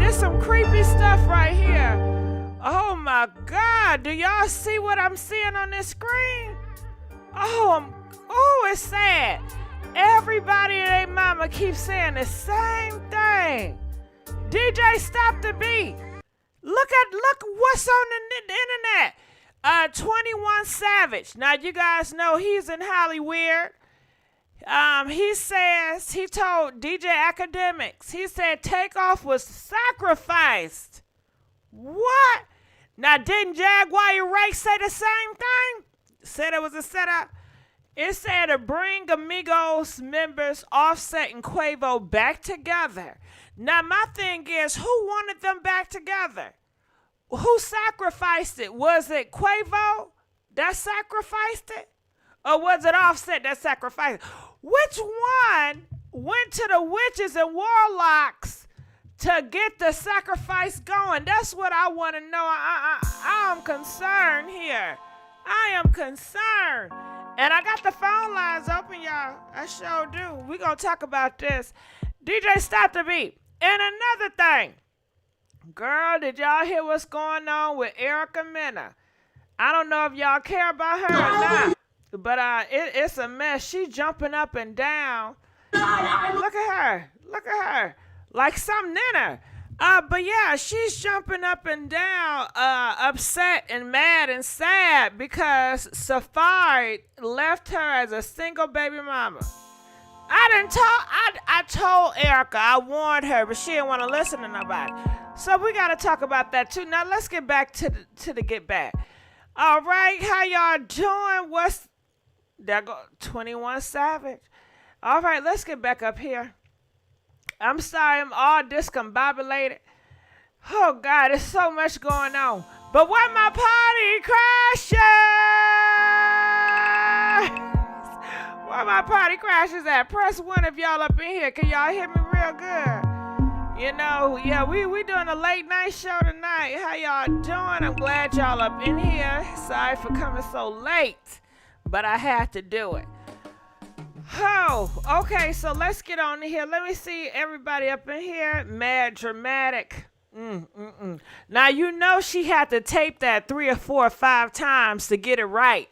This some creepy stuff right here. Oh my God, do y'all see what I'm seeing on this screen? Oh, it's sad. Everybody and their mama keeps saying the same thing. DJ, stop the beat. Look what's on the internet. 21 Savage. Now you guys know he's in Hollywood. He told DJ Academics, he said Takeoff was sacrificed. What? Now didn't Jaguar Ray say the same thing? Said it was a setup. It said to bring Amigos members Offset and Quavo back together. Now my thing is, who wanted them back together? Who sacrificed it? Was it Quavo that sacrificed it? Or was it Offset that sacrificed it? Which one went to the witches and warlocks to get the sacrifice going? That's what I want to know. I'm concerned here. I am concerned. And I got the phone lines open, y'all. I sure do. We're going to talk about this. DJ, stop the beat. And another thing. Girl, did y'all hear what's going on with Erica Mena? I don't know if y'all care about her or not. But it's a mess. She's jumping up and down. Look at her. Look at her. Like something in her. But yeah, she's jumping up and down, upset and mad and sad because Safaree left her as a single baby mama. I told Erica, I warned her, but she didn't want to listen to nobody. So we got to talk about that too. Now let's get back to the get back. All right, how y'all doing? There go 21 Savage. All right, let's get back up here. I'm sorry, I'm all discombobulated. Oh, God, there's so much going on. But where my party crashes? Where my party crashes at? Press 1 if y'all up in here. Can y'all hear me real good? You know, yeah, we doing a late night show tonight. How y'all doing? I'm glad y'all up in here. Sorry for coming so late, but I had to do it. Oh, okay, so let's get on here. Let me see everybody up in here. Mad Dramatic. Now, you know she had to tape that 3 or 4 or 5 times to get it right.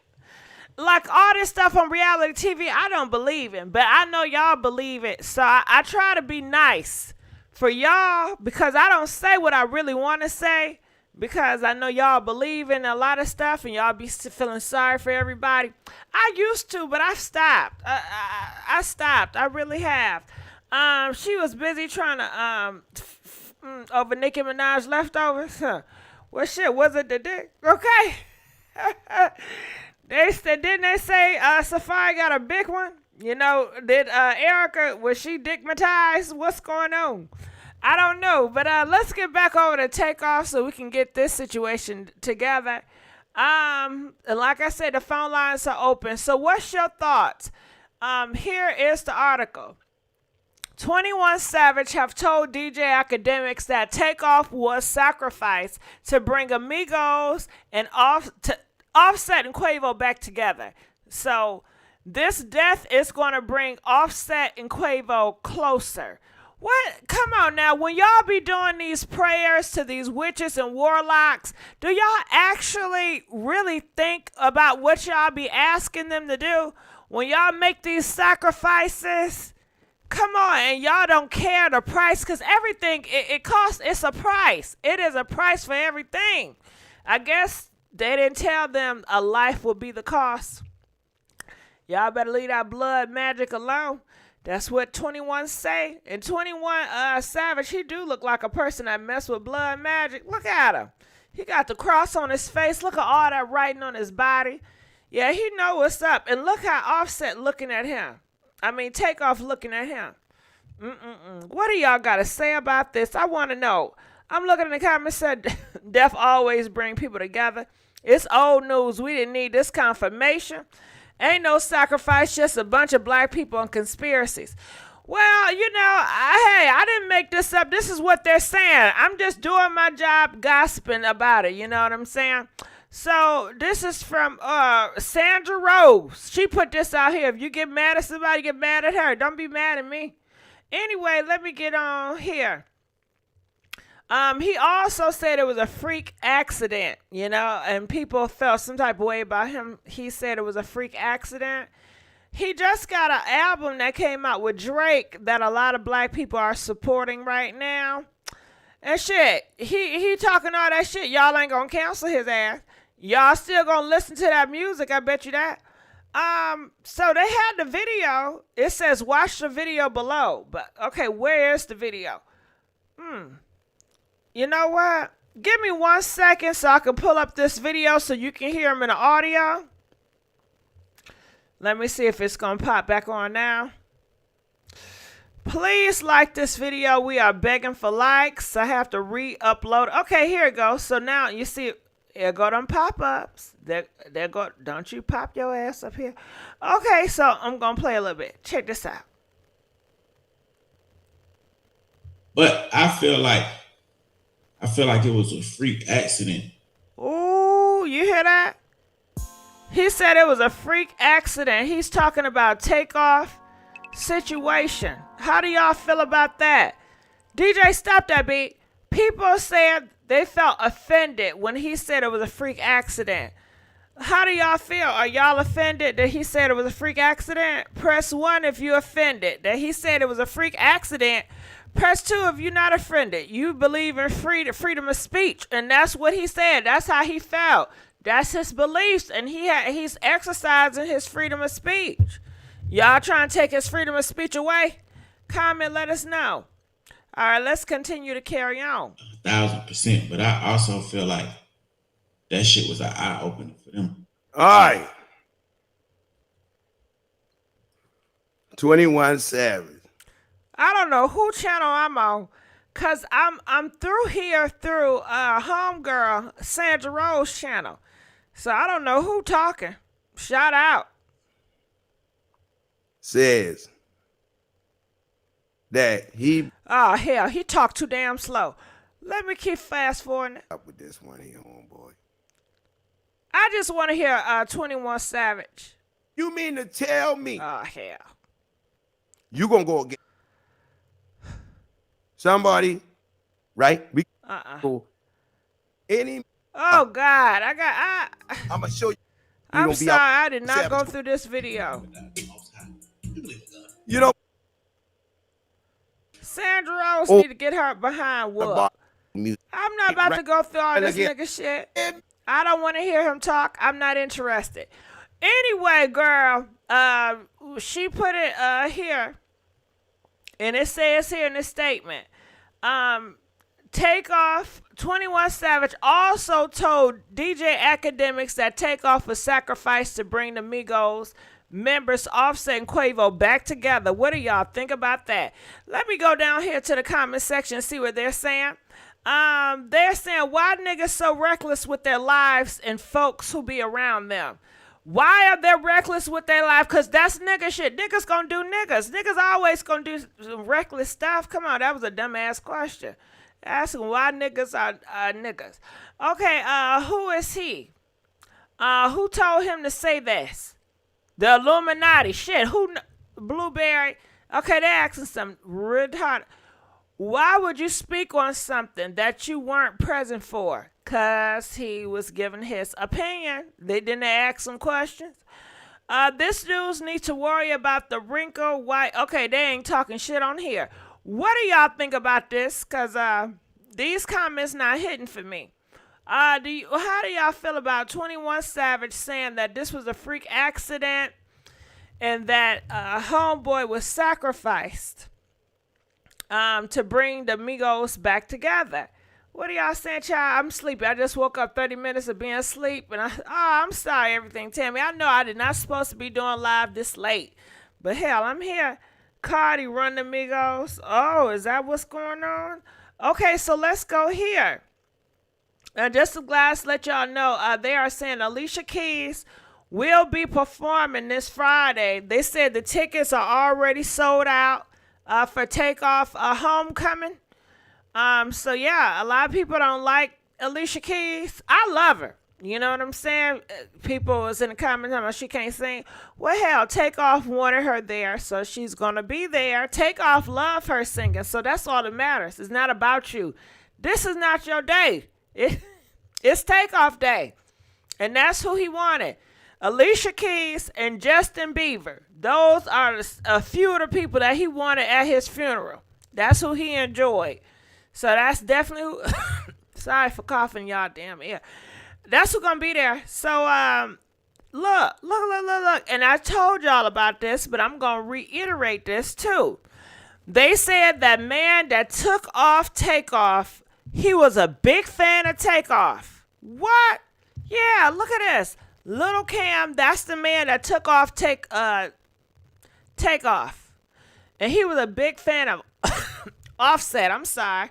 Like all this stuff on reality TV, I don't believe in, but I know y'all believe it. So I try to be nice for y'all because I don't say what I really want to say because I know y'all believe in a lot of stuff and y'all be feeling sorry for everybody. I used to, but I've stopped. I stopped. I really have. She was busy trying to over Nicki Minaj leftovers. Huh. Well, shit, was it the dick? Okay. Didn't they say Safaree got a big one? You know, did Erica, was she dickmatized? What's going on? I don't know, but let's get back over to Takeoff so we can get this situation together. And like I said, the phone lines are open. So what's your thoughts? Here is the article. 21 Savage have told DJ Academics that Takeoff was sacrificed to bring Amigos and Offset and Quavo back together. So this death is going to bring Offset and Quavo closer. What? Come on now. When y'all be doing these prayers to these witches and warlocks, do y'all actually really think about what y'all be asking them to do? When y'all make these sacrifices, come on, and y'all don't care the price because everything, it costs, it's a price. It is a price for everything. I guess they didn't tell them a life would be the cost. Y'all better leave that blood magic alone. That's what 21 say. And 21 Savage, he do look like a person that mess with blood magic. Look at him. He got the cross on his face. Look at all that writing on his body. Yeah, he know what's up. And look how Offset looking at him. I mean, Takeoff looking at him. What do y'all got to say about this? I want to know. I'm looking in the comments, said death always bring people together. It's old news. We didn't need this confirmation. Ain't no sacrifice, just a bunch of black people and conspiracies. Well, you know, I didn't make this up. This is what they're saying. I'm just doing my job gossiping about it. You know what I'm saying? So this is from Sandra Rose. She put this out here. If you get mad at somebody, get mad at her. Don't be mad at me. Anyway, let me get on here. He also said it was a freak accident, you know, and people felt some type of way about him. He said it was a freak accident. He just got an album that came out with Drake that a lot of black people are supporting right now. And shit, he talking all that shit. Y'all ain't gonna cancel his ass. Y'all still gonna listen to that music, I bet you that. So they had the video. It says watch the video below. But okay, where is the video? You know what? Give me 1 second so I can pull up this video so you can hear him in the audio. Let me see if it's gonna pop back on now. Please like this video. We are begging for likes. I have to re-upload. Okay, here it goes. So now you see, here go them pop-ups. There go. Don't you pop your ass up here. Okay, so I'm gonna play a little bit. Check this out. But I feel like it was a freak accident. Ooh, you hear that? He said it was a freak accident. He's talking about Takeoff situation. How do y'all feel about that? DJ, stop that beat. People said they felt offended when he said it was a freak accident. How do y'all feel? Are y'all offended that he said it was a freak accident? Press 1 if you're offended that he said it was a freak accident. Press 2 if you're not offended. You believe in freedom of speech, and that's what he said. That's how he felt. That's his beliefs, and he's exercising his freedom of speech. Y'all trying to take his freedom of speech away? Comment, let us know. All right, let's continue to carry on. 1000%. But I also feel like that shit was an eye opener for them. All right. 21 Savage. I don't know who channel I'm on, cause I'm through here through homegirl Sandra Rose channel, so I don't know who talking. Shout out. Says that he. Oh hell, he talked too damn slow. Let me keep fast forwarding. Up with this one here, homeboy. I just want to hear 21 Savage. You mean to tell me? Oh hell. You gonna go get somebody, right? We go any. Oh God, I'm gonna show you. I'm sorry, I did not go through this video. You know, Sandra Rose need to get her behind whoop. I'm not about to go through all this nigga shit. I don't want to hear him talk. I'm not interested. Anyway, girl, she put it here, and it says here in the statement, Takeoff, 21 Savage also told DJ Academics that Takeoff was sacrificed to bring the Migos members Offset and Quavo back together. What do y'all think about that? Let me go down here to the comment section and see what they're saying. They're saying, why niggas so reckless with their lives and folks who be around them? Why are they reckless with their life? Because that's nigga shit. Niggas gonna do niggas. Niggas always gonna do reckless stuff. Come on, that was a dumbass question. Asking why niggas are niggas. Okay, who is he? Who told him to say this? The Illuminati. Shit, who? Blueberry. Okay, they're asking something really hard. Why would you speak on something that you weren't present for? Because he was giving his opinion. They didn't ask him questions. This dudes need to worry about the wrinkle white. Okay, they ain't talking shit on here. What do y'all think about this? Because these comments not hitting for me. How do y'all feel about 21 Savage saying that this was a freak accident and that homeboy was sacrificed to bring the Migos back together? What are y'all saying, child? I'm sleepy. I just woke up 30 minutes of being asleep. And I'm sorry, everything, Tammy. I know I did not supposed to be doing live this late. But hell, I'm here. Cardi run the Migos. Oh, is that what's going on? Okay, so let's go here. Just to let y'all know, they are saying Alicia Keys will be performing this Friday. They said the tickets are already sold out for Takeoff Homecoming. So yeah, a lot of people don't like Alicia Keys. I love her. You know what I'm saying? People was in the comments talking about she can't sing. Well, hell, Takeoff wanted her there, so she's gonna be there. Takeoff love her singing, so that's all that matters. It's not about you. This is not your day. It's Takeoff day. And that's who he wanted. Alicia Keys and Justin Bieber. Those are a few of the people that he wanted at his funeral. That's who he enjoyed. So that's definitely who. Sorry for coughing y'all damn ear. That's who's gonna be there. So look. And I told y'all about this, but I'm gonna reiterate this too. They said that man that took off Takeoff, he was a big fan of Takeoff. What? Yeah, look at this. Little Cam, that's the man that took off Takeoff. And he was a big fan of Offset. I'm sorry.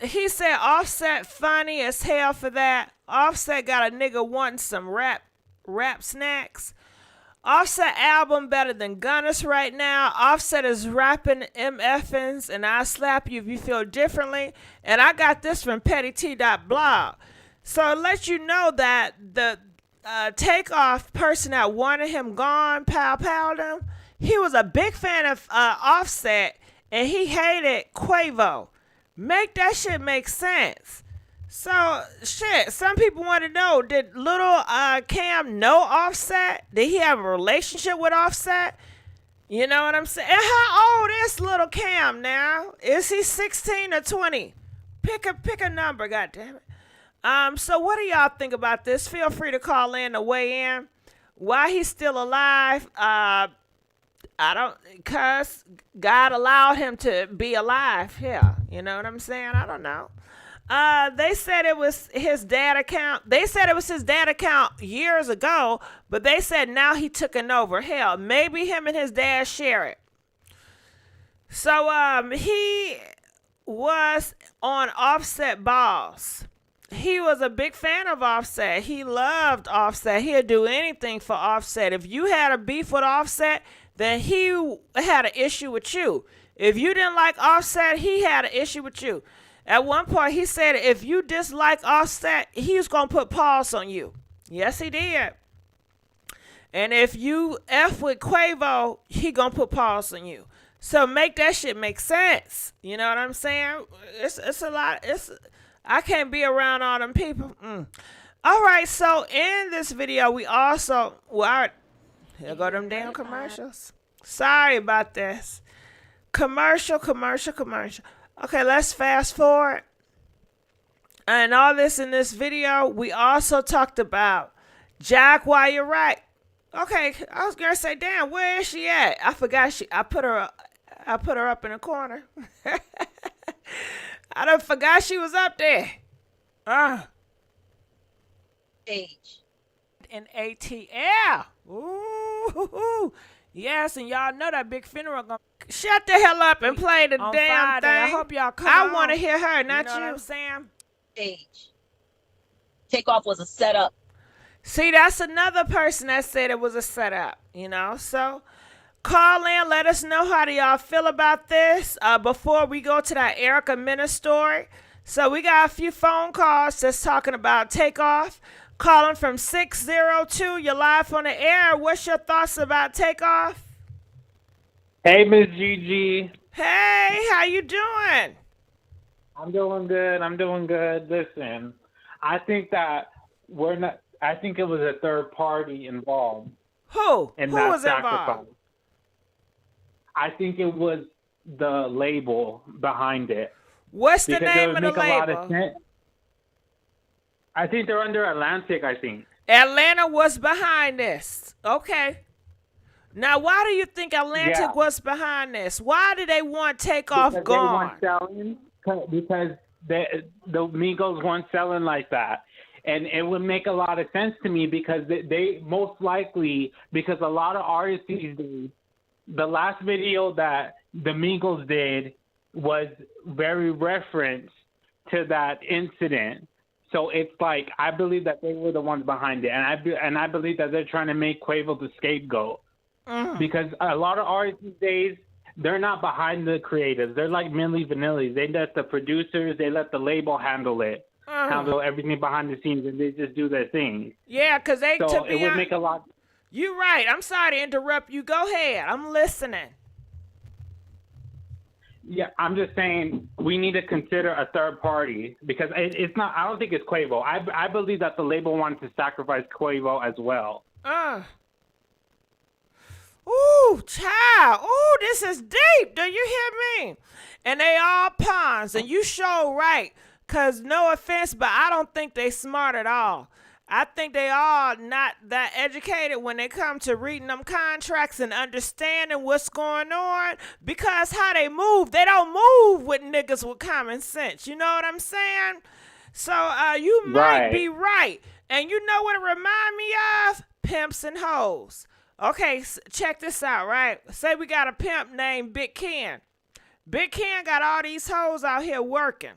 He said Offset funny as hell for that. Offset got a nigga wanting some rap snacks. Offset album better than Gunna's right now. Offset is rapping MFins and I'll slap you if you feel differently. And I got this from pettyt.blog. So it lets you know that the Takeoff person that wanted him gone, pal him, he was a big fan of Offset and he hated Quavo. Make that shit make sense. So, shit, some people want to know, did little Cam know Offset? Did he have a relationship with Offset? You know what I'm saying? And how old is little Cam now? Is he 16 or 20? Pick a number, goddammit. So what do y'all think about this? Feel free to call in or weigh in. Why he's still alive? Cause God allowed him to be alive. Yeah, you know what I'm saying? I don't know. They said it was his dad account. They said it was his dad account years ago, but they said now he took it over. Hell, maybe him and his dad share it. So he was on Offset Balls. He was a big fan of Offset. He loved Offset. He'd do anything for Offset. If you had a beef with Offset, then he had an issue with you. If you didn't like Offset, he had an issue with you. At one point, he said if you dislike Offset, he's going to put pause on you. Yes, he did. And if you F with Quavo, he going to put pause on you. So make that shit make sense. You know what I'm saying? It's a lot. I can't be around all them people. All right, so in this video, we also... here go them damn commercials. Sorry about this. Commercial. Okay, let's fast forward. And all this in this video, we also talked about Jack While You're Right. Okay, I was gonna say, damn, where is she at? I forgot I put her up in the corner. I done forgot she was up there. Age. In ATL. Ooh. Yes, and y'all know that big funeral gonna shut the hell up and play the damn thing. I hope y'all come. I want to hear her, not you. Know what I'm saying? Age. Takeoff was a setup. See, that's another person that said it was a setup. You know, so call in, let us know how do y'all feel about this before we go to that Erica Mena story. So we got a few phone calls that's talking about Takeoff. Calling from 602, you're live on the air. What's your thoughts about Takeoff? Hey, Miss Gigi. Hey, how you doing? I'm doing good. Listen, I think that I think it was a third party involved. Who? In Who that was sacrifice. involved? I think it was the label behind it. What's the name of the label? I think they're under Atlantic, I think. Atlanta was behind this. Okay. Now, why do you think Atlantic was behind this? Why do they want Takeoff gone? Because the Migos weren't selling like that. And it would make a lot of sense to me because they most likely, because a lot of artists these days, the last video that the Migos did was very referenced to that incident. So it's like, I believe that they were the ones behind it. And I believe that they're trying to make Quavo the scapegoat. Because a lot of artists these days, they're not behind the creatives. They're like Milli Vanilli. They let the producers, they let the label handle it. Handle everything behind the scenes, and they just do their thing. Yeah, because they... So it would make a lot... You're right. I'm sorry to interrupt you. Go ahead. I'm listening. Yeah, I'm just saying we need to consider a third party because it's not. I don't think it's Quavo. I believe that the label wanted to sacrifice Quavo as well. Ooh, child. Ooh, this is deep. Do you hear me? And they all pawns, and you show right. Cause no offense, but I don't think they smart at all. I think they all not that educated when they come to reading them contracts and understanding what's going on. Because how they don't move with niggas with common sense. You know what I'm saying? So you might be right. And you know what it remind me of? Pimps and hoes. Okay, check this out, right? Say we got a pimp named Big Ken. Big Ken got all these hoes out here working.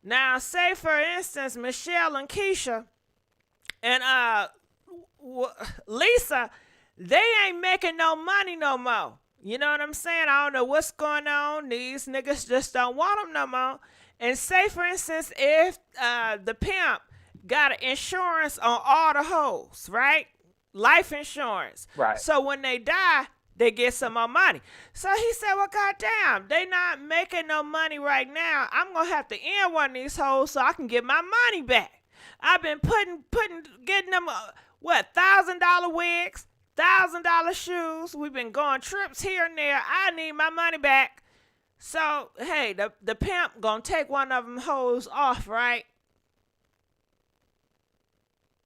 Now, say for instance, Michelle and Keisha and Lisa, they ain't making no money no more. You know what I'm saying? I don't know what's going on. These niggas just don't want them no more. And say for instance, if the pimp got an insurance on all the hoes, right? Life insurance. Right. So when they die, they get some more money. So he said, well, goddamn, they not making no money right now. I'm going to have to end one of these hoes so I can get my money back. I've been getting them, $1,000 wigs, $1,000 shoes. We've been going trips here and there. I need my money back. So, hey, the pimp going to take one of them hoes off, right?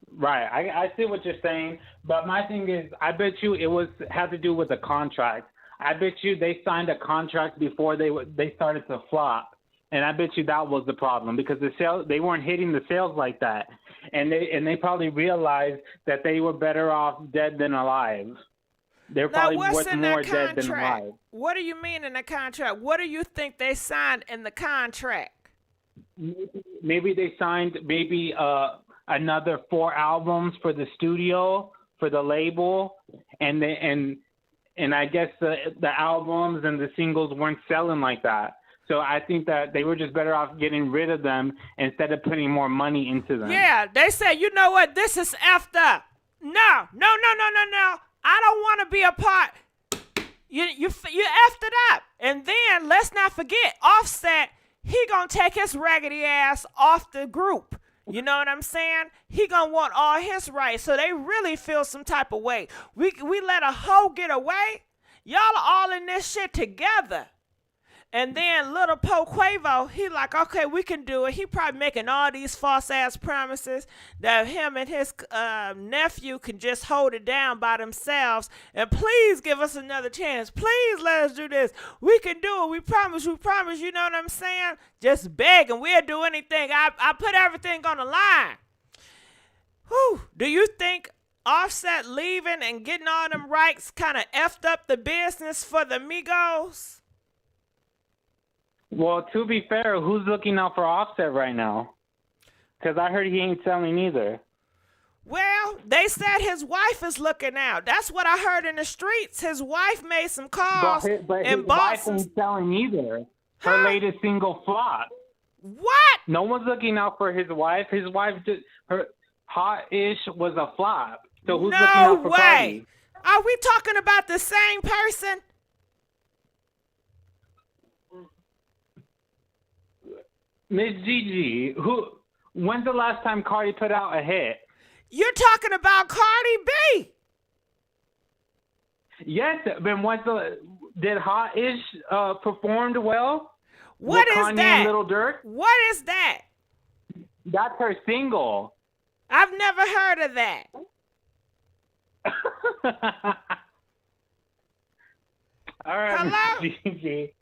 Right. I see what you're saying. But my thing is, I bet you it had to do with the contract. I bet you they signed a contract before they started to flop. And I bet you that was the problem because they weren't hitting the sales like that. And they probably realized that they were better off dead than alive. They're probably worth more dead than alive. What do you mean in the contract? What do you think they signed in the contract? Maybe they signed another 4 albums for the studio, for the label, and I guess the albums and the singles weren't selling like that. So I think that they were just better off getting rid of them instead of putting more money into them. Yeah, they said, you know what? This is effed up. No. I don't want to be a part. You effed it up. And then let's not forget, Offset, he gonna take his raggedy ass off the group. You know what I'm saying? He gonna want all his rights. So they really feel some type of way. We let a hoe get away. Y'all are all in this shit together. And then little Po Quavo, he like, okay, we can do it. He probably making all these false ass promises that him and his nephew can just hold it down by themselves. And please give us another chance. Please let us do this. We can do it. We promise. You know what I'm saying? Just begging. We'll do anything. I put everything on the line. Whew. Do you think Offset leaving and getting all them rights kind of effed up the business for the Migos? Well, to be fair, who's looking out for Offset right now? Because I heard he ain't selling either. Well, they said his wife is looking out. That's what I heard in the streets. His wife made some calls but and his bought wife some. ain't selling either. Her latest single flop. What? No one's looking out for his wife. His wife just her hot-ish was a flop. So who's looking out for Cardi? Are we talking about the same person? Miss Gigi, when's the last time Cardi put out a hit? You're talking about Cardi B. Yes, but did Hot-ish performed well? What is Kanye that? And Little Durk? What is that? That's her single. I've never heard of that. All right, Hello? Gigi.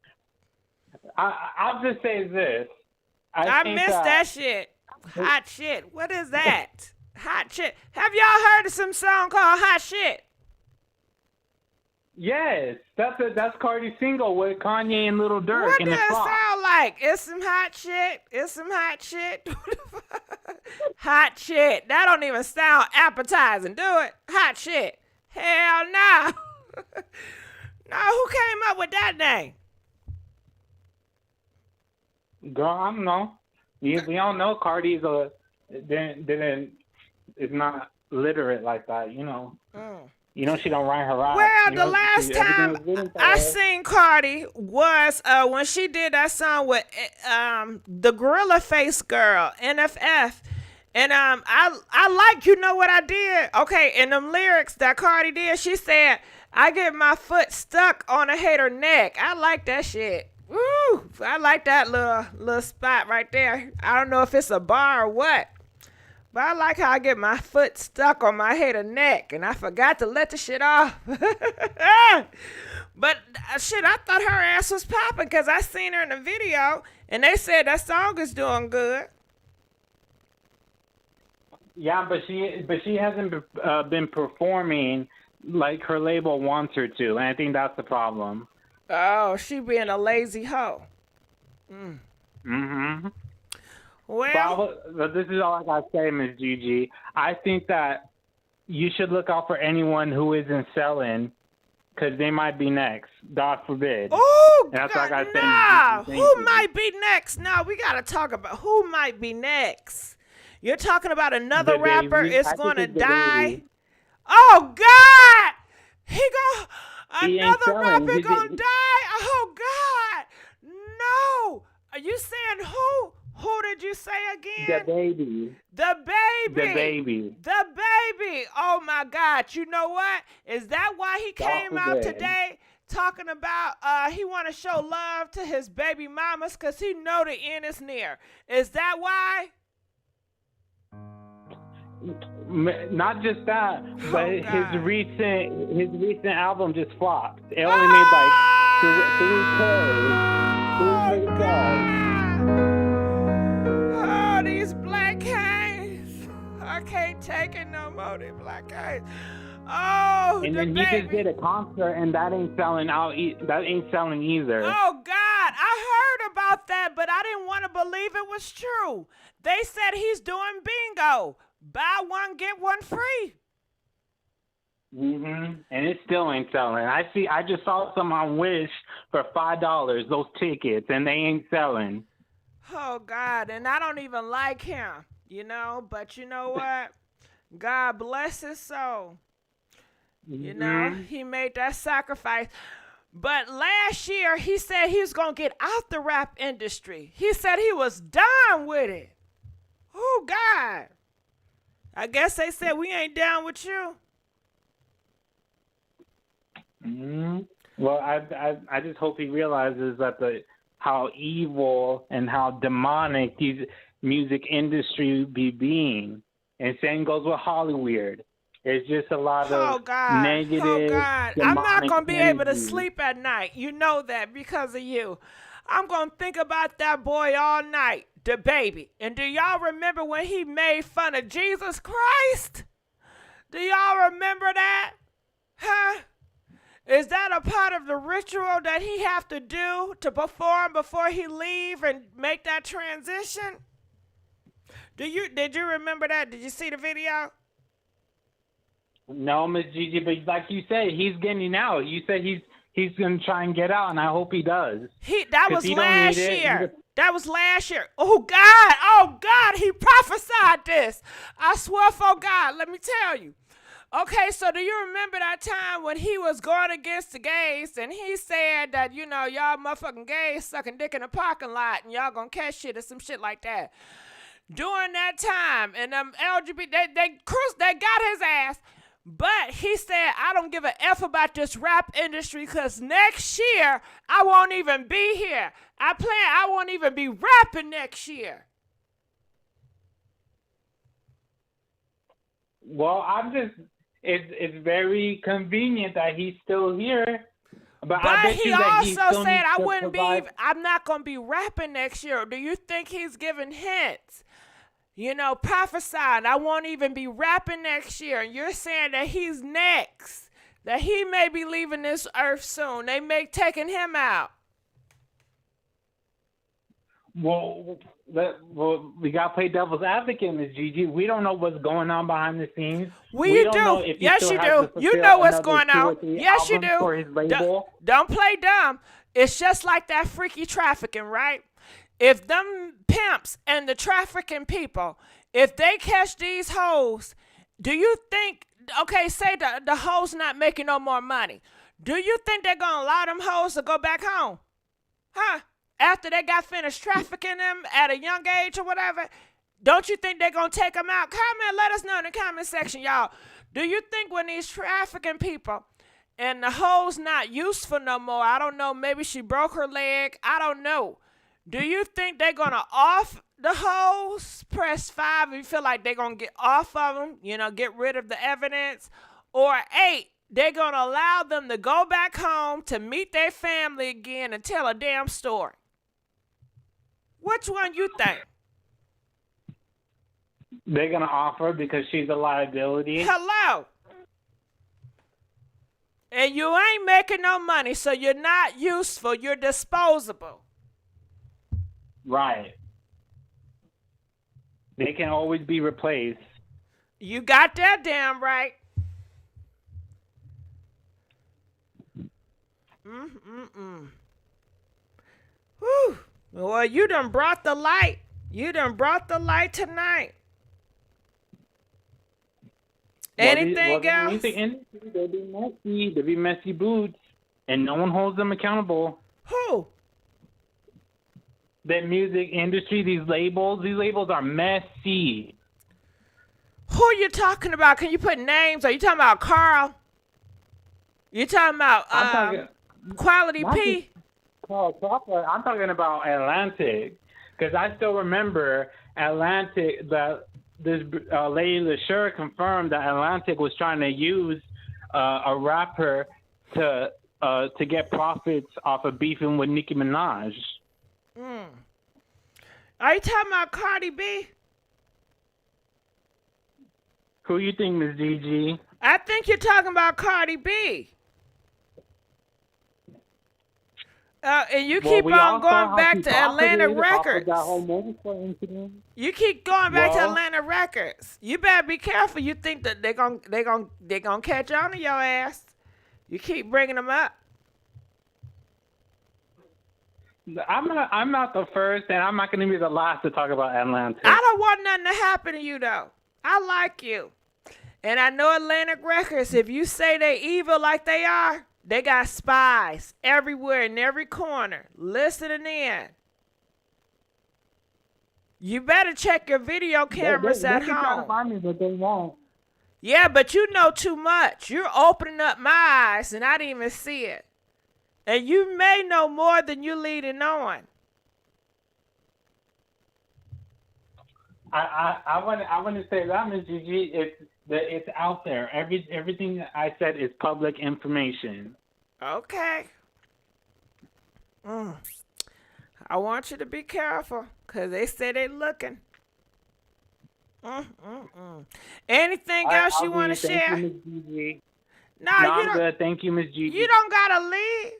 I'll just say this. I missed that shit. Hot shit. What is that? Hot shit. Have y'all heard of some song called Hot Shit? Yes, that's Cardi's single with Kanye and Little Durk. What in does the it flop. sound like? It's some hot shit. It's some hot shit. Hot shit. That don't even sound appetizing, do it? Hot shit. Hell no. No, who came up with that name? Girl, I don't know. We all know Cardi's is not literate like that, you know. You know she don't write her out. Well, You the know, last time I seen Cardi was when she did that song with the Gorilla Face girl, NFF. And I like, you know what I did? Okay, in them lyrics that Cardi did, she said, I get my foot stuck on a hater neck. I like that shit. Woo! I like that little spot right there. I don't know if it's a bar or what. But I like how I get my foot stuck on my hater neck, and I forgot to let the shit off. But shit, I thought her ass was popping because I seen her in the video, and they said that song is doing good. Yeah, but she hasn't been performing like her label wants her to, and I think that's the problem. Oh, she being a lazy hoe. Mm-hmm. Well, but this is all I gotta say, Miss Gigi. I think that you should look out for anyone who isn't selling, because they might be next. God forbid. Oh, that's all I gotta say. nah. Who might be next? No, we gotta talk about who might be next. You're talking about another rapper is gonna die. Oh God! Another rapper gonna die. Oh God! No! Are you saying who? Who did you say again? The baby. The baby. The baby. The baby. Oh my God! You know what? Is that why he came out today talking about he want to show love to his baby mamas because he know the end is near? Is that why? Not just that, but his recent album just flopped. It only Oh made like 3 Oh, these black canes. I can't take it no more, these black canes. Oh, and the then baby. he just did a concert, and that ain't selling out. That ain't selling either. Oh God, I heard about that, but I didn't want to believe it was true. They said he's doing bingo. Buy one, get one free. And it still ain't selling. I just saw some on Wish for $5. Those tickets, and they ain't selling. Oh God, and I don't even like him, you know. But you know what? God bless his soul. You know, he made that sacrifice. But last year, he said he was gonna get out the rap industry. He said he was done with it. Oh God. I guess they said we ain't down with you. Well, I just hope he realizes that how evil and how demonic these music industry be being. And same goes with Hollywood. It's just a lot of negative. Oh God! I'm not gonna be able to energy. sleep at night. You know that because of you. I'm gonna think about that boy all night. The baby. And do y'all remember when he made fun of Jesus Christ? Do y'all remember that? Huh? Is that a part of the ritual that he have to do to perform before he leave and make that transition? Did you remember that? Did you see the video? No, Miss Gigi, but like you said, he's getting out. You said he's gonna try and get out, and I hope he does. That was last year. That was last year. Oh God, he prophesied this. I swear for God, let me tell you. Okay, so do you remember that time when he was going against the gays and he said that, you know, y'all motherfucking gays sucking dick in the parking lot and y'all gonna catch shit or some shit like that? During that time, and LGBT, they got his ass. But he said, I don't give a F about this rap industry because next year I won't even be here. I won't even be rapping next year. Well, it's very convenient that he's still here. But I bet he also said I'm not going to be rapping next year. Do you think he's giving hints? You know, prophesying, I won't even be rapping next year. And you're saying that he's next, that he may be leaving this earth soon. They may taking him out. Well, we got to play devil's advocate, Ms. Gigi. We don't know what's going on behind the scenes. We do. Yes, you do. You know what's going on. Yes, you do. Don't play dumb. It's just like that freaky trafficking, right? If them pimps and the trafficking people, if they catch these hoes, do you think okay, say the hoes not making no more money. Do you think they're gonna allow them hoes to go back home? Huh? After they got finished trafficking them at a young age or whatever, don't you think they're gonna take them out? Comment, let us know in the comment section, y'all. Do you think when these trafficking people and the hoes not useful no more, I don't know, maybe she broke her leg, I don't know. Do you think they're gonna off the hoes? Press 5 if you feel like they're gonna get off of them, get rid of the evidence. Or 8, they're gonna allow them to go back home to meet their family again and tell a damn story. Which one you think? They're gonna offer because she's a liability. Hello. And you ain't making no money, so you're not useful. You're disposable. Right. They can always be replaced. You got that damn right. Whew. Well, you done brought the light. You done brought the light tonight. Anything else? The music industry, they be messy. They be messy boots, and no one holds them accountable. Who? The music industry, these labels are messy. Who are you talking about? Can you put names? Are you talking about Carl? You talking about Quality P? I'm talking about Atlantic, because I still remember Atlantic. This lady LaSure confirmed that Atlantic was trying to use a rapper to get profits off of beefing with Nicki Minaj. Are you talking about Cardi B? Who you think, Miss GIGI? I think you're talking about Cardi B. And you keep on going back to Atlantic Records. You keep going back to Atlantic Records. You better be careful. You think that they're gonna catch on to your ass. You keep bringing them up. I'm not the first, and I'm not going to be the last to talk about Atlantic. I don't want nothing to happen to you, though. I like you. And I know Atlantic Records, if you say they evil like they are, they got spies everywhere in every corner listening in. You better check your video cameras at home. They can try to find me, but they won't. Yeah, but you know too much. You're opening up my eyes, and I didn't even see it. And you may know more than you're leading on. I want to say that, Ms. GIGI, it's out there. Everything that I said is public information. Okay. I want you to be careful, because they say they looking. Anything else you want to share? Thank you, Ms. GIGI. No, I'm good. Thank you, Ms. GIGI. You don't gotta leave.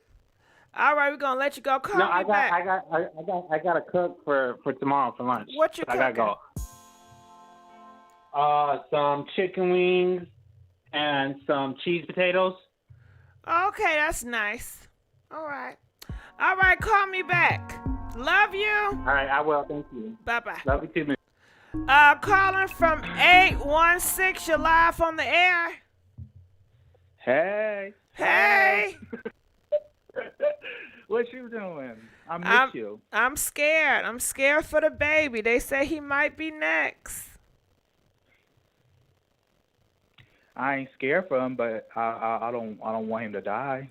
All right, we're gonna let you go. Call me back. I got to cook for tomorrow for lunch. What you cooking? I gotta go. Some chicken wings and some cheese potatoes. Okay, that's nice. All right, call me back. Love you. All right, I will. Thank you. Bye-bye. Love you too, Ms. Calling from 816. You're live on the air. Hey. What you doing? I miss you. I'm scared. I'm scared for the baby. They say he might be next. I ain't scared for him, but I don't want him to die.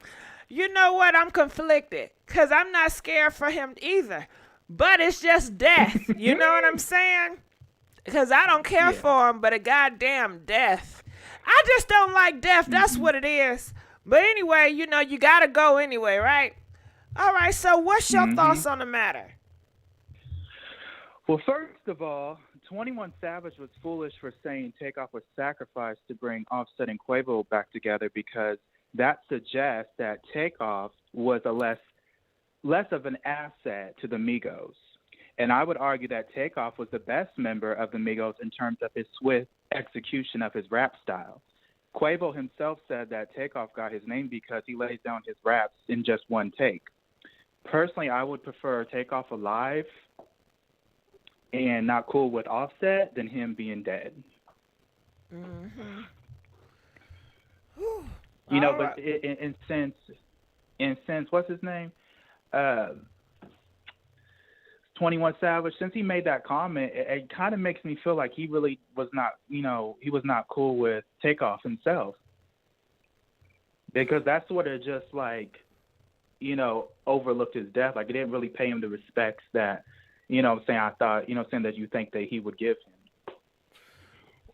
You know what? I'm conflicted, because I'm not scared for him either. But it's just death. You know what I'm saying? Because I don't care for him, but a goddamn death. I just don't like death. That's what it is. But anyway, you got to go anyway, right? All right, so what's your thoughts on the matter? Well, first of all, 21 Savage was foolish for saying Takeoff was sacrificed to bring Offset and Quavo back together, because that suggests that Takeoff was a less of an asset to the Migos. And I would argue that Takeoff was the best member of the Migos in terms of his swift execution of his rap style. Quavo himself said that Takeoff got his name because he lays down his raps in just one take. Personally, I would prefer Takeoff alive and not cool with Offset than him being dead. You know, All but right. in sense, what's his name? 21 Savage, since he made that comment, it kind of makes me feel like he really was not, he was not cool with Takeoff himself. Because that sort of just like, overlooked his death. Like, it didn't really pay him the respects that, I thought, saying that you think that he would give him.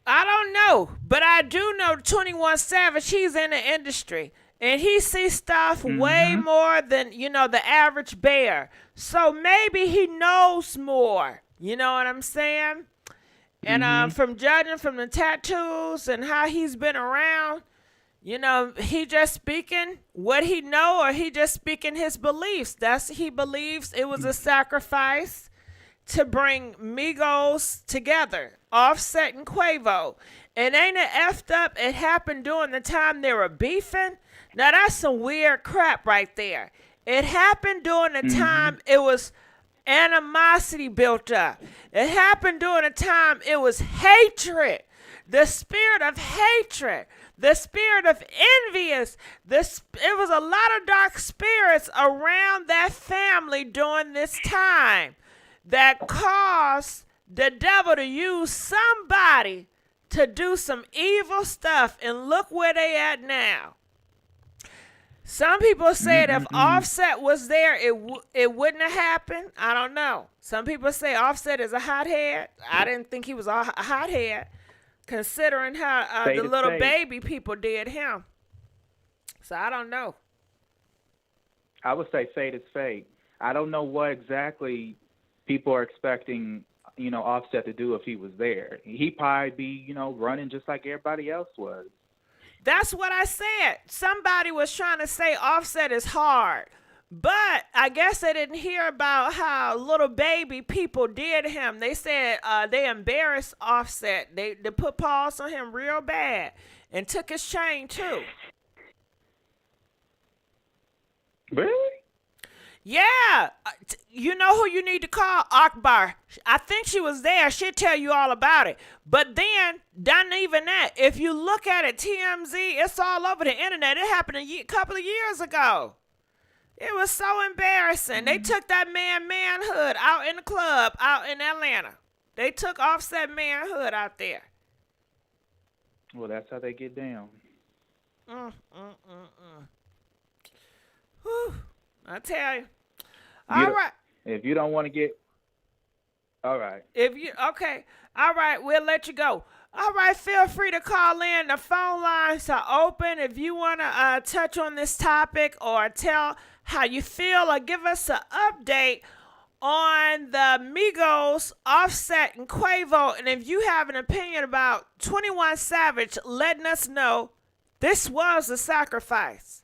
I don't know, but I do know 21 Savage, he's in the industry. And he sees stuff way more than, the average bear. So maybe he knows more. You know what I'm saying? And from judging from the tattoos and how he's been around, he just speaking what he know, or he just speaking his beliefs. He believes it was a sacrifice to bring Migos together, Offset and Quavo. And ain't it effed up? It happened during the time they were beefing. Now that's some weird crap right there. It happened during the time it was animosity built up. It happened during a time it was hatred. The spirit of hatred. The spirit of envious. It was a lot of dark spirits around that family during this time that caused the devil to use somebody to do some evil stuff. And look where they at now. Some people said if Offset was there, it wouldn't have happened. I don't know. Some people say Offset is a hothead. I didn't think he was a hothead, considering how the little baby people did him. So I don't know. I would say fate is fate. I don't know what exactly people are expecting, Offset to do if he was there. He'd probably be, running just like everybody else was. That's what I said. Somebody was trying to say Offset is hard. But I guess they didn't hear about how little baby people did him. They said they embarrassed Offset. They put paws on him real bad and took his chain too. Really? Yeah. You know who you need to call? Akbar. I think she was there. She'll tell you all about it. But then, not even that. If you look at it, TMZ, it's all over the internet. It happened a couple of years ago. It was so embarrassing. They took that manhood out in the club out in Atlanta. They took Offset manhood out there. Well, that's how they get down. Whew. I tell you. All right. If you don't want to get... All right. Okay. All right, we'll let you go. All right, feel free to call in. The phone lines are open if you want to touch on this topic or tell how you feel or give us an update on the Migos, Offset, and Quavo. And if you have an opinion about 21 Savage, letting us know this was a sacrifice.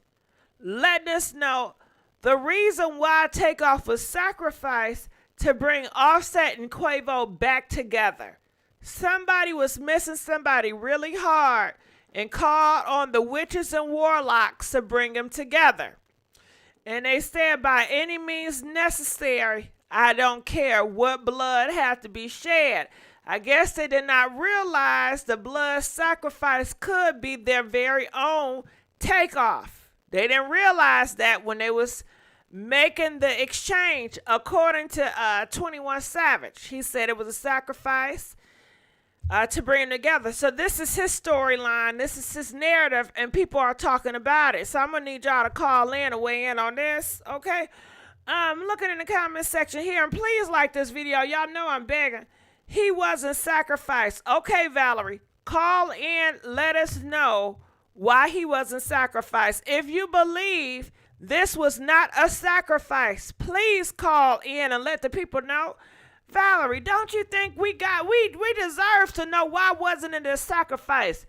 Letting us know the reason why Takeoff was sacrificed to bring Offset and Quavo back together. Somebody was missing somebody really hard and called on the witches and warlocks to bring them together. And they said, by any means necessary, I don't care what blood had to be shed. I guess they did not realize the blood sacrifice could be their very own Takeoff. They didn't realize that when they was making the exchange. According to 21 Savage, he said it was a sacrifice to bring them together. So this is his storyline. This is his narrative, and people are talking about it. So I'm going to need y'all to call in and weigh in on this, okay? Looking in the comment section here, and please like this video. Y'all know I'm begging. He wasn't sacrificed. Okay, Valerie, call in. Let us know why he wasn't sacrificed. If you believe this was not a sacrifice, please call in and let the people know. Valerie, don't you think we deserve to know why wasn't it a sacrifice?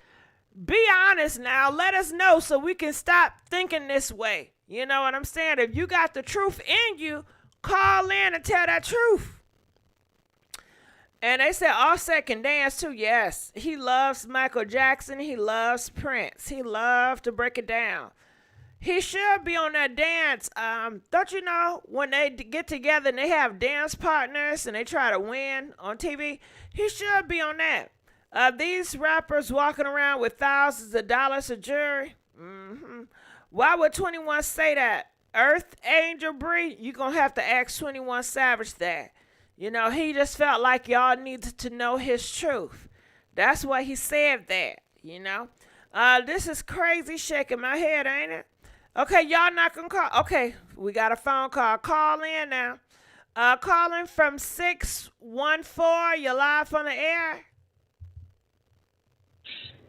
Be honest now. Let us know so we can stop thinking this way. You know what I'm saying? If you got the truth in you, call in and tell that truth. And they said Offset can dance too. Yes, he loves Michael Jackson. He loves Prince. He loves to break it down. He should be on that dance. Don't you know when they get together and they have dance partners and they try to win on TV? He should be on that. These rappers walking around with thousands of dollars of jewelry. Why would 21 say that? Earth Angel Bree, you gonna have to ask 21 Savage that. You know, he just felt like y'all needed to know his truth. That's why he said that, you know. This is crazy shaking my head, ain't it? Okay, y'all not gonna call. Okay, we got a phone call. Call in now. Calling from 614. You're live on the air.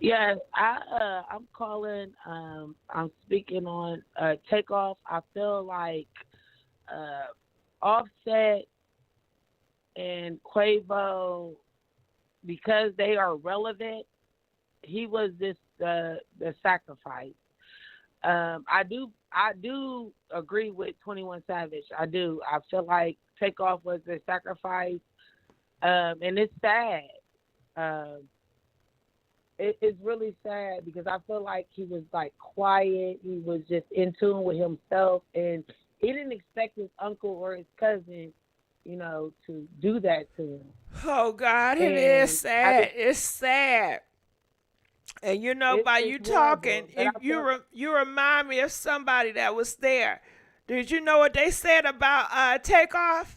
Yes, I'm calling. I'm speaking on Takeoff. I feel like Offset and Quavo, because they are relevant, he was the sacrifice. I do agree with 21 Savage. I do. I feel like Takeoff was the sacrifice, and it's sad. It's really sad because I feel like he was like quiet. He was just in tune with himself, and he didn't expect his uncle or his cousin, you know, to do that to him. Oh God, it is sad. It's sad. And you know, by you talking, you remind me of somebody that was there. Did you know what they said about Takeoff?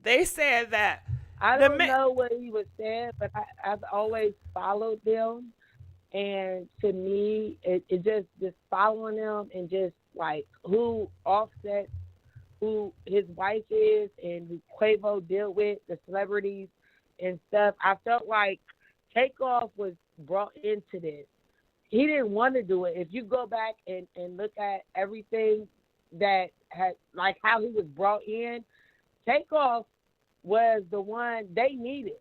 They said that. I don't know what he was saying, but I've always followed them. And to me, it just following them and just like who Offset, who his wife is, and who Quavo deal with, the celebrities and stuff. I felt like Takeoff was brought into this. He didn't want to do it. If you go back and look at everything that had, like how he was brought in, Takeoff was the one they needed.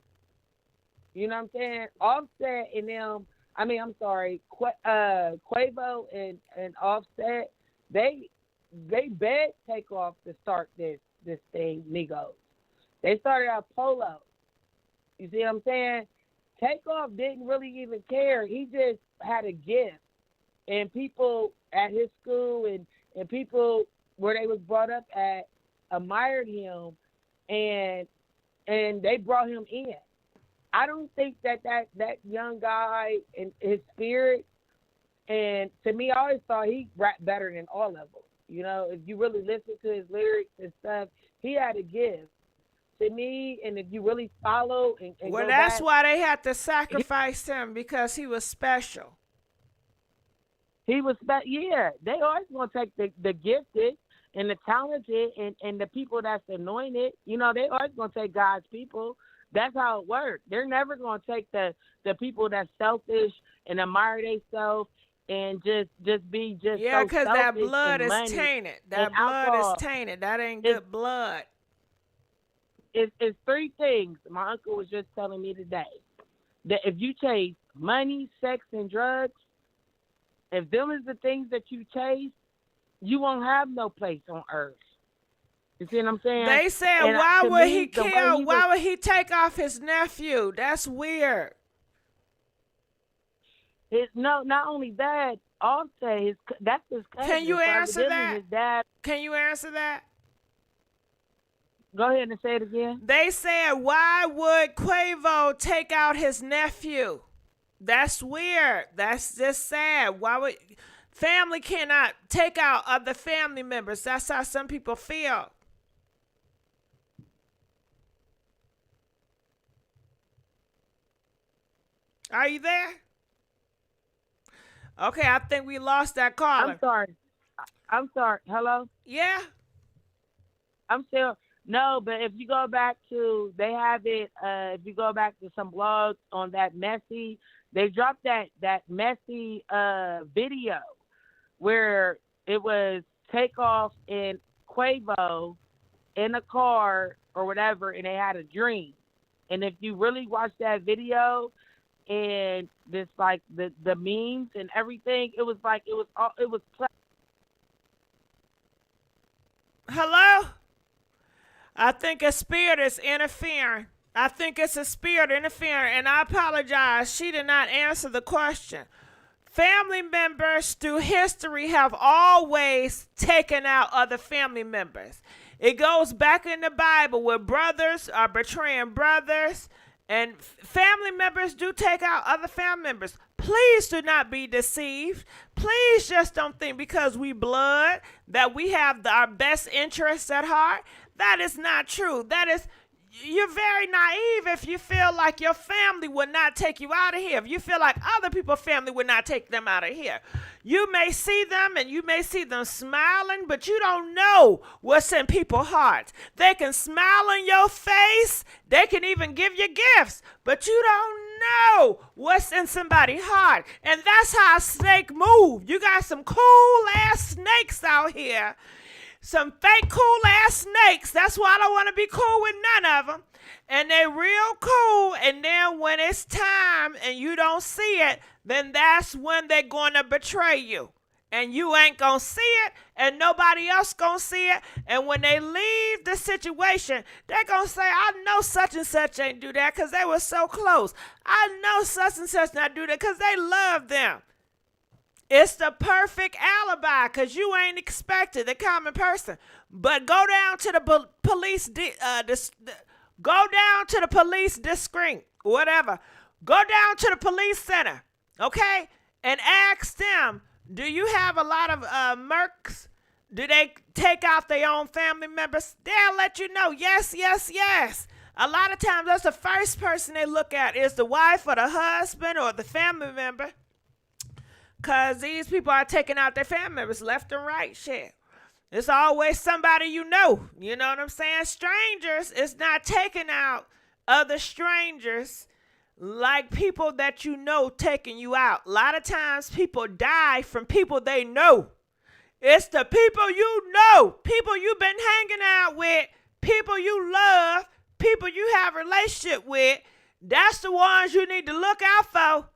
You know what I'm saying? Offset and them, Quavo and Offset, they begged Takeoff to start this thing, Migos. They started out Polo. You see what I'm saying? Takeoff didn't really even care. He just had a gift. And people at his school and people where they was brought up at admired him, and they brought him in. I don't think that young guy and his spirit, and to me, I always thought he rapped better than all of them. You know, if you really listen to his lyrics and stuff, he had a gift. To me, and if you really follow and well, go that's back, why they had to sacrifice him, because he was special. He was yeah. They always gonna take the gifted and the talented and the people that's anointed. You know, they always gonna take God's people. That's how it works. They're never gonna take the people that's selfish and admire themselves and just be just yeah, because that blood is tainted. That blood is tainted. That ain't good blood. It's three things. My uncle was just telling me today that if you chase money, sex, and drugs, if them is the things that you chase, you won't have no place on earth. You see what I'm saying? They said, why would he kill? Why would he take off his nephew? That's weird. Not only that, Offset, that's his cousin. Can you answer that? His dad. Can you answer that? Go ahead and say it again. They said, why would Quavo take out his nephew? That's weird. That's just sad. Why would family cannot take out other family members? That's how some people feel. Are you there? Okay, I think we lost that caller. I'm sorry. Hello? Yeah? I'm still... No, but if you go back to... They have it... if you go back to some blogs on that Messy... They dropped that Messy video where it was Takeoff and Quavo in a car or whatever, and they had a dream. And if you really watch that video... And this like the memes and everything, it was Hello? I think a spirit is interfering. I think it's a spirit interfering, and I apologize. She did not answer the question. Family members through history have always taken out other family members. It goes back in the Bible where brothers are betraying brothers, And family members do take out other family members. Please do not be deceived. Please just don't think because we blood that we have our best interests at heart. That is not true. You're very naive if you feel like your family would not take you out of here. If you feel like other people's family would not take them out of here. You may see them and you may see them smiling, but you don't know what's in people's hearts. They can smile in your face. They can even give you gifts, but you don't know what's in somebody's heart. And that's how a snake moves. You got some cool ass snakes out here. Some fake cool ass snakes. That's why I don't want to be cool with none of them. And they're real cool. And then when it's time and you don't see it, then that's when they're going to betray you. And you ain't going to see it. And nobody else going to see it. And when they leave the situation, they're going to say, I know such and such ain't do that because they were so close. I know such and such not do that because they love them. It's the perfect alibi because you ain't expected the common person. But go down to the police, go down to the police discreet, whatever. Go down to the police center, okay, and ask them, do you have a lot of mercs? Do they take out their own family members? They'll let you know, yes, yes, yes. A lot of times that's the first person they look at is the wife or the husband or the family member. Because these people are taking out their family members left and right. Shit. It's always somebody you know. You know what I'm saying? Strangers is not taking out other strangers like people that you know taking you out. A lot of times people die from people they know. It's the people you know. People you've been hanging out with. People you love. People you have a relationship with. That's the ones you need to look out for.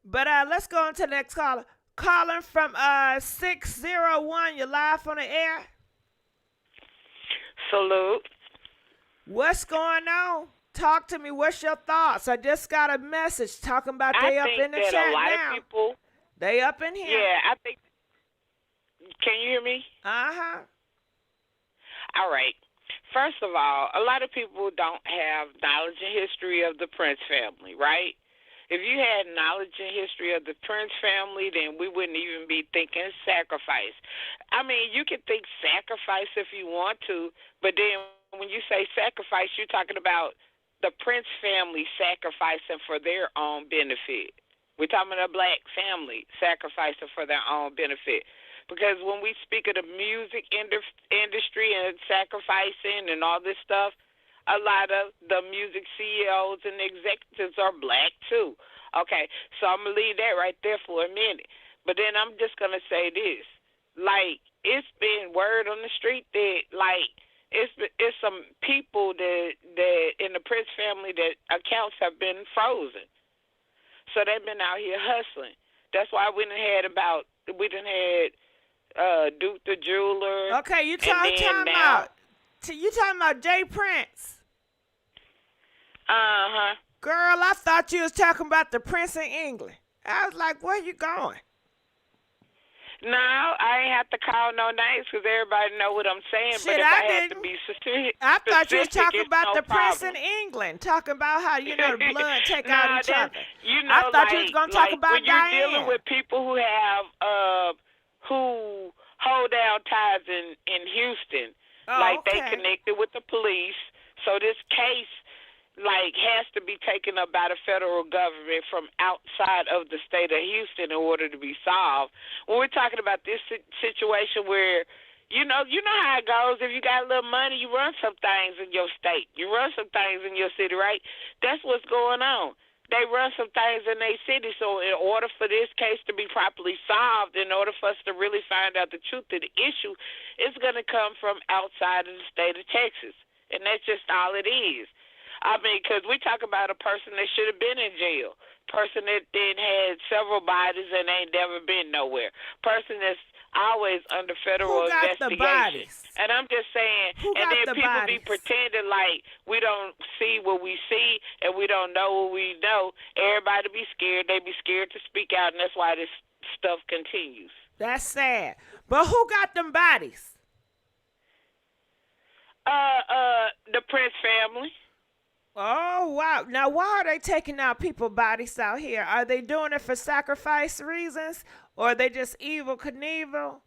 But let's go on to the next caller. Calling from 601. You're live on the air. Salute. What's going on? Talk to me. What's your thoughts? I just got a message talking about they up in the chat now. I think that a lot of people. They up in here. Yeah, I think. Can you hear me? Uh-huh. All right. First of all, a lot of people don't have knowledge and history of the Prince family, right? If you had knowledge and history of the Prince family, then we wouldn't even be thinking sacrifice. I mean, you can think sacrifice if you want to, but then when you say sacrifice, you're talking about the Prince family sacrificing for their own benefit. We're talking about a black family sacrificing for their own benefit. Because when we speak of the music industry and sacrificing and all this stuff, a lot of the music CEOs and executives are black, too. Okay, so I'm going to leave that right there for a minute. But then I'm just going to say this. Like, it's been word on the street that, like, it's some people that in the Prince family that accounts have been frozen. So they've been out here hustling. That's why we done had Duke the Jeweler. Okay, you talking about Jay Prince. Uh-huh. Girl, I thought you was talking about the Prince in England. I was like, where you going? No, I ain't have to call no names because everybody know what I'm saying. Shit, but if I had didn't. to be specific, I thought you was talking about no the Prince problem. in England. Talking about how, the blood take No, out each other. I thought you was going to talk about when you're Diane. dealing with people who have, who hold down ties in Houston, they connected with the police. So this case, has to be taken up by the federal government from outside of the state of Houston in order to be solved. When we're talking about this situation where, you know how it goes. If you got a little money, you run some things in your state. You run some things in your city, right? That's what's going on. They run some things in their city. So in order for this case to be properly solved, in order for us to really find out the truth of the issue, it's going to come from outside of the state of Texas. And that's just all it is. I mean, because we talk about a person that should have been in jail, person that then had several bodies and ain't never been nowhere, person that's always under federal investigation. And I'm just saying, and then people be pretending like we don't see what we see and we don't know what we know. Everybody be scared. They be scared to speak out, and that's why this stuff continues. That's sad. But who got them bodies? The Prince family. Oh, wow. Now, why are they taking out people's bodies out here? Are they doing it for sacrifice reasons? Or are they just evil Knievel?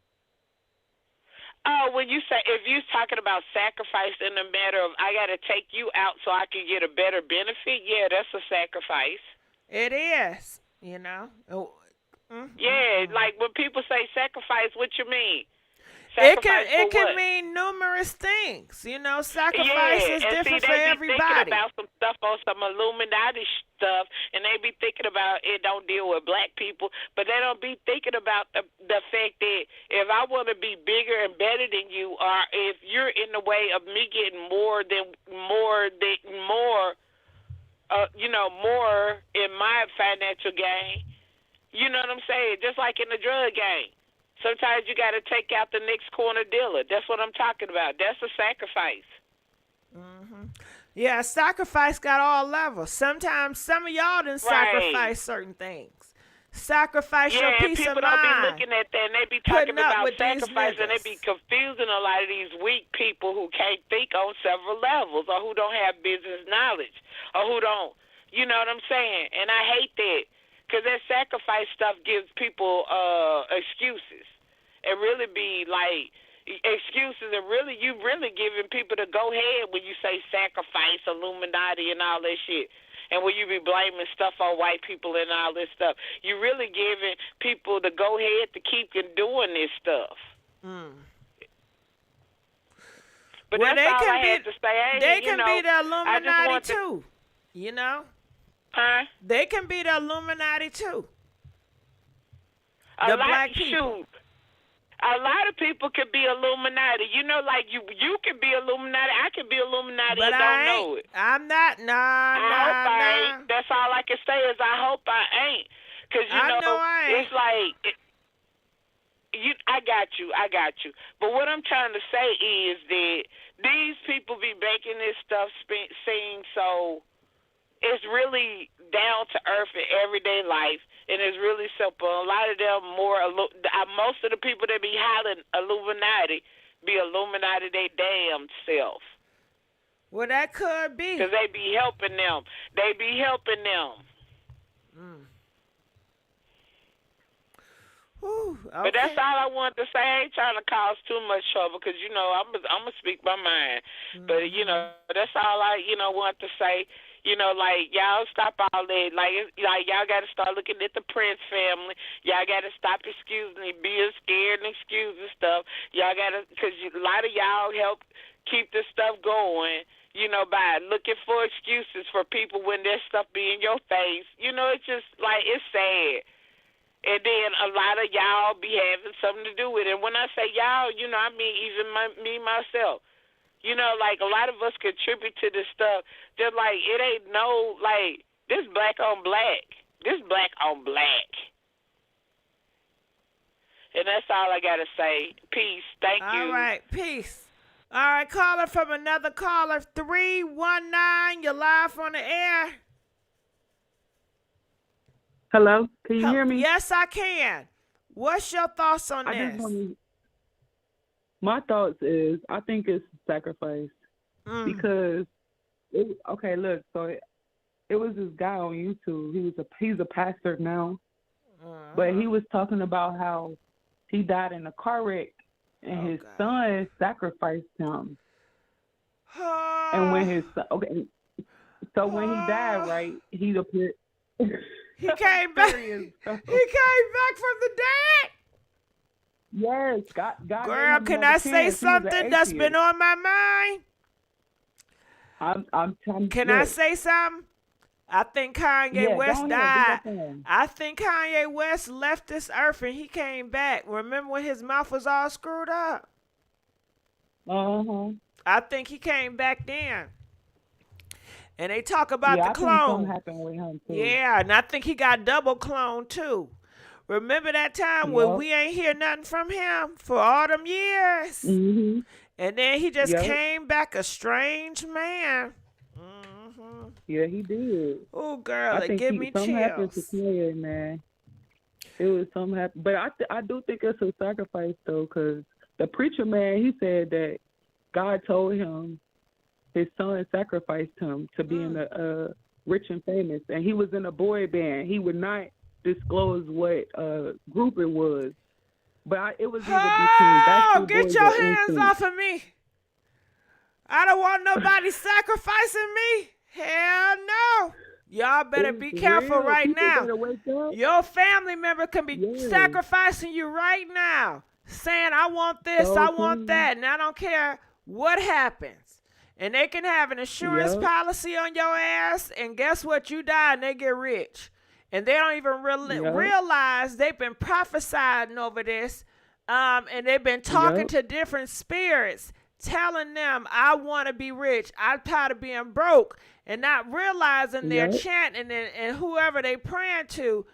Oh, when you say, if you're talking about sacrifice in the matter of, I got to take you out so I can get a better benefit, yeah, that's a sacrifice. It is, you know. Yeah, like when people say sacrifice, what you mean? It can mean numerous things, you know. Sacrifice is different for everybody. They be thinking about some stuff on some Illuminati stuff, and they be thinking about it don't deal with black people, but they don't be thinking about the fact that if I want to be bigger and better than you, or if you're in the way of me getting more in my financial gain, you know what I'm saying? Just like in the drug game. Sometimes you got to take out the next corner dealer. That's what I'm talking about. That's a sacrifice. Yeah, sacrifice got all levels. Sometimes some of y'all didn't sacrifice certain things. Sacrifice your peace of mind. Yeah, people don't be looking at that, and they be talking about sacrifice, and they be confusing a lot of these weak people who can't think on several levels, or who don't have business knowledge, or who don't, you know what I'm saying? And I hate that. Because that sacrifice stuff gives people excuses. It really be like excuses, and really you really giving people to go ahead when you say sacrifice, Illuminati, and all that shit. And when you be blaming stuff on white people and all this stuff, you really giving people to go ahead to keep doing this stuff. But well, that's all I have to say. They can be the Illuminati too, you know. Huh? They can be the Illuminati too. The black people. A lot of people can be Illuminati. You know, like you can be Illuminati. I can be Illuminati and don't know it. I'm not. I hope I ain't. That's all I can say is I hope I ain't. Because, you know I ain't. it's like, I got you. But what I'm trying to say is that these people be making this stuff seem so... It's really down to earth in everyday life, and it's really simple. A lot of them most of the people that be hollering Illuminati be Illuminati they damn self. Well, that could be. Because they be helping them. Whew, okay. But that's all I wanted to say. I ain't trying to cause too much trouble because, you know, I'm going to speak my mind. But, you know, that's all I, want to say. You know, like, y'all stop all that. Like y'all got to start looking at the Prince family. Y'all got to stop being scared and excusing stuff. Y'all got to, because a lot of y'all help keep this stuff going, by looking for excuses for people when their stuff be in your face. It's just, like, it's sad. And then a lot of y'all be having something to do with it. And when I say y'all, I mean even me, myself. Like, a lot of us contribute to this stuff. Just like, it ain't no, like, this black on black. This black on black. And that's all I got to say. Peace. Thank you. All right. Peace. All right. Caller from another caller. 319. You're live on the air. Hello? Can you hear me? Yes, I can. What's your thoughts on this? My thoughts is I think it's sacrifice because look, so it was this guy on YouTube. He's a pastor now, but he was talking about how he died in a car wreck and his son sacrificed him. And when his son, when he died, right, he appeared. He came back. He came back from the dead. Yes, God. Girl, can I say something that's been on my mind? Can I say something? I think Kanye West died. I think Kanye West left this earth and he came back. Remember when his mouth was all screwed up? I think he came back then. And they talk about the clone. Think happened with him too. Yeah, and I think he got double cloned too. Remember that time when we ain't hear nothing from him for all them years? And then he just came back a strange man. Yeah, he did. Oh, girl, it give me chills. Something happened to Kanye, man. It was something happened. But I do think it's a sacrifice, though, because the preacher man, he said that God told him his son sacrificed him to being a rich and famous, and he was in a boy band. He would not disclose what group it was, but it was either between Backstreet get Boys your or hands NSYNC. off of me. I don't want nobody sacrificing me. Hell no. Y'all better be careful right now. Your family member can be sacrificing you right now, saying, I want this, I want that, and I don't care what happens. And they can have an insurance policy on your ass, and guess what? You die and they get rich. And they don't even realize they've been prophesying over this, and they've been talking to different spirits, telling them, I want to be rich. I'm tired of being broke, and not realizing they're chanting and whoever they praying to.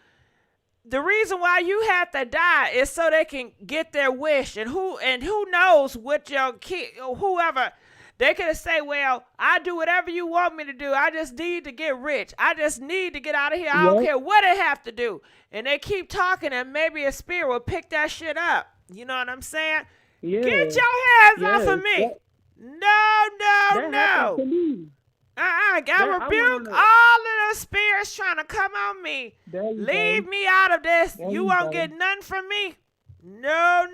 The reason why you have to die is so they can get their wish. And who knows what your kid, or whoever, they could say, well, I do whatever you want me to do. I just need to get rich. I just need to get out of here. I don't care what they have to do. And they keep talking, and maybe a spirit will pick that shit up. You know what I'm saying? Yeah. Get your hands off of me. No. I rebuke all of those spirits trying to come on me. Leave me out of this. You won't get none from me. No.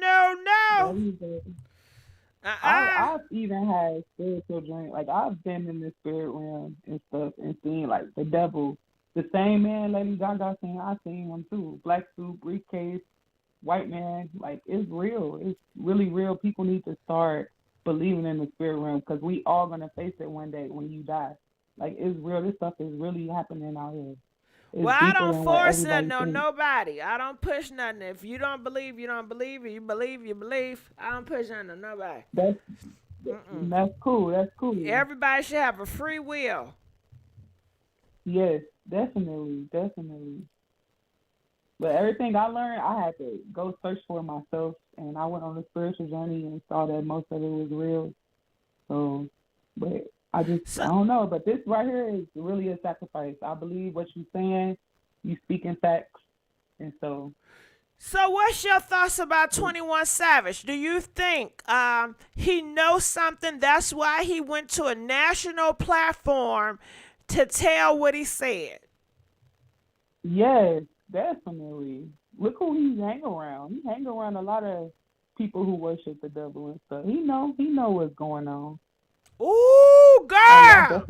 I've even had spiritual dreams. Like, I've been in the spirit realm and stuff and seen, like, the devil. The same man Lady Gaga seen, I seen him too. Black suit, briefcase, white man. Like, it's real. It's really real. People need to start believing in the spirit realm, because we all going to face it one day when you die. Like, it's real. This stuff is really happening out here. Well, I don't force nothing on nobody. I don't push nothing. If you don't believe, you don't believe. If you believe, you believe. I don't push nothing on nobody. That's cool. That's cool. Everybody should have a free will. Yes, definitely. But everything I learned, I had to go search for myself, and I went on a spiritual journey and saw that most of it was real. So, but I don't know. But this right here is really a sacrifice. I believe what you're saying. You speaking facts, and so. So what's your thoughts about 21 Savage? Do you think he knows something? That's why he went to a national platform to tell what he said. Yes, definitely. Look who he hang around. He hang around a lot of people who worship the devil and stuff. He know what's going on. Ooh, girl!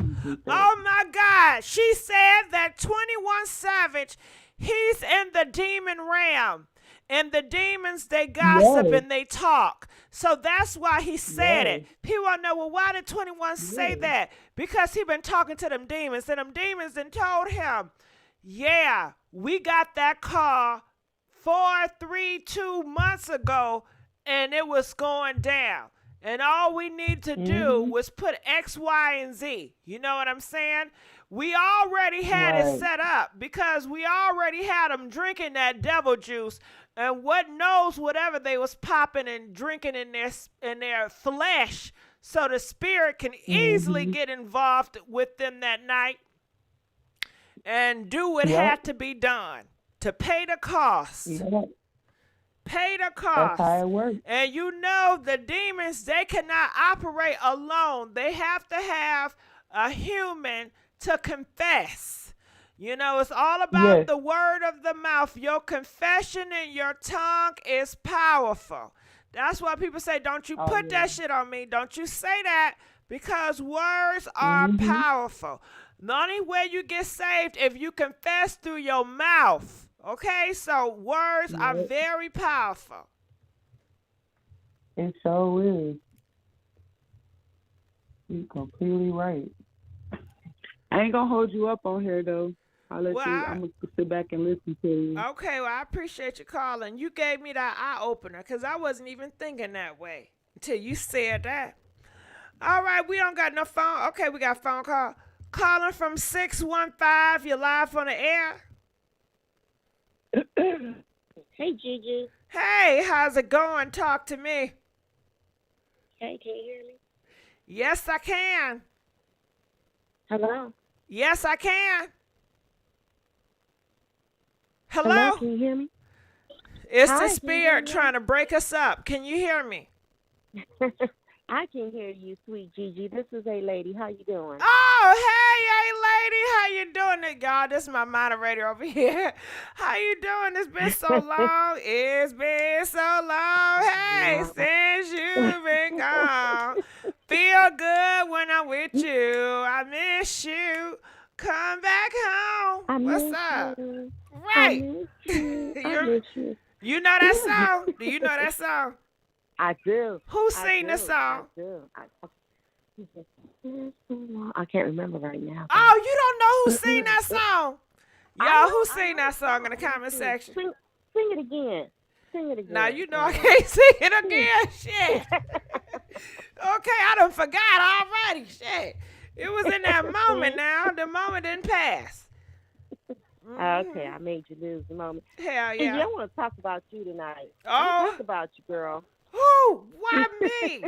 Oh my God! She said that 21 Savage, he's in the demon realm, and the demons, they gossip and they talk. So that's why he said it. People want to know, well, why did 21 say that? Because he been talking to them demons, and them demons then told him, yeah, we got that car 2 months ago, and it was going down. And all we need to do was put X, Y, and Z. You know what I'm saying? We already had it set up, because we already had them drinking that devil juice. And what knows whatever they was popping and drinking in their flesh, so the spirit can easily get involved with them that night and do what had to be done to pay the cost. Pay the cost. That's how it works. And you know the demons, they cannot operate alone. They have to have a human to confess. You know, it's all about the word of the mouth. Your confession and your tongue is powerful. That's why people say, don't you put that shit on me. Don't you say that, because words are powerful. The only way you get saved if you confess through your mouth. Okay, so words are very powerful. It sure is. You're completely right. I ain't gonna hold you up on here though. I'm gonna sit back and listen to you. Okay, well, I appreciate you calling. You gave me that eye opener, because I wasn't even thinking that way until you said that. All right, we don't got no phone. Okay, we got a phone call. Calling from 615. You're live on the air. Hey, Gigi. Hey, how's it going? Talk to me. Hey, can you hear me? Yes, I can. Hello? Yes, I can. Hello? Hello, can you hear me? It's the spirit trying to break us up. Can you hear me? I can hear you, sweet Gigi. This is A Lady. How you doing? Oh, hey, lady. How you doing it, y'all? This is my moderator over here. How you doing? It's been so long. It's been so long. Hey, since you've been gone. Feel good when I'm with you. I miss you. Come back home. What's up? You. Right. I miss you. You know that song? Do you know that song? I do. Who sing the song? I do. I can't remember right now. Oh, you don't know who sing that song? Y'all, who sing that song in the comment section? Sing it again. Sing it again. Now, you know I can't sing it again. Shit. Okay, I done forgot already. Shit. It was in that moment now. The moment didn't pass. Okay, I made you lose the moment. Hell Gigi, yeah. I want to talk about you tonight. Oh. Talk about you, girl. Who? Why me?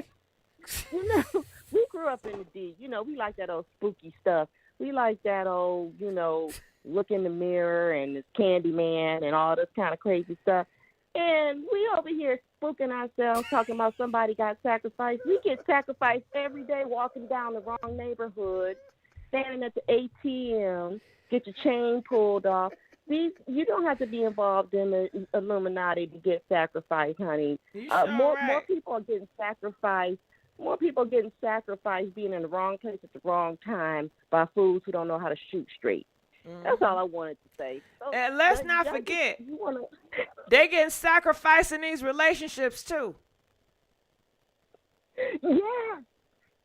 You know, we grew up in the D. You know, we like that old spooky stuff. We like that old, look in the mirror and this Candyman and all this kind of crazy stuff. And we over here spooking ourselves, talking about somebody got sacrificed. We get sacrificed every day walking down the wrong neighborhood, standing at the ATM, get your chain pulled off. You don't have to be involved in the Illuminati to get sacrificed, honey. More people are getting sacrificed. More people are getting sacrificed being in the wrong place at the wrong time by fools who don't know how to shoot straight. That's all I wanted to say. So, and let's not forget, they getting sacrificed in these relationships too. Yeah.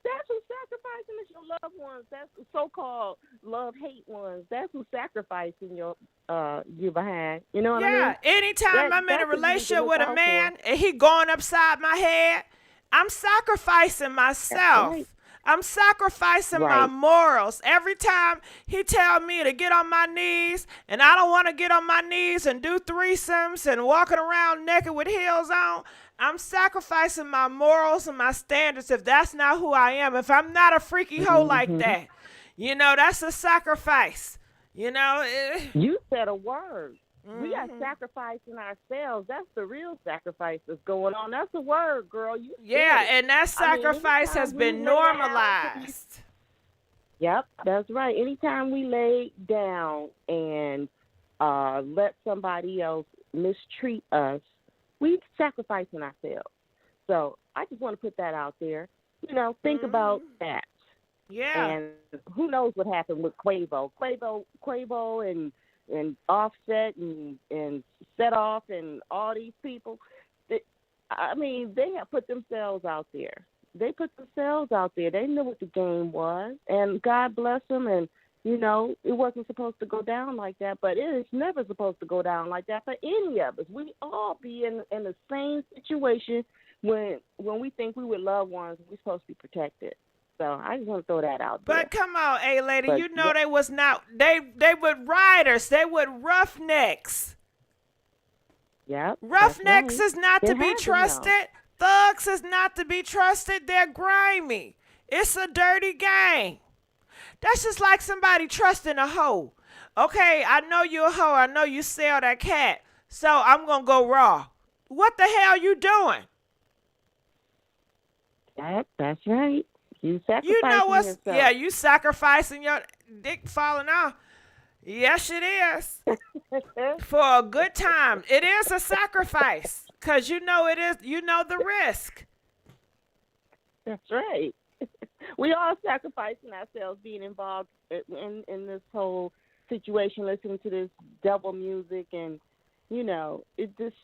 That's who's sacrificing is your loved ones. That's the so-called love-hate ones. That's who's sacrificing you behind. You know what I mean? Yeah. Anytime I'm in a relationship with a man and he going upside my head, I'm sacrificing myself. Right. I'm sacrificing my morals. Every time he tell me to get on my knees, and I don't want to get on my knees and do threesomes and walking around naked with heels on, I'm sacrificing my morals and my standards if that's not who I am. If I'm not a freaky hoe like that, that's a sacrifice. You said a word. We are sacrificing ourselves. That's the real sacrifice that's going on. That's the word, girl. And that sacrifice has been normalized. Yep, that's right. Anytime we lay down and let somebody else mistreat us, we sacrificing ourselves. So I just want to put that out there. Think about that. Yeah. And who knows what happened with Quavo. Quavo and Offset and Set Off and all these people. They have put themselves out there. They put themselves out there. They knew what the game was. And God bless them. And, it wasn't supposed to go down like that. But it is never supposed to go down like that for any of us. We all be in the same situation when we think we with loved ones, we're supposed to be protected. So I just want to throw that out there. But come on, lady, they was not. They were riders. They were roughnecks. Yeah. Roughnecks is not to be trusted. Thugs is not to be trusted. They're grimy. It's a dirty game. That's just like somebody trusting a hoe. Okay, I know you a hoe. I know you sell that cat. So I'm gonna go raw. What the hell you doing? That's right. You sacrificing yourself. Yeah, you sacrificing your dick falling off. Yes, it is. For a good time. It is a sacrifice. Because it is, the risk. That's right. We all sacrificing ourselves being involved in this whole situation, listening to this devil music and, it just,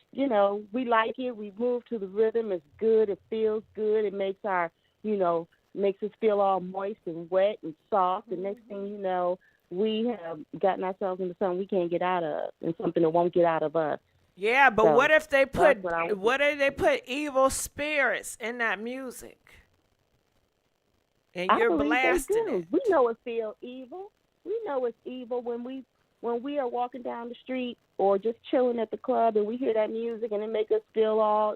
we like it. We move to the rhythm. It's good. It feels good. It makes our, makes us feel all moist and wet and soft. The next thing you know, we have gotten ourselves into something we can't get out of and something that won't get out of us. Yeah, but what if they put evil spirits in that music? And you're blasting it. We know it feels evil. We know it's evil when we are walking down the street or just chilling at the club and we hear that music and it makes us feel all,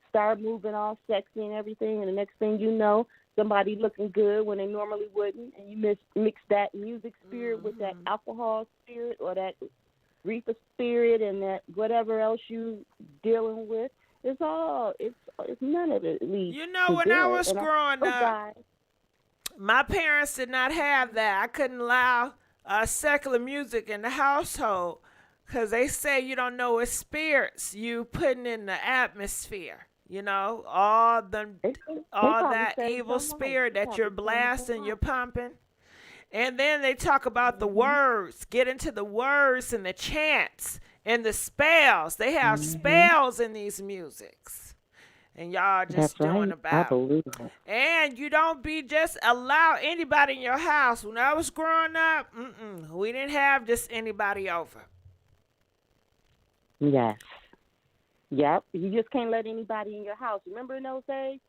start moving all sexy and everything. And the next thing you know, somebody looking good when they normally wouldn't. And you mix that music spirit with that alcohol spirit or that reefer spirit and that whatever else you dealing with. It's none of it leads You know, to when I good. was And growing up, guys, my parents did not have that. I couldn't allow secular music in the household because they say you don't know what spirits you putting in the atmosphere. You know, they all probably that say evil something right. spirit They that you're probably say something blasting, you're right. pumping. And then they talk about the words, get into the words and the chants and the spells. They have spells in these musics. And y'all That's just doing right. I about. believe it. And you don't be just allow anybody in your house. When I was growing up, we didn't have just anybody over. Yes. Yep. You just can't let anybody in your house. Remember in those days,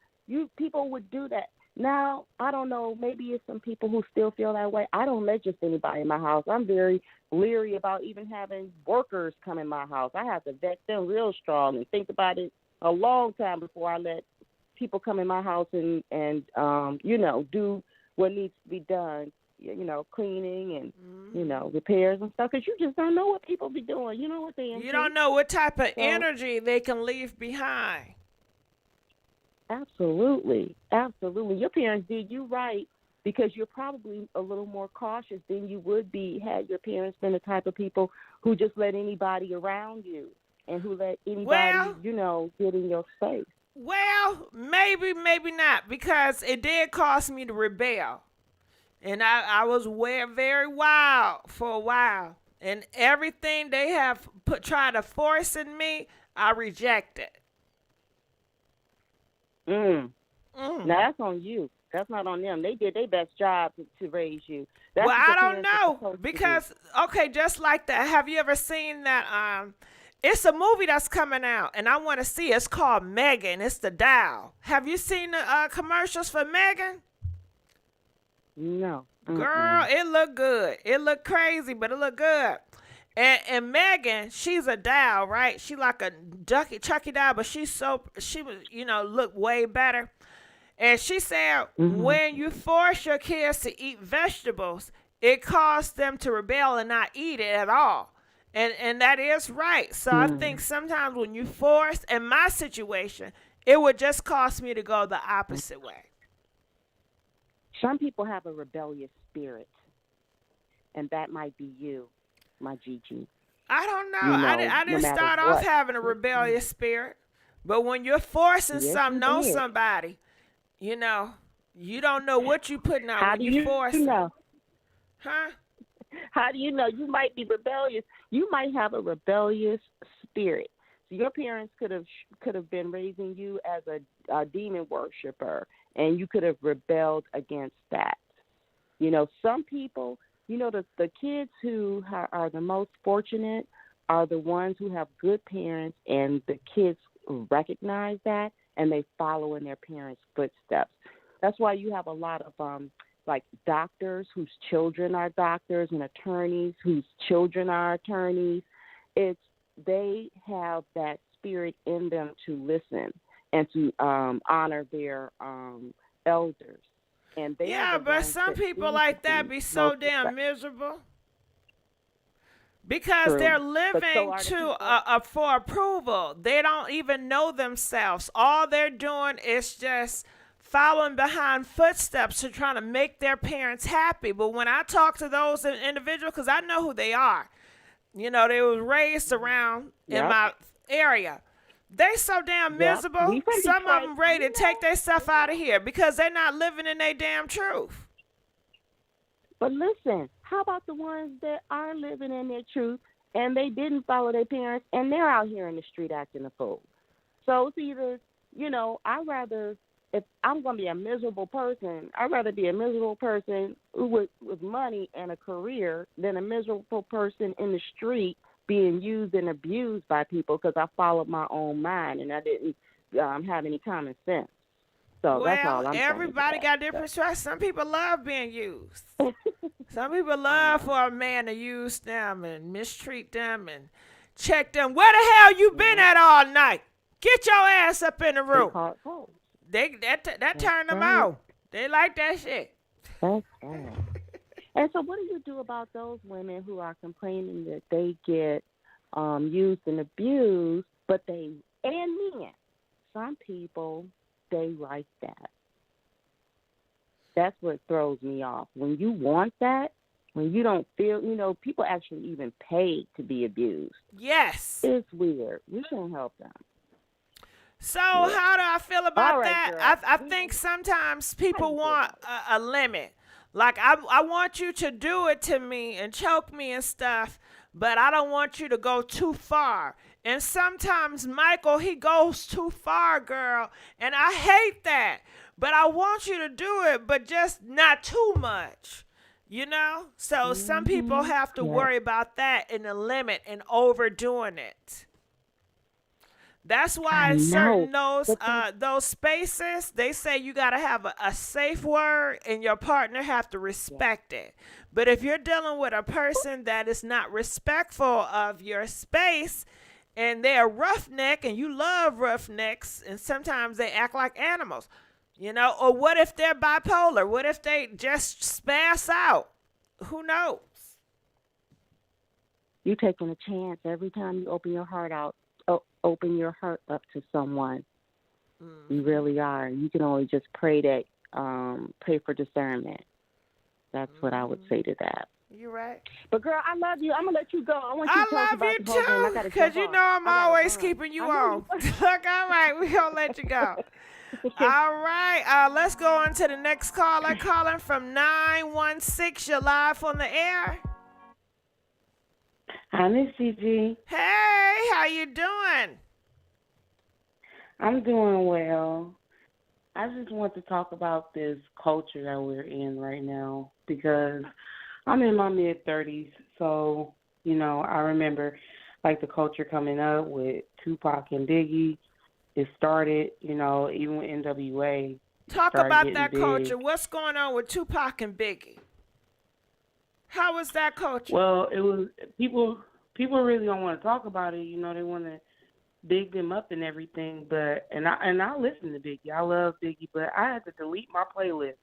people would do that. Now, I don't know, maybe it's some people who still feel that way. I don't let just anybody in my house. I'm very leery about even having workers come in my house. I have to vet them real strong and think about it a long time before I let people come in my house and do what needs to be done, cleaning and, repairs and stuff, because you just don't know what people be doing. You know what they into. You don't know what type of energy they can leave behind. Absolutely. Absolutely. Your parents did you right because you're probably a little more cautious than you would be had your parents been the type of people who just let anybody around you and who let anybody, get in your space. Well, maybe not, because it did cause me to rebel. And I was very wild for a while. And everything they have tried to force in me, I rejected. Now that's on you. That's not on them. They did their best job to raise you. That's well, what I your don't parents are know supposed to because do. just like that. Have you ever seen that? It's a movie that's coming out, and I want to see it. It's called Megan. It's the Doll. Have you seen the commercials for Megan? No. Girl, it looked good. It looked crazy, but it looked good. And Megan, she's a doll, right? She like a Chucky doll, but she was, look way better. And she said when you force your kids to eat vegetables, it causes them to rebel and not eat it at all. And that is right. So I think sometimes when you force, in my situation, it would just cause me to go the opposite way. Some people have a rebellious spirit, and that might be you, my Gigi. I don't know. I didn't start off having a rebellious spirit. But when you're forcing something on somebody, you don't know what you're putting out when you're forcing. Know? Huh? How do you know? You might be rebellious. You might have a rebellious spirit. So your parents could have been raising you as a demon worshiper, and you could have rebelled against that. Some people, the kids who are the most fortunate are the ones who have good parents, and the kids recognize that, and they follow in their parents' footsteps. That's why you have a lot of like doctors whose children are doctors and attorneys whose children are attorneys. They have that spirit in them to listen and to honor their elders. And but some people like that be so damn miserable because they're living for approval. They don't even know themselves. All they're doing is just following behind footsteps to trying to make their parents happy. But when I talk to those individuals, because I know who they are, they was raised around in my area. They so damn miserable. Some of them ready to take their stuff out of here because they're not living in their damn truth. But listen, how about the ones that are living in their truth and they didn't follow their parents and they're out here in the street acting a fool? So it's either, if I'm going to be a miserable person, I'd rather be a miserable person with money and a career than a miserable person in the street being used and abused by people because I followed my own mind and I didn't have any common sense. So that's all I'm saying. Everybody got different choices. Some people love being used. Some people love for a man to use them and mistreat them and check them. Where the hell you been at all night? Get your ass up in the room. That turned them out. They like that shit. That's right. And so what do you do about those women who are complaining that they get used and abused, and men, some people, they like that. That's what throws me off. When you want that, when you don't feel, people actually even pay to be abused. Yes. It's weird. We can't help them. So how do I feel about that? Girl. I think sometimes people want a limit. Like, I want you to do it to me and choke me and stuff, but I don't want you to go too far. And sometimes Michael, he goes too far, girl, and I hate that. But I want you to do it, but just not too much. So some people have to worry about that in the limit and overdoing it. That's why certain those spaces, they say you got to have a safe word and your partner have to respect it. But if you're dealing with a person that is not respectful of your space and they're roughneck and you love roughnecks and sometimes they act like animals, or what if they're bipolar? What if they just spaz out? Who knows? You're taking a chance every time you open your heart out. Open your heart up to someone. You really are. You can only just pray for discernment. That's what I would say to that. You're right. But girl, I love you. I'm gonna let you go. I want you to talk about the whole game. Too, because I'm always keeping you on. Look, all right, we gonna let you go. All right, let's go on to the next caller. Calling from 916. You're live on the air. Hi, Miss Gigi. Hey, how you doing? I'm doing well. I just want to talk about this culture that we're in right now because I'm in my mid-30s. So, I remember like the culture coming up with Tupac and Biggie. It started, even with NWA. Talk about that culture. What's going on with Tupac and Biggie? How was that culture? Well, it was people really don't want to talk about it. They want to big them up and everything. But I listen to Biggie. I love Biggie, but I had to delete my playlist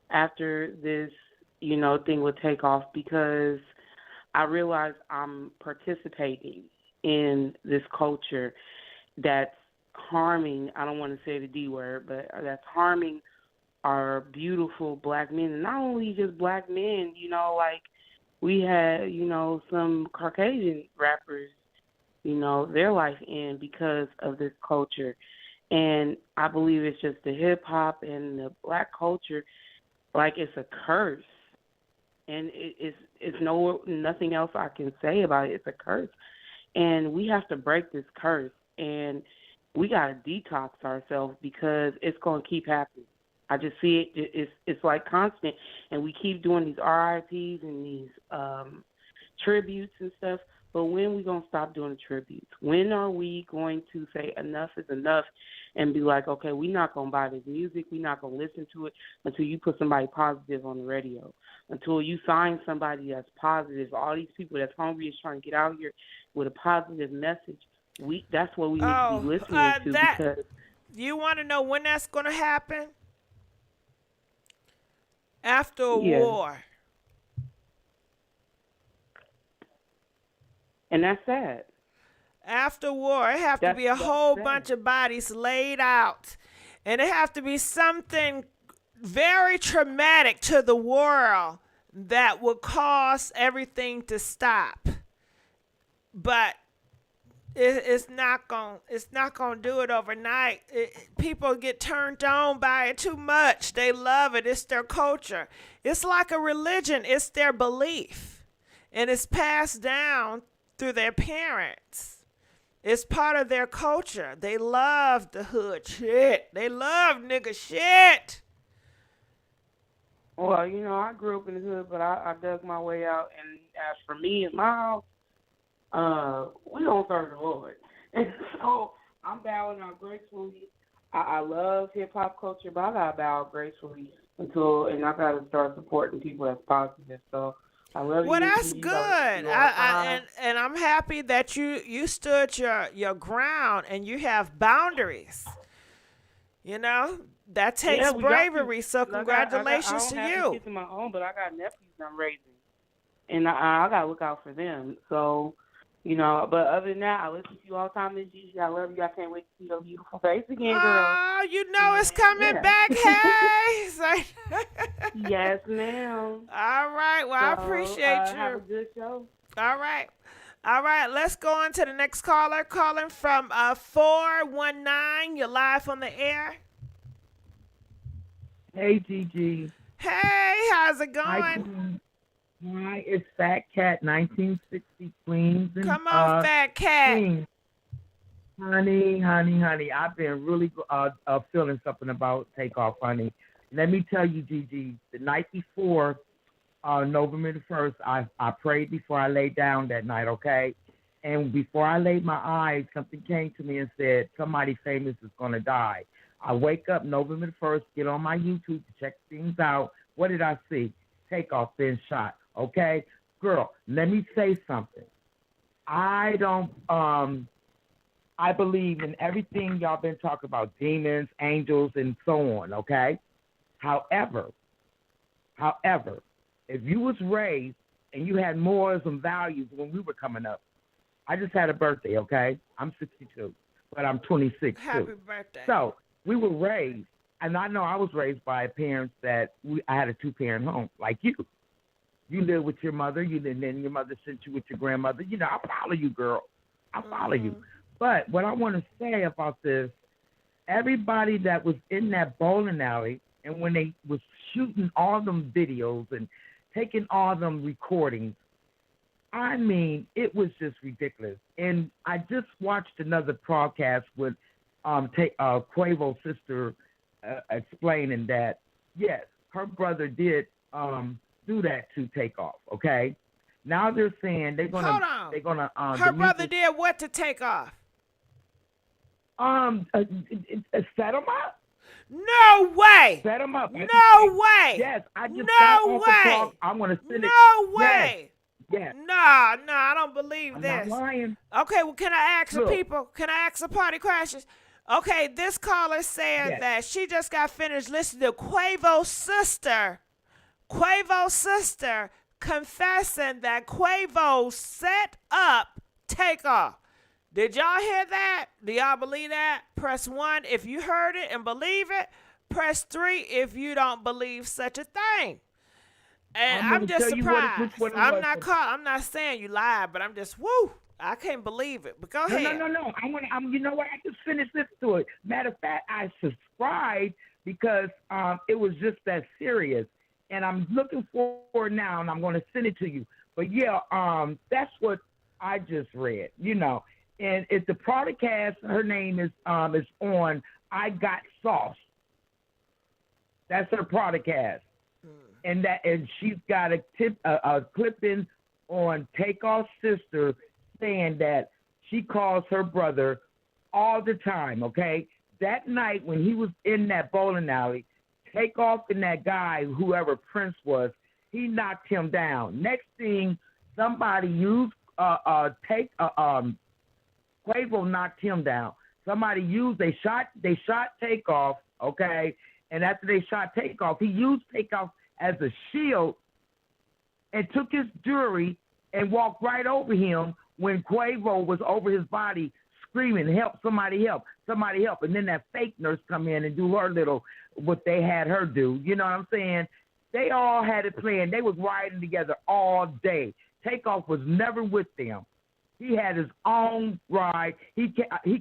after this, thing with Takeoff because I realized I'm participating in this culture that's harming. I don't want to say the D word, but that's harming are beautiful black men, and not only just black men, like we had, some Caucasian rappers, their life end because of this culture. And I believe it's just the hip hop and the black culture, like it's a curse. And it's nothing else I can say about it. It's a curse. And we have to break this curse, and we got to detox ourselves because it's going to keep happening. I just see it. It's like constant, and we keep doing these RIPs and these tributes and stuff. But when are we going to stop doing the tributes? When are we going to say enough is enough and be like, okay, we're not going to buy this music. We're not going to listen to it until you put somebody positive on the radio, until you sign somebody that's positive. All these people that's hungry is trying to get out here with a positive message. That's what we need to be listening to. Because you want to know when that's going to happen? After a war. And that's sad. After war, it have to be a whole bunch of bodies laid out. And it have to be something very traumatic to the world that would cause everything to stop. But it's not gonna do it overnight. People get turned on by it too much. They love it. It's their culture. It's like a religion. It's their belief, and it's passed down through their parents. It's part of their culture. They love the hood shit. They love nigga shit. Well, I grew up in the hood, but I dug my way out. And as for me and my house, we don't serve the Lord. And so I'm bowing out gracefully. I love hip-hop culture, but I got to bow gracefully and I got to start supporting people that's positive. So I love you. Well, that's good. And I'm happy that you stood your ground and you have boundaries. That takes bravery. So congratulations to you. I don't have kids of my own, but I got nephews I'm raising, and I got to look out for them. So You know, but other than that, I listen to you all the time, Miss Gigi. I love you. I can't wait to see your beautiful face again, girl. Oh, you know it's coming back, hey. Yes, ma'am. All right. Well, I appreciate you. Have a good show. All right. All right. Let's go on to the next caller. Calling from 419. You're live on the air. Hey, Gigi. Hey, how's it going? Hi, it's Fat Cat, 1960 Queens. And, come on, Fat Cat. Queens. Honey. I've been really feeling something about Takeoff, honey. Let me tell you, Gigi, the night before November the 1st, I prayed before I laid down that night, okay? And before I laid my eyes, something came to me and said, somebody famous is going to die. I wake up November the 1st, get on my YouTube to check things out. What did I see? Takeoff being shot. Okay, girl, let me say something. I believe in everything y'all been talking about, demons, angels, and so on, okay? However, if you was raised and you had morals and values when we were coming up, I just had a birthday, okay? I'm 62, but I'm 26 Happy too. birthday. So we were raised, and I know I was raised by parents that I had a two-parent home, like you. You live with your mother, and then your mother sent you with your grandmother. You know, I follow you, girl. I follow you. But what I want to say about this, everybody that was in that bowling alley, and when they was shooting all them videos and taking all them recordings, I mean, it was just ridiculous. And I just watched another broadcast with Quavo's sister explaining that, yes, her brother did do that to Takeoff, okay? Now they're saying they're gonna her brother did what to Takeoff? Set him up. No way. Set him up. No way. Yes, I just no way. I'm gonna send it. No way. Yes. No, I don't believe I'm this. not lying. Okay, well, can I ask the people? Can I ask the party questions? Okay, this caller said that she just got finished listening to Quavo's sister confessing that Quavo set up Takeoff. Did y'all hear that? Do y'all believe that? Press 1 if you heard it and believe it. Press 3 if you don't believe such a thing. And I'm just surprised. I'm not saying you lied, but I'm just I can't believe it. But go ahead. No. You know what? I just finished listening to it. Matter of fact, I subscribed because it was just that serious. And I'm looking forward now, and I'm going to send it to you. But yeah, that's what I just read, you know. And it's the podcast. Her name is on I Got Sauce. That's her podcast, and she's got a clipping on Takeoff's sister saying that she calls her brother all the time. Okay, that night when he was in that bowling alley, Takeoff and that guy, whoever Prince was, he knocked him down. Next thing, somebody used Quavo knocked him down. They shot Takeoff, okay? And after they shot Takeoff, he used Takeoff as a shield and took his jewelry and walked right over him when Quavo was over his body screaming, help, somebody help, somebody help. And then that fake nurse come in and do her little, what they had her do. You know what I'm saying? They all had it planned. They was riding together all day. Takeoff was never with them. He had his own ride. He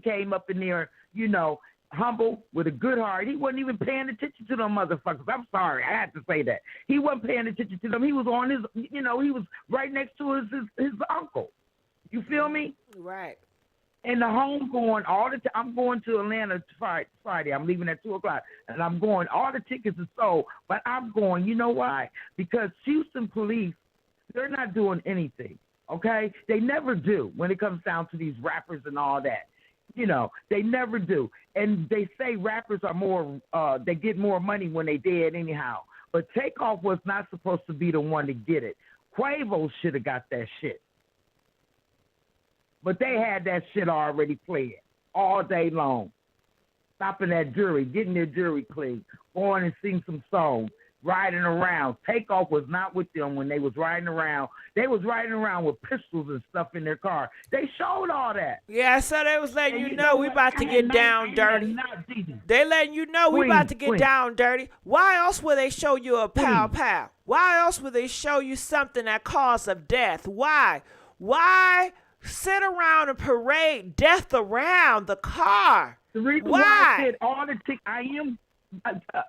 came up in there, you know, humble with a good heart. He wasn't even paying attention to them motherfuckers. I'm sorry, I had to say that. He wasn't paying attention to them. He was on his, you know, he was right next to his uncle. You feel me? Right. And the home going all the time. I'm going to Atlanta Friday. I'm leaving at 2:00, and I'm going. All the tickets are sold, but I'm going. You know why? Because Houston police, they're not doing anything. Okay, they never do when it comes down to these rappers and all that. You know, they never do. And they say rappers are more, they get more money when they dead anyhow. But Takeoff was not supposed to be the one to get it. Quavo should have got that shit. But they had that shit already played all day long. Stopping that jury, getting their jury clean, going and sing some songs. riding around. Takeoff was not with them when they was riding around. They was riding around with pistols and stuff in their car. They showed all that. Yeah, so they was letting you know we about to get down dirty. They letting you know we about to get down dirty. Why else would they show you a pow pow? Why else would they show you something that cause of death? Why? Why sit around and parade death around the car? The reason why I said all the tickets,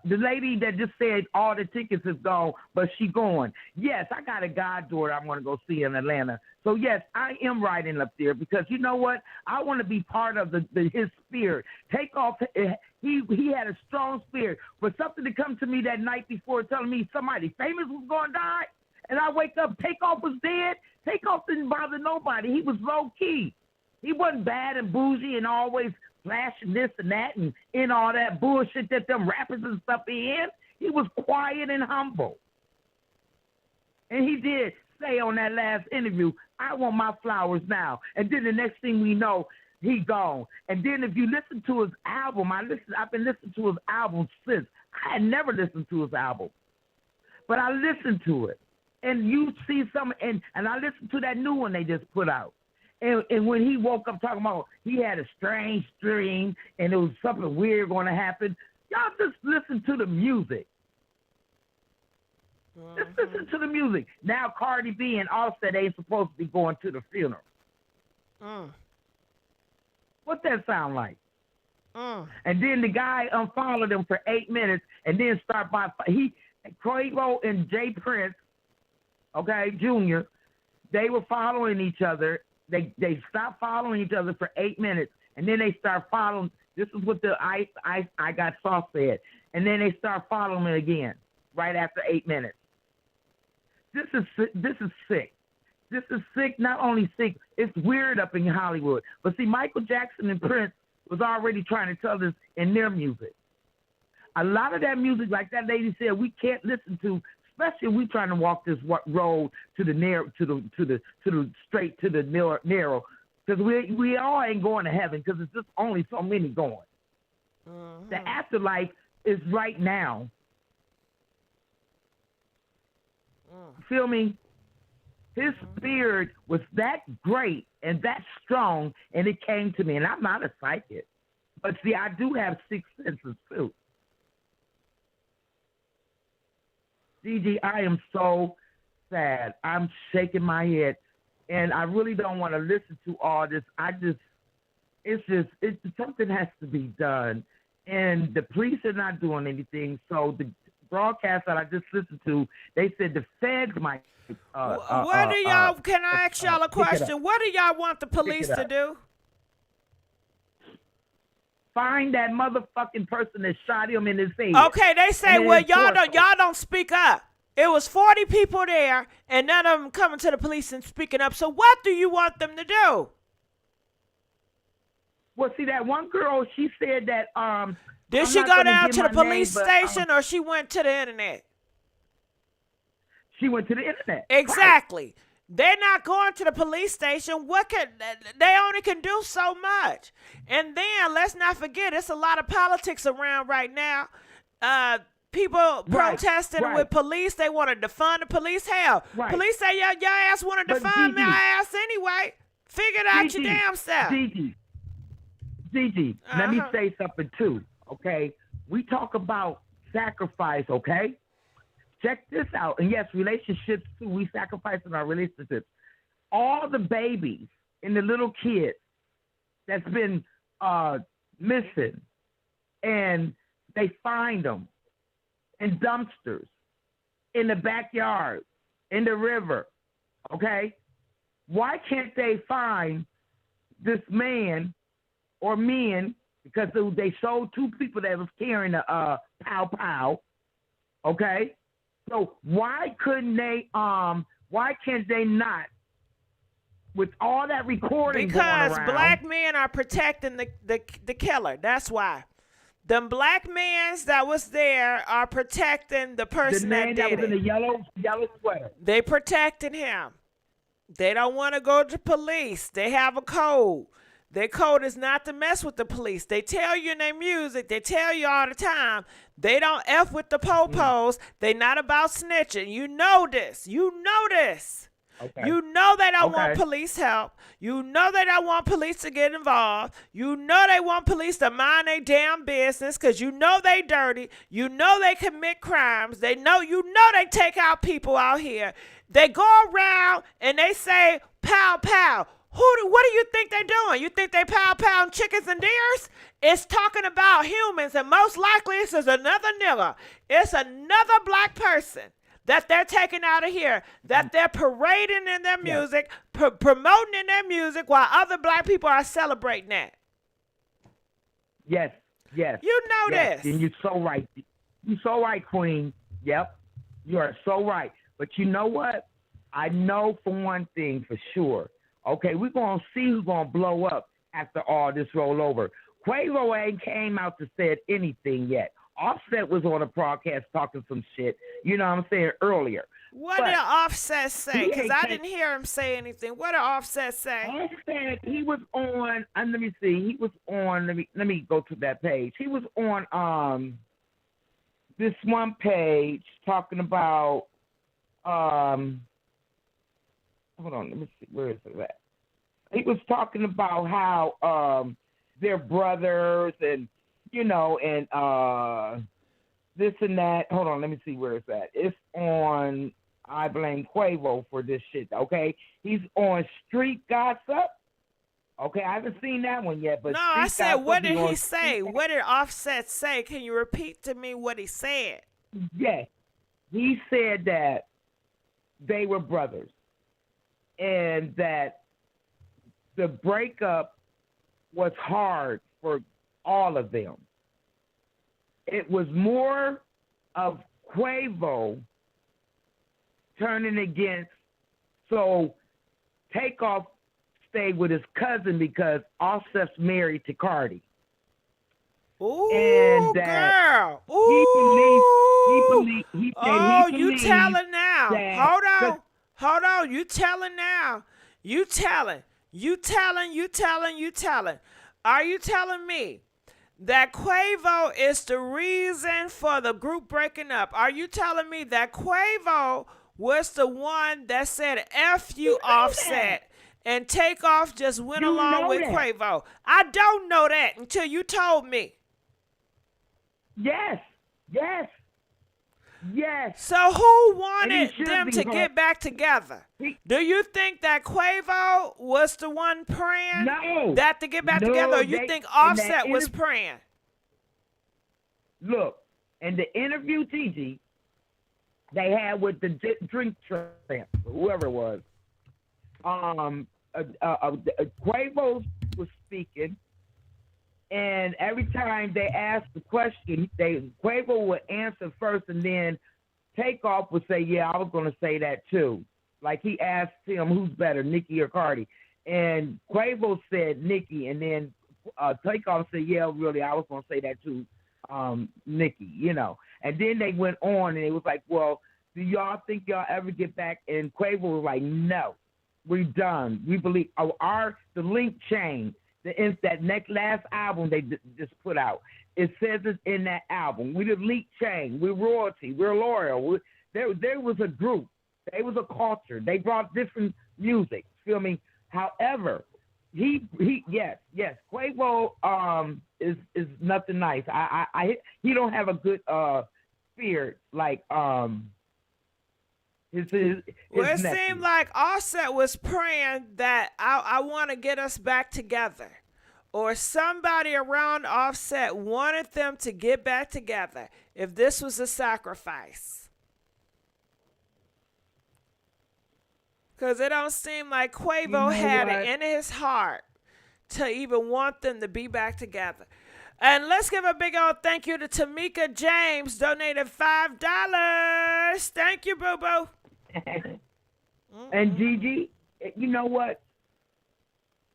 the lady that just said all the tickets is gone, but she going. Yes, I got a goddaughter I'm going to go see in Atlanta. So, yes, I am riding up there because you know what? I want to be part of his spirit. Takeoff, he had a strong spirit. For something to come to me that night before telling me somebody famous was going to die, and I wake up, Takeoff was dead. Takeoff didn't bother nobody. He was low-key. He wasn't bad and bougie and always flashing this and that and in all that bullshit that them rappers and stuff in. He was quiet and humble. And he did say on that last interview, I want my flowers now. And then the next thing we know, he gone. And then if you listen to his album, I've been listening to his album since. I had never listened to his album. But I listened to it. And you see some, and I listened to that new one they just put out. And when he woke up talking about he had a strange dream and it was something weird going to happen, y'all just listen to the music. Just listen to the music. Now Cardi B and Offset ain't supposed to be going to the funeral. What that sound like? And then the guy unfollowed him for 8 minutes and then Quavo and Jay Prince, okay, Jr., they were following each other. They stopped following each other for 8 minutes, and then they start following. This is what the I Got Sauce said. And then they start following it again right after 8 minutes. This is sick. This is sick, not only sick, it's weird up in Hollywood. But see, Michael Jackson and Prince was already trying to tell this in their music. A lot of that music, like that lady said, we can't listen to, especially if we trying to walk this road to the narrow, to the straight to the narrow, because we all ain't going to heaven because it's just only so many going. The afterlife is right now. Feel me? His spirit was that great and that strong, and it came to me. And I'm not a psychic, but see, I do have six senses too. GIGI, I am so sad. I'm shaking my head, and I really don't want to listen to all this. Something has to be done, and the police are not doing anything. So the broadcast that I just listened to, they said the feds might. What do y'all? Can I ask y'all a question? What do y'all want the police to do? Find that motherfucking person that shot him in his head. Okay, they say, well, y'all don't speak up. It was 40 people there, and none of them coming to the police and speaking up. So what do you want them to do? Well, see, that one girl, she said that did she go down to the police station or she went to the internet? She went to the internet. Exactly. Right. They're not going to the police station. They only can do so much. And then let's not forget, it's a lot of politics around right now. People protesting with police. They want to defund the police. Hell, police say your ass want to defund my ass anyway. Figure it out your damn self. GIGI, let me say something too. Okay, we talk about sacrifice. Okay. Check this out. And yes, relationships too. We sacrifice in our relationships. All the babies and the little kids that's been missing, and they find them in dumpsters, in the backyard, in the river. Okay? Why can't they find this man or men, because they showed two people that was carrying a pow. Okay? So why couldn't they? Why can't they not? With all that recording going around, because black men are protecting the killer. That's why. Them black men that was there are protecting the person that did it. The man that was in the yellow sweater. They protecting him. They don't want to go to police. They have a code. Their code is not to mess with the police. They tell you in their music, they tell you all the time, they don't F with the po-pos. They not about snitching. You know this. You know this. Okay. You know they don't want police help. You know they don't want police to get involved. You know they want police to mind their damn business because you know they dirty. You know they commit crimes. You know they take out people out here. They go around and they say, pow, pow. What do you think they're doing? You think they pow chickens and deers? It's talking about humans, and most likely this is another nigga. It's another black person that they're taking out of here, that they're parading in their music, promoting in their music, while other black people are celebrating that. Yes. You know this. And you're so right. You're so right, Queen. Yep. You are so right. But you know what? I know for one thing for sure. Okay, we're going to see who's going to blow up after all this roll over. Quavo ain't came out to say anything yet. Offset was on a broadcast talking some shit, you know what I'm saying, earlier. What did Offset say? Because I didn't hear him say anything. What did Offset say? Offset, he was on, let me see, he was on, let me go to that page. He was on this one page talking about, hold on, let me see, where is it at? He was talking about how they're brothers and, you know, and this and that. Hold on, let me see where it's at. It's on, I blame Quavo for this shit, okay? He's on Street Gossip. Okay, I haven't seen that one yet, but no, Street I said, Gossip, what did he say? What did Offset say? Can you repeat to me what he said? Yeah, he said that they were brothers and that the breakup was hard for all of them. It was more of Quavo turning against, so Takeoff stayed with his cousin because Offset's married to Cardi. Ooh, and girl. Ooh. He believed you telling now. Hold on. You telling now. You telling. Are you telling me that Quavo is the reason for the group breaking up? Are you telling me that Quavo was the one that said F you Offset and Takeoff just went along with Quavo? I don't know that until you told me. Yes. So who wanted them to get back together? Do you think that Quavo was the one praying that to get back together, or you think Offset was praying? Look, in the interview GIGI they had with the drink champ, whoever it was, Quavo was speaking, and every time they asked the question, Quavo would answer first, and then Takeoff would say, yeah, I was going to say that too. Like he asked him, who's better, Nicki or Cardi? And Quavo said Nicki, and then Takeoff said, yeah, really, I was going to say that too, Nicki, you know. And then they went on, and it was like, well, do y'all think y'all ever get back? And Quavo was like, no, we're done. We believe the link chain. That last album they just put out, it says it's in that album. We the link chain. We're royalty. We're loyal. There was a group. There was a culture. They brought different music. Feel me? However, he yes. Quavo is nothing nice. He don't have a good spirit like his it nephew. seemed like Offset was praying that I want to get us back together, or somebody around Offset wanted them to get back together if this was a sacrifice. Because it don't seem like Quavo had it in his heart to even want them to be back together. And let's give a big old thank you to Tamika James, donated $5. Thank you, boo-boo. And Gigi, you know what?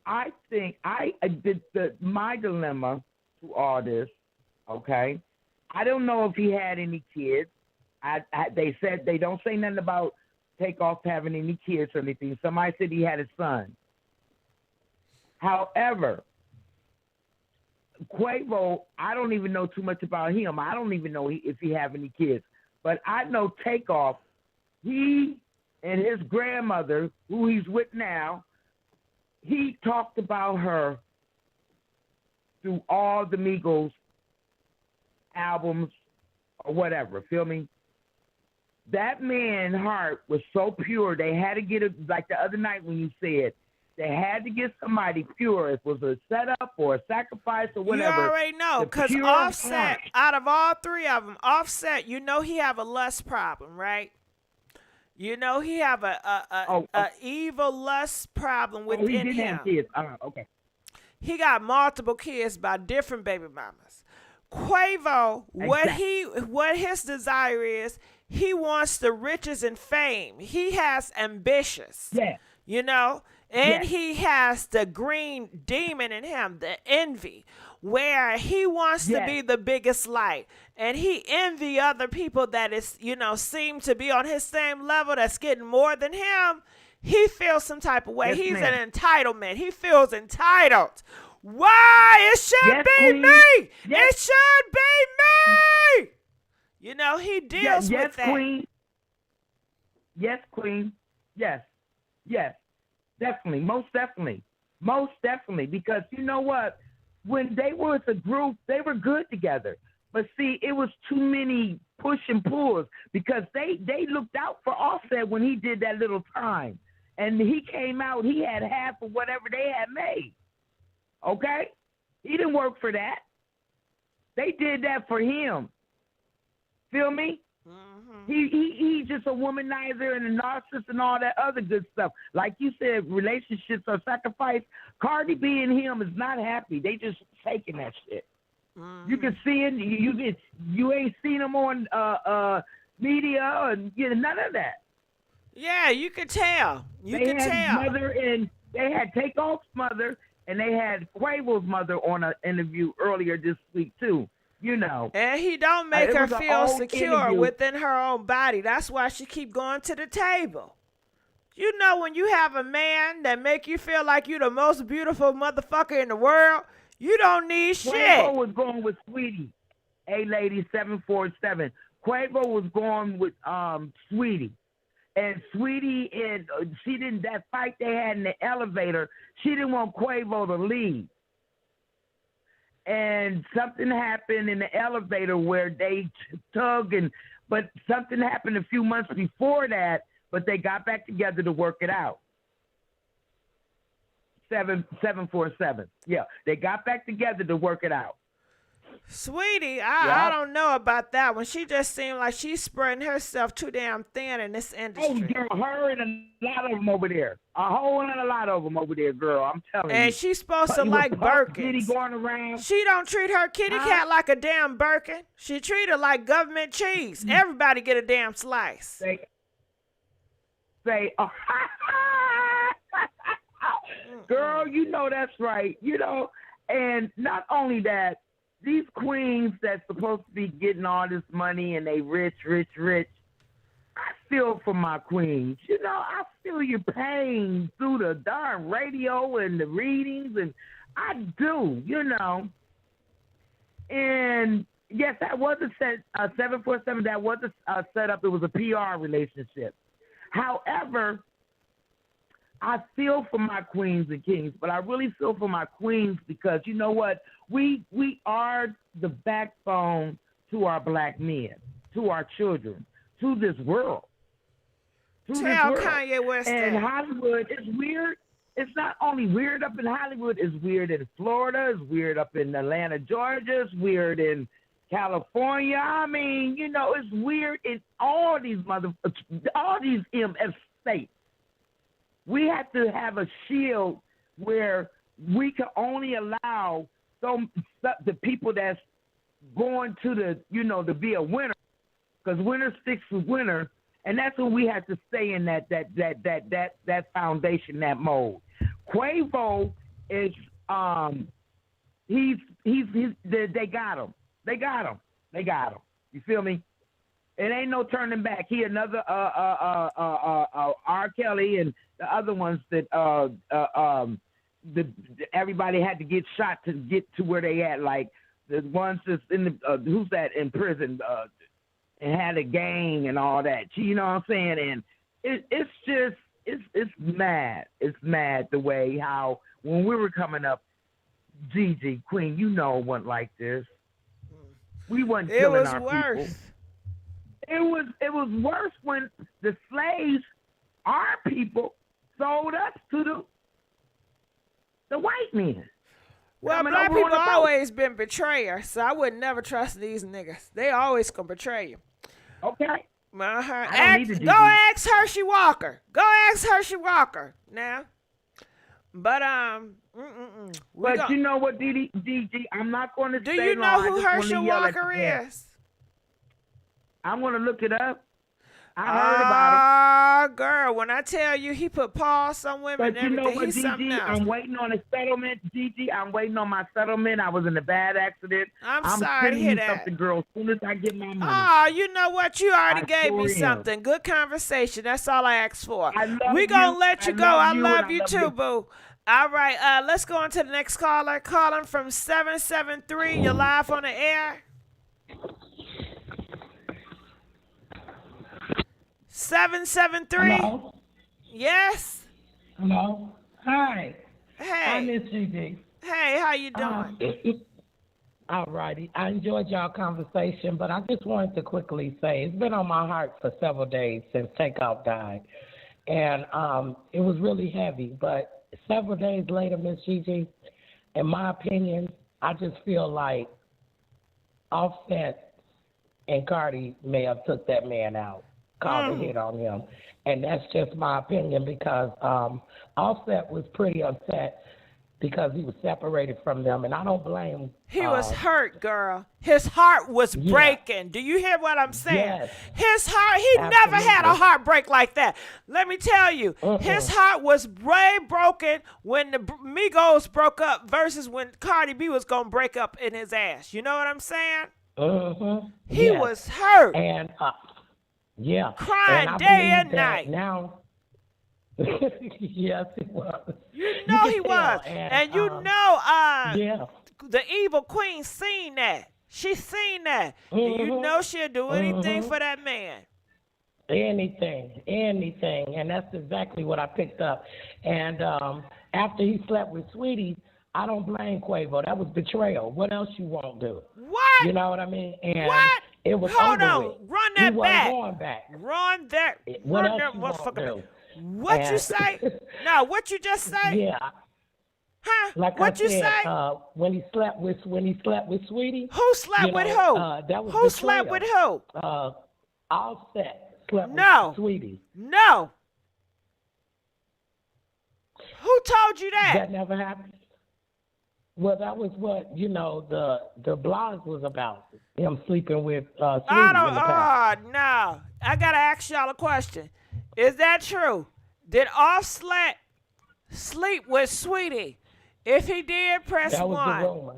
I think my dilemma to all this, okay? I don't know if he had any kids. They said they don't say nothing about Takeoff having any kids or anything. Somebody said he had a son. However, Quavo, I don't even know too much about him. I don't even know if he have any kids. But I know Takeoff, he and his grandmother, who he's with now, he talked about her through all the Migos albums or whatever, feel me? That man's heart was so pure, they had to get it, like the other night when you said, they had to get somebody pure. If it was a setup or a sacrifice or whatever. You already know, because Offset, out of all three of them, Offset, you know he have a lust problem, right? You know he have a evil lust problem within he didn't him. have kids. Okay. He got multiple kids by different baby mamas. Quavo, what his desire is, he wants the riches and fame. He has ambitions. Yeah. You know? And he has the green demon in him, the envy, where he wants to be the biggest light. And he envy other people that is, you know, seem to be on his same level that's getting more than him. He feels some type of way. Yes, He's ma'am. an entitlement. He feels entitled. Why? It should be me. It should be me. You know, he deals with that. Queen. Yes, Queen. Yes. Yes. Definitely. Most definitely. Most definitely. Because you know what? When they were as a group, they were good together. But see, it was too many push and pulls because they looked out for Offset when he did that little time. And he came out, he had half of whatever they had made. Okay? He didn't work for that. They did that for him. Feel me? He's just a womanizer and a narcissist and all that other good stuff. Like you said, relationships are sacrifice. Cardi B and him is not happy. They just taking that shit. You can see it. You ain't seen them on media and none of that. Yeah, you could tell. They had Takeoff's mother and they had Quavo's mother on an interview earlier this week too. You know, and he don't make her feel secure within her own body. That's why she keep going to the table. You know, when you have a man that make you feel like you the most beautiful motherfucker in the world, you don't need shit. Quavo was going with Sweetie, A-Lady 747. Quavo was going with Sweetie, and Sweetie she didn't that fight they had in the elevator. She didn't want Quavo to leave. And something happened in the elevator where they tugged, but something happened a few months before that, but they got back together to work it out. 747. Yeah, they got back together to work it out. Sweetie, I don't know about that one. She just seemed like she's spreading herself too damn thin in this industry. Oh, girl, her and a lot of them over there. A whole and a lot of them over there, girl. I'm telling you. And she's supposed to like Birkins. Going around. She don't treat her kitty cat like a damn Birkin. She treat her like government cheese. Everybody get a damn slice. Girl, you know that's right. You know, and not only that, these queens that's supposed to be getting all this money and they rich. I feel for my queens. You know, I feel your pain through the darn radio and the readings, and I do, you know. And yes, that was a 747. That was a setup. It was a PR relationship. However, I feel for my queens and kings, but I really feel for my queens because you know what? We are the backbone to our black men, to our children, to this world. Tell Kanye West and that. Hollywood is weird. It's not only weird up in Hollywood, it's weird in Florida, it's weird up in Atlanta, Georgia, it's weird in California. I mean, you know, it's weird in all these MF states. We have to have a shield where we can only allow the people that's going to to be a winner, because winner sticks with winner, and that's when we have to stay in that foundation, that mode. Quavo is they got him. You feel me? It ain't no turning back. He another R. Kelly and the other ones that everybody had to get shot to get to where they at. Like the ones that's in the who's that in prison and had a gang and all that. You know what I'm saying? And it's just it's mad. It's mad the way how when we were coming up, GIGI Queen, you know, it wasn't like this. We wasn't killing our people. It was worse when the slaves, our people, sold us to the white men. Well, black people always been betrayers, so I would never trust these niggas. They always gonna betray you. Okay. Go ask Hershey Walker. Go ask Hershey Walker now. But But you know what, DG? I'm not going to. Do you know who Hershey Walker is? I'm going to look it up. I heard about it. Girl, when I tell you he put paws on women and everything, you know what, he's something else. I'm waiting on a settlement, GG. I'm waiting on my settlement. I was in a bad accident. I'm sorry to hear that. Something, girl, as soon as I get my money. Oh, you know what? You already gave me something. Good conversation. That's all I asked for. We're going to let you go. I love you too, boo. All right, let's go on to the next caller. Calling from 773. You're live on the air. 773. Hello? Yes. Hello. Hi. Hey. I Miss GG. Hey, how you doing? All righty. I enjoyed y'all conversation, but I just wanted to quickly say it's been on my heart for several days since Takeoff died, and it was really heavy. But several days later, Miss GG, in my opinion, I just feel like Offset and Cardi may have took that man out. Called a hit on him. And that's just my opinion because Offset was pretty upset because he was separated from them, and I don't blame He was hurt, girl. His heart was breaking. Do you hear what I'm saying? Yes. His heart, he never had a heartbreak like that. Let me tell you, his heart was way broken when the Migos broke up versus when Cardi B was going to break up in his ass. You know what I'm saying? He was hurt. And crying and day and night. Now, yes, he was. You know he was. And you know the evil queen seen that. She seen that. And you know she'll do anything for that man. Anything. And that's exactly what I picked up. And after he slept with Sweetie, I don't blame Quavo. That was betrayal. What else you won't do? What? You know what I mean? And what? It was Hold over on. with. Run that he back. Going back. Run that. What run else that you won't motherfucker. do? What you say? No, what you just say? Yeah. Huh? Like what I you said, say? When he slept with Sweetie. Who slept with who? That was who slept with who? Offset slept with Sweetie. No. Who told you that? That never happened. Well, that was what, the blog was about. Him sleeping with Sweetie in the past. No. I got to ask y'all a question. Is that true? Did Offset sleep with Sweetie? If he did, press that was 1. The rumor.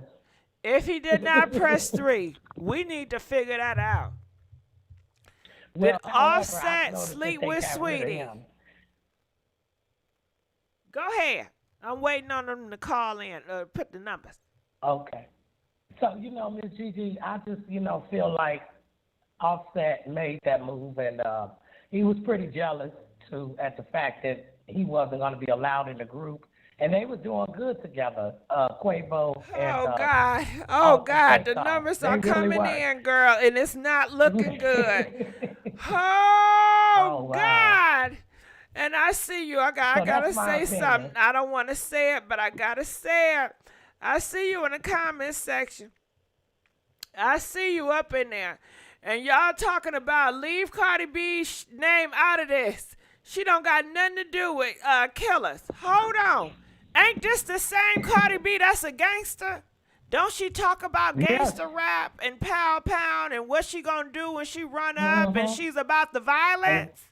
If he did not, press 3. We need to figure that out. Well, did Offset sleep with Sweetie? Go ahead. I'm waiting on them to call in. Put the numbers. Okay. So, Ms. GG, I just, feel like Offset made that move, and he was pretty jealous, too, at the fact that he wasn't going to be allowed in the group. And they were doing good together, Quavo and God. Oh, God. The numbers are coming in, girl, and it's not looking good. Oh, wow. God. And I see you. I gotta say something. I don't want to say it, but I gotta say it. I see you in the comment section. I see you up in there. And y'all talking about leave Cardi B's name out of this. She don't got nothing to do with killers. Hold on. Ain't this the same Cardi B that's a gangster? Don't she talk about gangster rap and pound and what she gonna do when she run up and she's about the violence?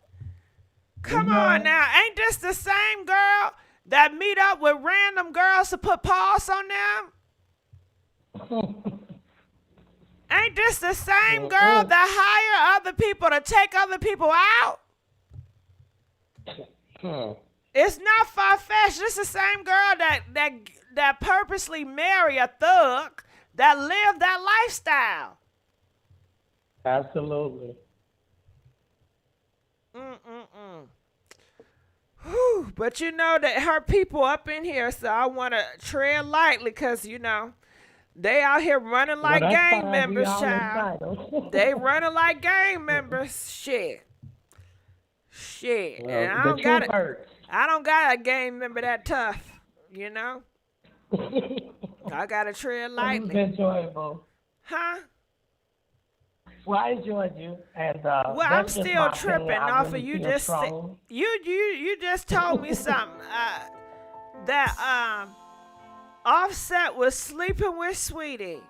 Come on now. Ain't this the same girl that meet up with random girls to put paws on them? Ain't this the same girl that hire other people to take other people out? It's not far-fetched. It's the same girl that purposely marry a thug that live that lifestyle. Absolutely. Whew. But you know that her people up in here, so I want to tread lightly because, you know, they out here running like gang members, child. They running like gang members. Shit. Well, and I don't got a gang member that tough, you know? I got to tread lightly. It was enjoyable. Huh? Well, I enjoyed you, and well, I'm still tripping off of you. Just you just told me something that Offset was sleeping with Sweetie.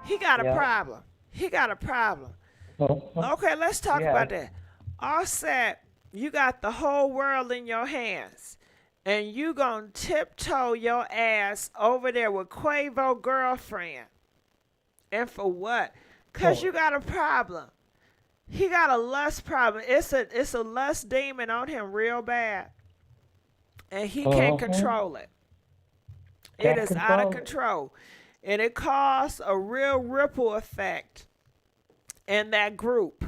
He got a problem. He got a problem. Okay, let's talk about that. Offset, you got the whole world in your hands, and you gonna tiptoe your ass over there with Quavo girlfriend. And for what? Cause you got a problem. He got a lust problem. It's a lust demon on him real bad. And he can't control it. It is out of control. And it caused a real ripple effect in that group.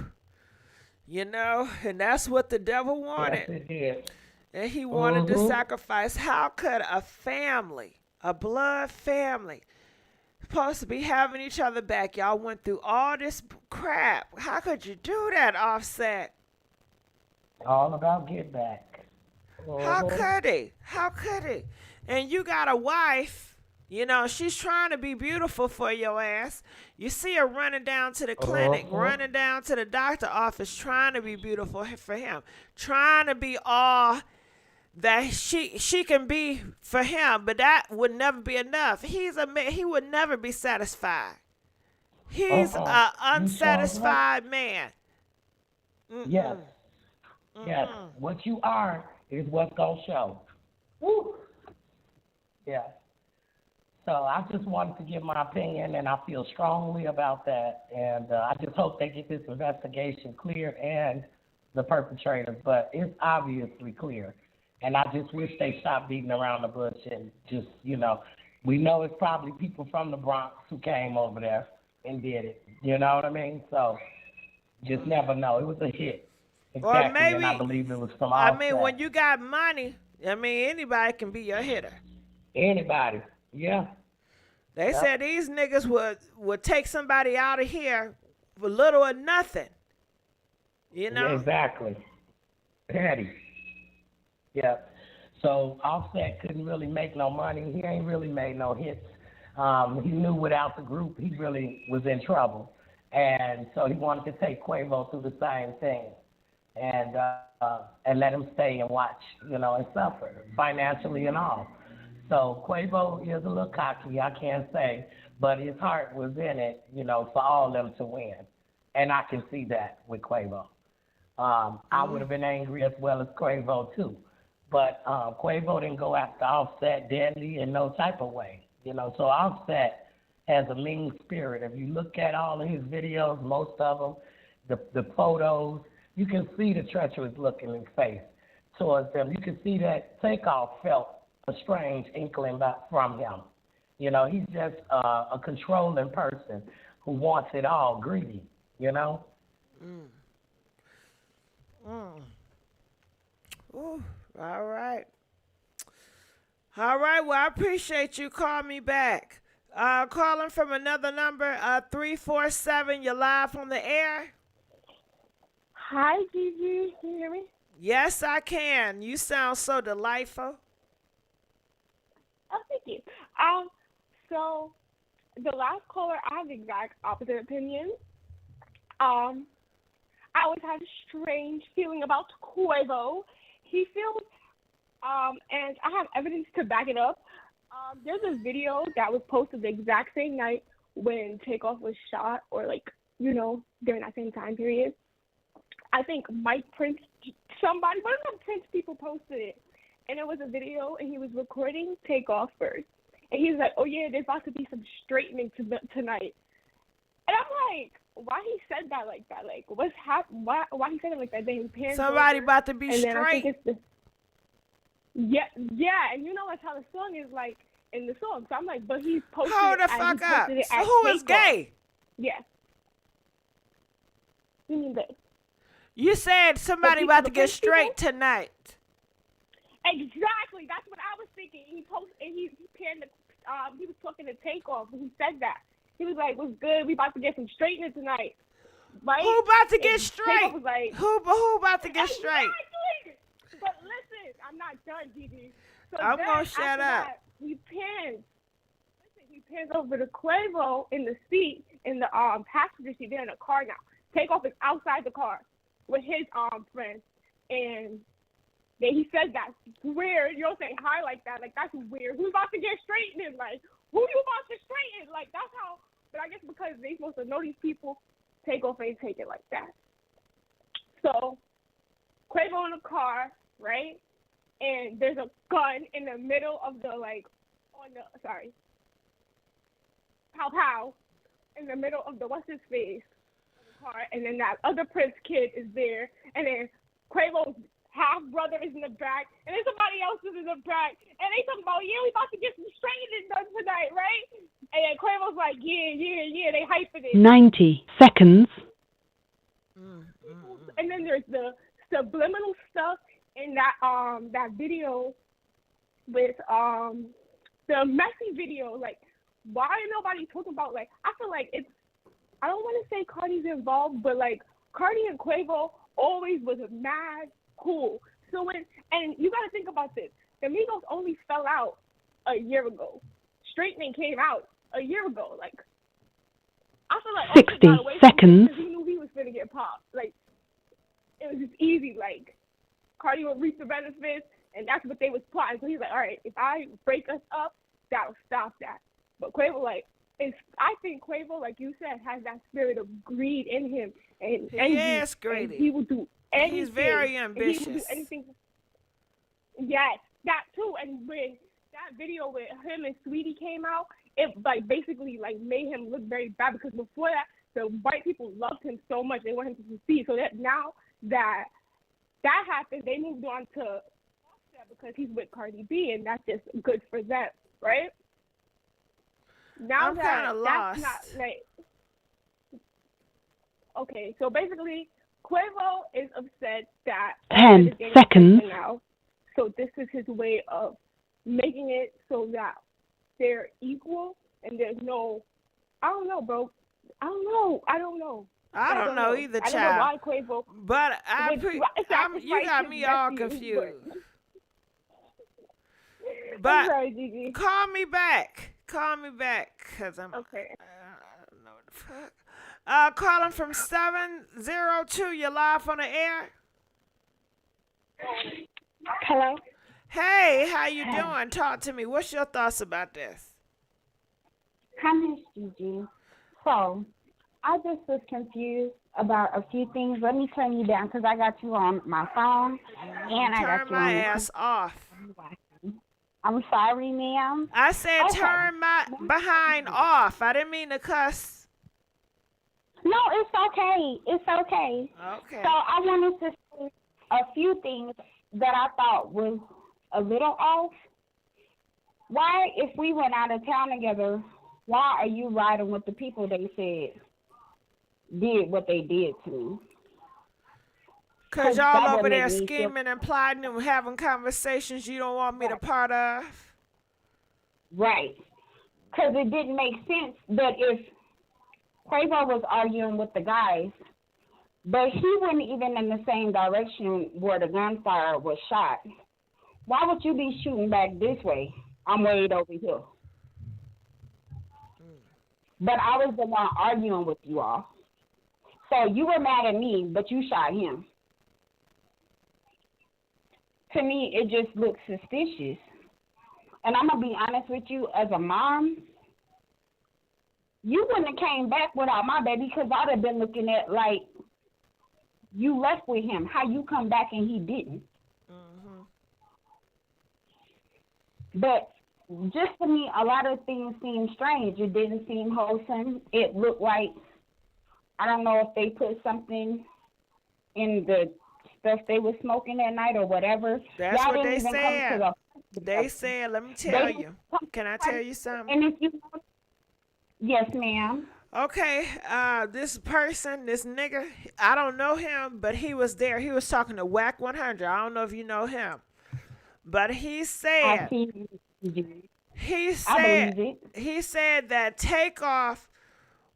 You know? And that's what the devil wanted. Yes, it did. And he wanted to sacrifice. How could a family, a blood family, supposed to be having each other back? Y'all went through all this crap. How could you do that, Offset? All about get back. How could he? How could he? And you got a wife, you know, she's trying to be beautiful for your ass. You see her running down to the clinic, running down to the doctor office, trying to be beautiful for him, trying to be all that she can be for him, but that would never be enough. He's a man. He would never be satisfied. He's an unsatisfied man. Yes. Yes. What you are is what's gonna show. Woo. Yeah. So I just wanted to give my opinion, and I feel strongly about that. And I just hope they get this investigation clear and the perpetrators. But it's obviously clear. And I just wish they stopped beating around the bush and just, you know, we know it's probably people from the Bronx who came over there and did it. You know what I mean? So just never know. It was a hit. Exactly. Or maybe, and I believe it was from Offset. I mean, when you got money, I mean, anybody can be your hitter. Anybody. Yeah. They said these niggas would take somebody out of here for little or nothing. You know? Yeah, exactly. Petty. Yeah. So Offset couldn't really make no money. He ain't really made no hits. He knew without the group he really was in trouble. And so he wanted to take Quavo through the same thing. And let him stay and watch, you know, and suffer financially and all. So Quavo is a little cocky, I can't say, but his heart was in it, you know, for all of them to win. And I can see that with Quavo. I would have been angry as well as Quavo too. But Quavo didn't go after Offset deadly in no type of way. You know, so Offset has a mean spirit. If you look at all of his videos, most of them, the photos, you can see the treacherous look in his face towards them. You can see that Takeoff felt a strange inkling from him. You know, he's just a controlling person who wants it all, greedy, you know? Ooh, all right. All right, well, I appreciate you calling me back. Calling from another number, 347, you're live on the air. Hi, Gigi. Can you hear me? Yes, I can. You sound so delightful. Oh, thank you. So the last caller, I have the exact opposite opinion. I always had a strange feeling about Quavo. He feels, and I have evidence to back it up. There's a video that was posted the exact same night when Takeoff was shot, or like, you know, during that same time period. I think Mike Prince, somebody, one of the Prince people posted it. And it was a video, and he was recording Takeoff first. And he was like, oh, yeah, there's about to be some straightening tonight. And I'm like, why he said that like that. Like, what's why he said it like that. Then he pans Somebody over, about to be and then I think straight. it's yeah, and you know that's how the song is like in the song. So I'm like, but he's posted Hold the it fuck he up. posted it So as who is Takeoff. gay? Yeah. You mean that? You said somebody about to get straight tonight. Exactly. That's what I was thinking. He posted. He panned the. He was talking to Takeoff. He said that. He was like, "What's good? We about to get some straightening tonight." Right? Who about to get And straight? Takeoff was like, Who about to get straight? Exactly. But listen, I'm not done, Gigi. So I'm then, gonna shut after up. that, he pans. Listen, he pans over to Quavo in the seat, in the passenger seat. They're in a car now. Takeoff is outside the car with his friend, and then he said that's weird. You don't say hi like that. Like, that's weird. Who's about to get straightened? Like, who you about to straighten? Like, that's how. But I guess because they supposed to know these people, Takeoff ain't take it like that. So Quavo in the car, right? And there's a gun in the middle of the pow pow, in the middle of the what's his face car, and then that other Prince kid is there, and then Quavo's half brother is in the back, and then somebody else is in the back, and they talking about, yeah, we about to get some straightening done tonight, right? And then Quavo's like, yeah, they hyping it. 90 seconds. And then there's the subliminal stuff in that that video with the messy video. Like, why nobody talking about, like, I feel like it's, I don't want to say Cardi's involved, but like Cardi and Quavo always was mad cool. So and you got to think about this. The Migos only fell out a year ago. Straightening came out a year ago. Like, I feel like 60 got away from him seconds. because he knew he was gonna get popped. Like, it was just easy. Like, Cardi would reap the benefits, and that's what they was plotting. So he's like, all right, if I break us up, that'll stop that. But Quavo, like, I think Quavo, like you said, has that spirit of greed in him, and He envy, is greedy. and he will do anything. He's very and he will do ambitious. anything. Yes, that too. And when that video with him and Sweetie came out, it like basically like made him look very bad, because before that, the white people loved him so much they wanted him to succeed. So that now that happened, they moved on to Offset because he's with Cardi B, and that's just good for them, right? Now I'm that kinda that's lost. not like, okay, so basically Quavo is upset that 10 Offset is getting seconds. attention now. So this is his way of making it so that they're equal and there's no, I don't know, bro. I don't know. I don't know either, I don't know child. why Quavo. But you got me all nephew, confused. I'm But sorry, Gigi. call me back. Call me back, cause I'm. Okay. I don't know what the fuck. Calling from 702. You're live on the air. Hello. Hey, how you doing? Talk to me. What's your thoughts about this? Hi, Miss Gigi. So, I just was confused about a few things. Let me turn you down because I got you on my phone and I got Turn you my on ass off. I'm sorry, ma'am. I said Okay. turn my behind off. I didn't mean to cuss. No, it's okay. It's okay. Okay. So I wanted to say a few things that I thought was a little off. Why, if we went out of town together, why are you riding with the people they said did what they did to me? Cause that y'all would over there make me feel- scheming and plotting and having conversations you don't want me to part of. Right. Because it didn't make sense that if Quavo was arguing with the guys, but he wasn't even in the same direction where the gunfire was shot, why would you be shooting back this way? I'm way over here. But I was the one arguing with you all. So you were mad at me, but you shot him. To me, it just looks suspicious. And I'm going to be honest with you, as a mom, you wouldn't have came back without my baby because I'd have been looking at, like, you left with him. How you come back and he didn't. But just to me, a lot of things seemed strange. It didn't seem wholesome. It looked like I don't know if they put something in the stuff they were smoking that night or whatever. That's Y'all what didn't they even come to said. the They said, let me tell you. Can I tell you something? And if you, yes, ma'am. Okay, this person, this nigga, I don't know him, but he was there. He was talking to Whack 100. I don't know if you know him. But he said, he said that Takeoff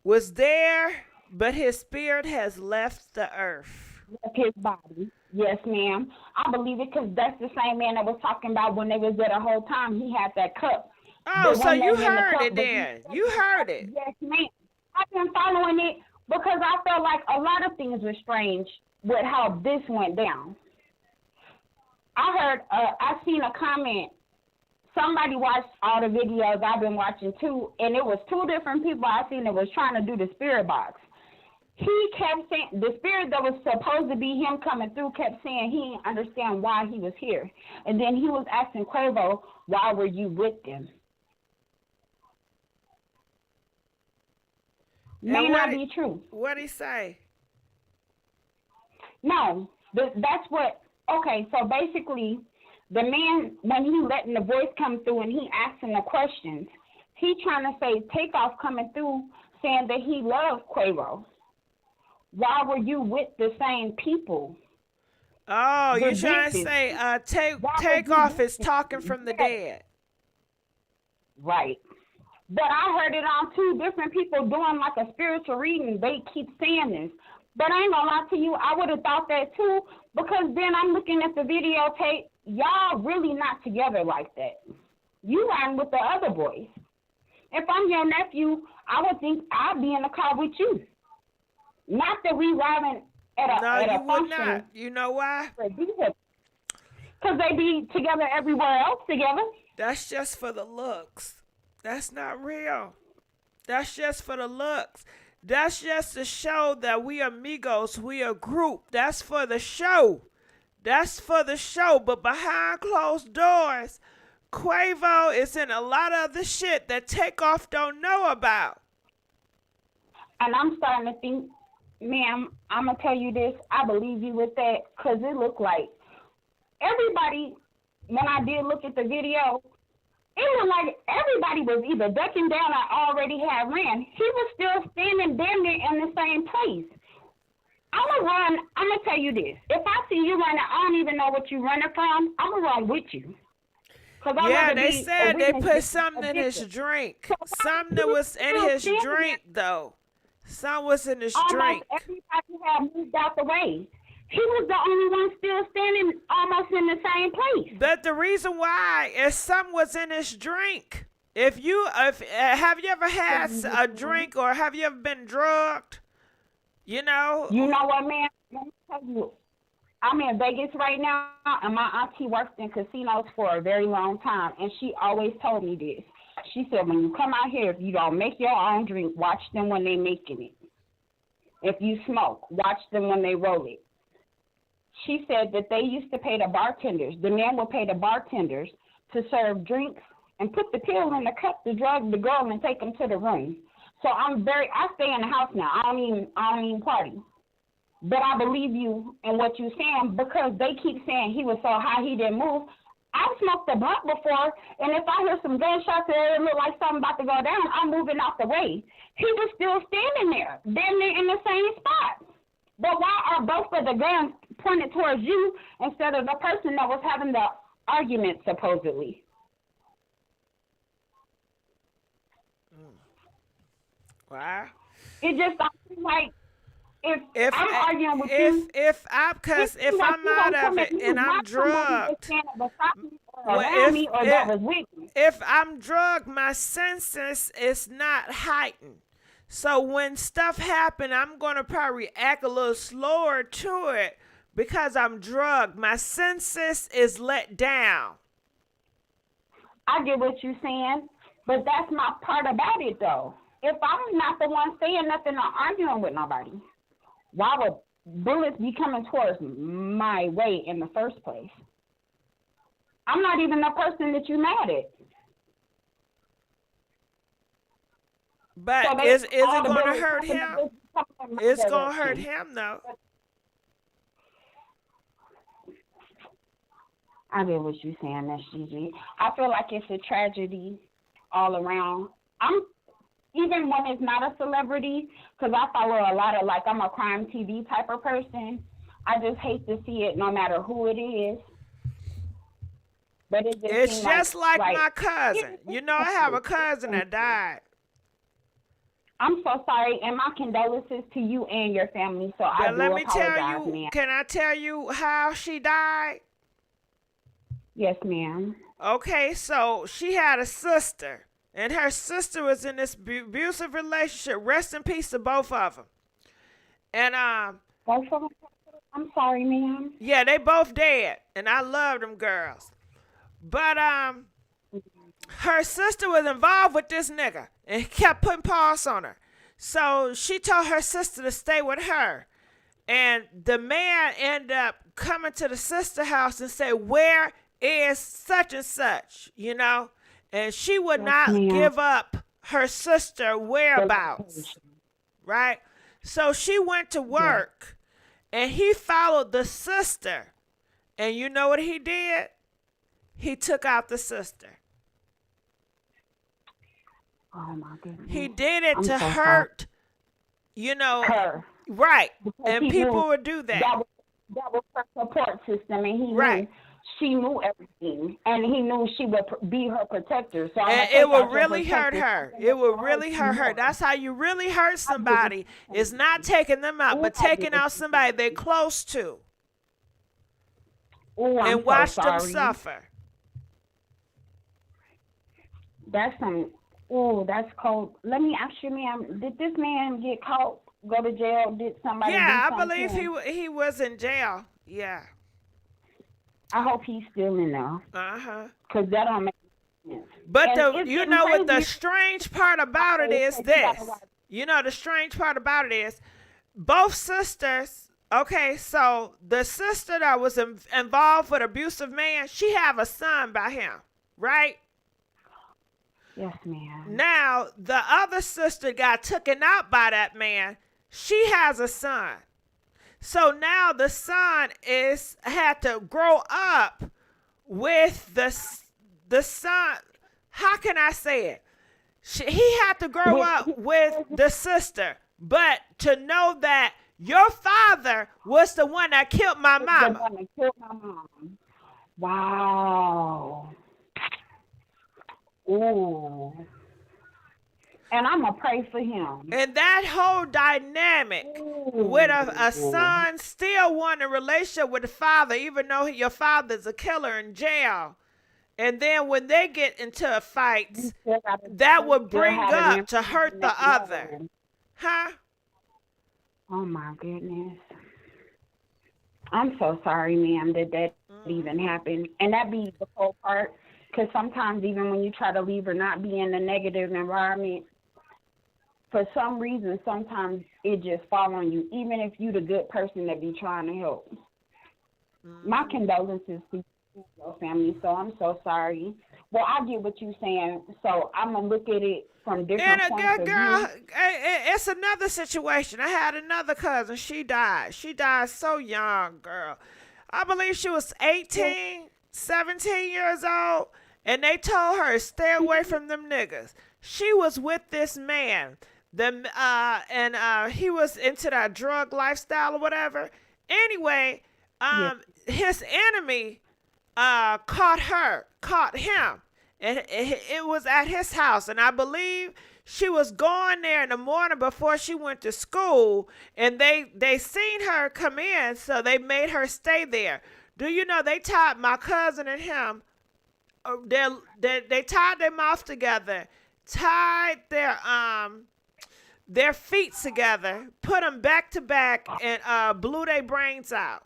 was there, but his spirit has left the earth. Left his body. Yes, ma'am. I believe it because that's the same man that was talking about when they was there the whole time. He had that cup. Oh, so you heard it then. You heard it. Yes, ma'am. I've been following it because I felt like a lot of things were strange with how this went down. I seen a comment. Somebody watched all the videos I've been watching too, and it was two different people I seen that was trying to do the spirit box. He kept saying, the spirit that was supposed to be him coming through kept saying he didn't understand why he was here. And then he was asking Quavo, why were you with them? May not be true. What'd he say? No, that's what, okay, so basically, the man, when he letting the voice come through and he asking the questions, he trying to say Takeoff coming through saying that he loved Quavo. Why were you with the same people? Oh, you trying to say Takeoff is talking from the dead. Right. But I heard it on two different people doing like a spiritual reading. They keep saying this. But I ain't gonna lie to you, I would have thought that too, because then I'm looking at the videotape. Y'all really not together like that. You riding with the other boys. If I'm your nephew, I would think I'd be in the car with you. Not that we riding at a No, you would function. not. You know why? Because they be together everywhere else together. That's just for the looks. That's not real. That's just for the looks. That's just to show that we are Migos. We a group. That's for the show. That's for the show. But behind closed doors, Quavo is in a lot of the shit that Takeoff don't know about. And I'm starting to think, ma'am, I'm going to tell you this. I believe you with that because it looked like everybody, when I did look at the video, it looked like everybody was either ducking down or already had ran. He was still standing damn near in the same place. I'm going to tell you this. If I see you running, I don't even know what you're running from, I'm going to run with you. Yeah, they said they put something in his drink. Something that was in his drink, though. Something was in his drink. Everybody had moved out the way. He was the only one still standing almost in the same place. But the reason why is something was in his drink. Have you ever had a drink or have you ever been drugged? You know? You know what, man? Let me tell you. I'm in Vegas right now, and my auntie worked in casinos for a very long time, and she always told me this. She said, when you come out here, if you don't make your own drink, watch them when they making it. If you smoke, watch them when they roll it. She said that they used to pay the bartenders. The men would pay the bartenders to serve drinks and put the pill in the cup to drug the girl and take them to the room. So I stay in the house now. I don't even party. But I believe you in what you're saying because they keep saying he was so high he didn't move. I've smoked a blunt before, and if I hear some gunshots and it look like something about to go down, I'm moving out the way. He was still standing there, damn near in the same spot. But why are both of the guns pointed towards you instead of the person that was having the argument, supposedly? Why? It just seems like if I'm arguing with you, if I'm out of it and I'm drugged, if I'm drugged, my senses is not heightened. So when stuff happen, I'm gonna probably act a little slower to it because I'm drugged. My senses is let down. I get what you're saying, but that's not part about it though. If I'm not the one saying nothing or arguing with nobody, why would bullets be coming towards my way in the first place? I'm not even the person that you mad at. But so is it going to hurt him? It's gonna hurt him though. I get what you're saying, Miss Gigi. I feel like it's a tragedy all around. Even when it's not a celebrity, because I follow a lot of, like, I'm a crime TV type of person. I just hate to see it no matter who it is. But it's just like my cousin. You know, I have a cousin that died. I'm so sorry, and my condolences to you and your family. So I do let me apologize, tell you, ma'am. Can I tell you how she died? Yes, ma'am. Okay, so she had a sister, and her sister was in this abusive relationship. Rest in peace to both of them. And both of them. I'm sorry, ma'am. Yeah, they both dead, and I love them girls. But her sister was involved with this nigga and kept putting paws on her. So she told her sister to stay with her. And the man ended up coming to the sister house and said, "Where is such and such?" You know? And she would not give up her sister whereabouts. Right? So she went to work and he followed the sister. And you know what he did? He took out the sister. Oh my goodness. He did it to hurt, you know, her. Right. Because and people would do that. That was her support system, and he knew she knew everything, and he knew she would be her protector. So and it would really hurt her. It would really hurt her. That's how you really hurt somebody. Is not taking them out, but taking out somebody they're close to. And watch them suffer. That's some. Oh, that's cold. Let me ask you, ma'am. Did this man get caught? Go to jail? Did somebody? Yeah, I believe he was in jail. Yeah. I hope he's still in there. Because that don't make sense. But you know what the strange part about it is this. You know the strange part about it is both sisters. Okay, so the sister that was involved with abusive man, she have a son by him, right? Yes, ma'am. Now, the other sister got taken out by that man. She has a son. So now the son had to grow up with the son. How can I say it? He had to grow up with the sister. But to know that your father was the one that killed my mama. Wow. Ooh. And I'm going to pray for him. And that whole dynamic with a son still wanting a relationship with the father, even though your father's a killer in jail. And then when they get into fights, that would bring up to hurt the other. Huh? Oh, my goodness. I'm so sorry, ma'am, that even happened. And that be the whole part. Because sometimes even when you try to leave or not be in a negative environment, for some reason, sometimes it just falls on you, even if you're the good person that be trying to help. My condolences to your family, so I'm so sorry. Well, I get what you're saying, so I'm going to look at it from different points of view. It's another situation. I had another cousin. She died. She died so young, girl. I believe she was 18, 17 years old, and they told her, stay away from them niggas. She was with this man, and he was into that drug lifestyle or whatever. Anyway, his enemy caught him, and it was at his house, and I believe she was going there in the morning before she went to school, and they seen her come in, so they made her stay there. Do you know they tied my cousin and him? They tied their mouth together, tied their feet together, put them back to back, and blew their brains out.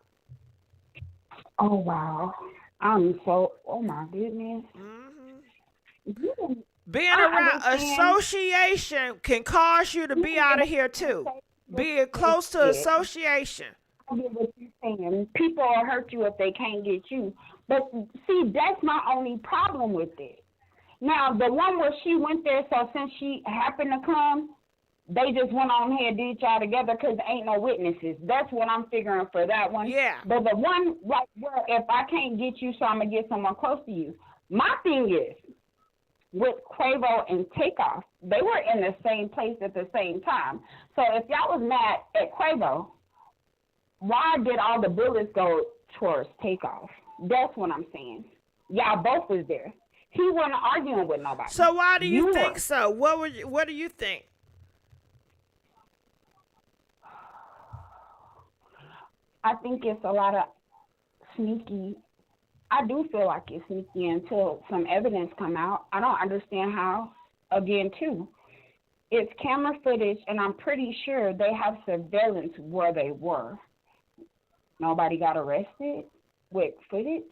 Oh wow! Oh my goodness. Being around association can cause you to be out of here too. Being close to association. I get what you're saying. People will hurt you if they can't get you. But see, that's my only problem with it. Now, the one where she went there, so since she happened to come, they just went on here and did y'all together because ain't no witnesses. That's what I'm figuring for that one. Yeah. But the one, like, well, if I can't get you, so I'm going to get someone close to you. My thing is, with Quavo and Takeoff, they were in the same place at the same time. So if y'all was mad at Quavo, why did all the bullets go towards Takeoff? That's what I'm saying. Y'all both was there. He wasn't arguing with nobody. So why do you think were. so? What do you think? I think it's a lot of sneaky. I do feel like it's sneaky until some evidence come out. I don't understand how. Again, too, it's camera footage, and I'm pretty sure they have surveillance where they were. Nobody got arrested with footage.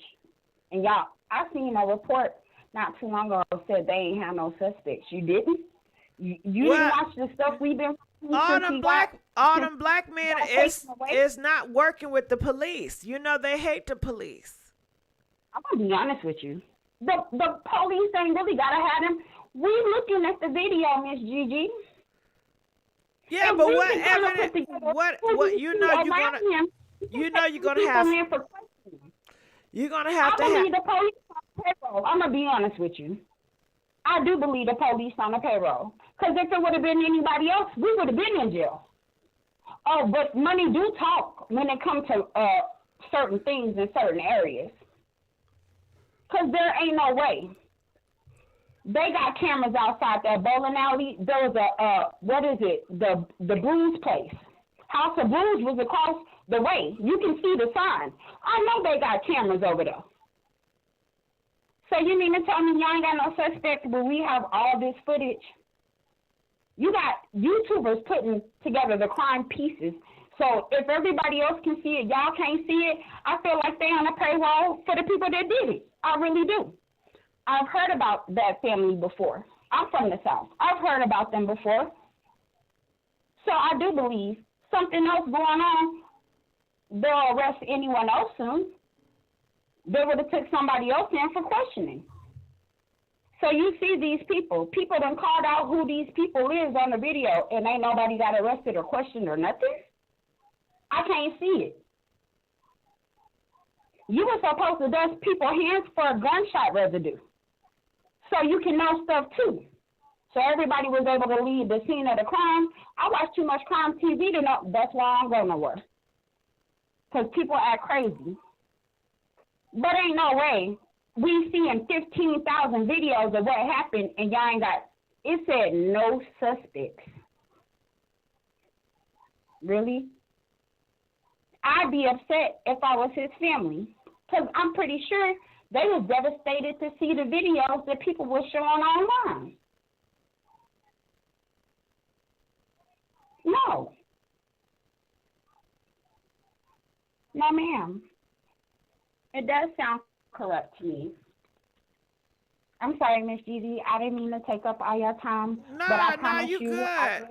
And y'all, I seen a report not too long ago said they ain't have no suspects. You didn't? You didn't watch the stuff we've been. All them black men is not working with the police. You know they hate the police. I'm gonna be honest with you. The police ain't really gotta have them. We looking at the video, Miss Gigi. Yeah, but what evidence? What you know you're gonna have. You're gonna have to have. I believe the police on the payroll. I'm gonna be honest with you. I do believe the police on the payroll. Because if it would have been anybody else, we would have been in jail. Oh, but money do talk when it comes to certain things in certain areas. Because there ain't no way. They got cameras outside that bowling alley. There was the Brews place. House of Brews was across the way. You can see the sign. I know they got cameras over there. So you mean to tell me y'all ain't got no suspects, but we have all this footage? You got YouTubers putting together the crime pieces. So if everybody else can see it, y'all can't see it. I feel like they on the payroll for the people that did it. I really do. I've heard about that family before. I'm from the South. I've heard about them before. So I do believe something else going on. They'll arrest anyone else soon. They would have took somebody else in for questioning. So you see these people. People done called out who these people is on the video, and ain't nobody got arrested or questioned or nothing. I can't see it. You were supposed to dust people's hands for a gunshot residue, so you can know stuff too. So everybody was able to leave the scene of the crime. I watch too much crime TV to know. That's why I don't go nowhere. Because people act crazy. But ain't no way we seeing 15,000 videos of what happened and y'all ain't got, it said no suspects. Really? I'd be upset if I was his family. Because I'm pretty sure they was devastated to see the videos that people were showing online. No. No, ma'am. It does sound correct to me. I'm sorry, Miss Gigi. I didn't mean to take up all your time. But I promise you good.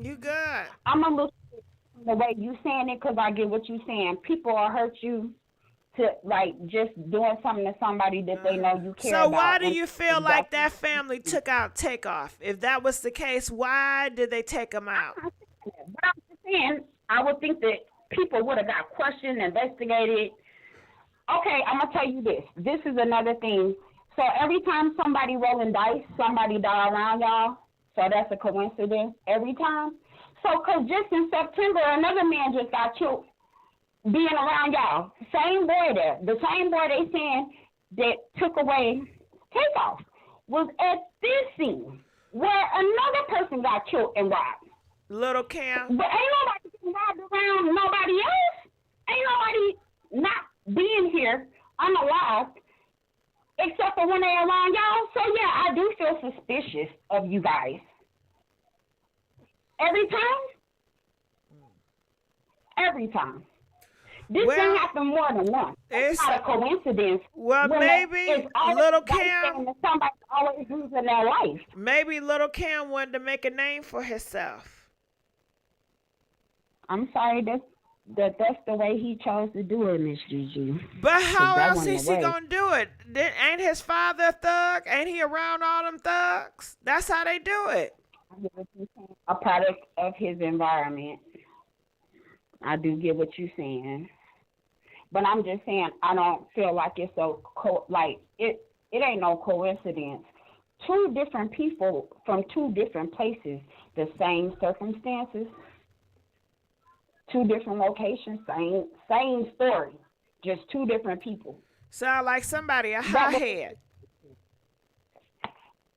You good. I'm going to look at the way you saying it because I get what you saying. People will hurt you to, like, just doing something to somebody that they know you care about. So why do you feel like that family took out Takeoff? If that was the case, why did they take him out? But I'm just saying, I would think that people would have got questioned, investigated. Okay, I'm going to tell you this. This is another thing. So every time somebody rolling dice, somebody die around y'all. So that's a coincidence every time. So, because just in September, another man just got killed being around y'all. Same boy there. The same boy they saying that took away Takeoff was at this scene where another person got killed and robbed. Little Cam. But ain't nobody getting robbed around nobody else. Ain't nobody not being here unalive except for when they're around y'all. So, yeah, I do feel suspicious of you guys. Every time? Every time. This thing happened more than once. It's not a coincidence. Well, maybe Little Cam. Somebody's always losing their life. Maybe Little Cam wanted to make a name for himself. I'm sorry, that's the way he chose to do it, Miss Gigi. But how else is he gonna do it? Ain't his father a thug? Ain't he around all them thugs? That's how they do it. get what you're saying. A product of his environment. I do get what you're saying. But I'm just saying, I don't feel like it's it ain't no coincidence. Two different people from two different places, the same circumstances, two different locations, same story, just two different people. Sound like somebody a hothead.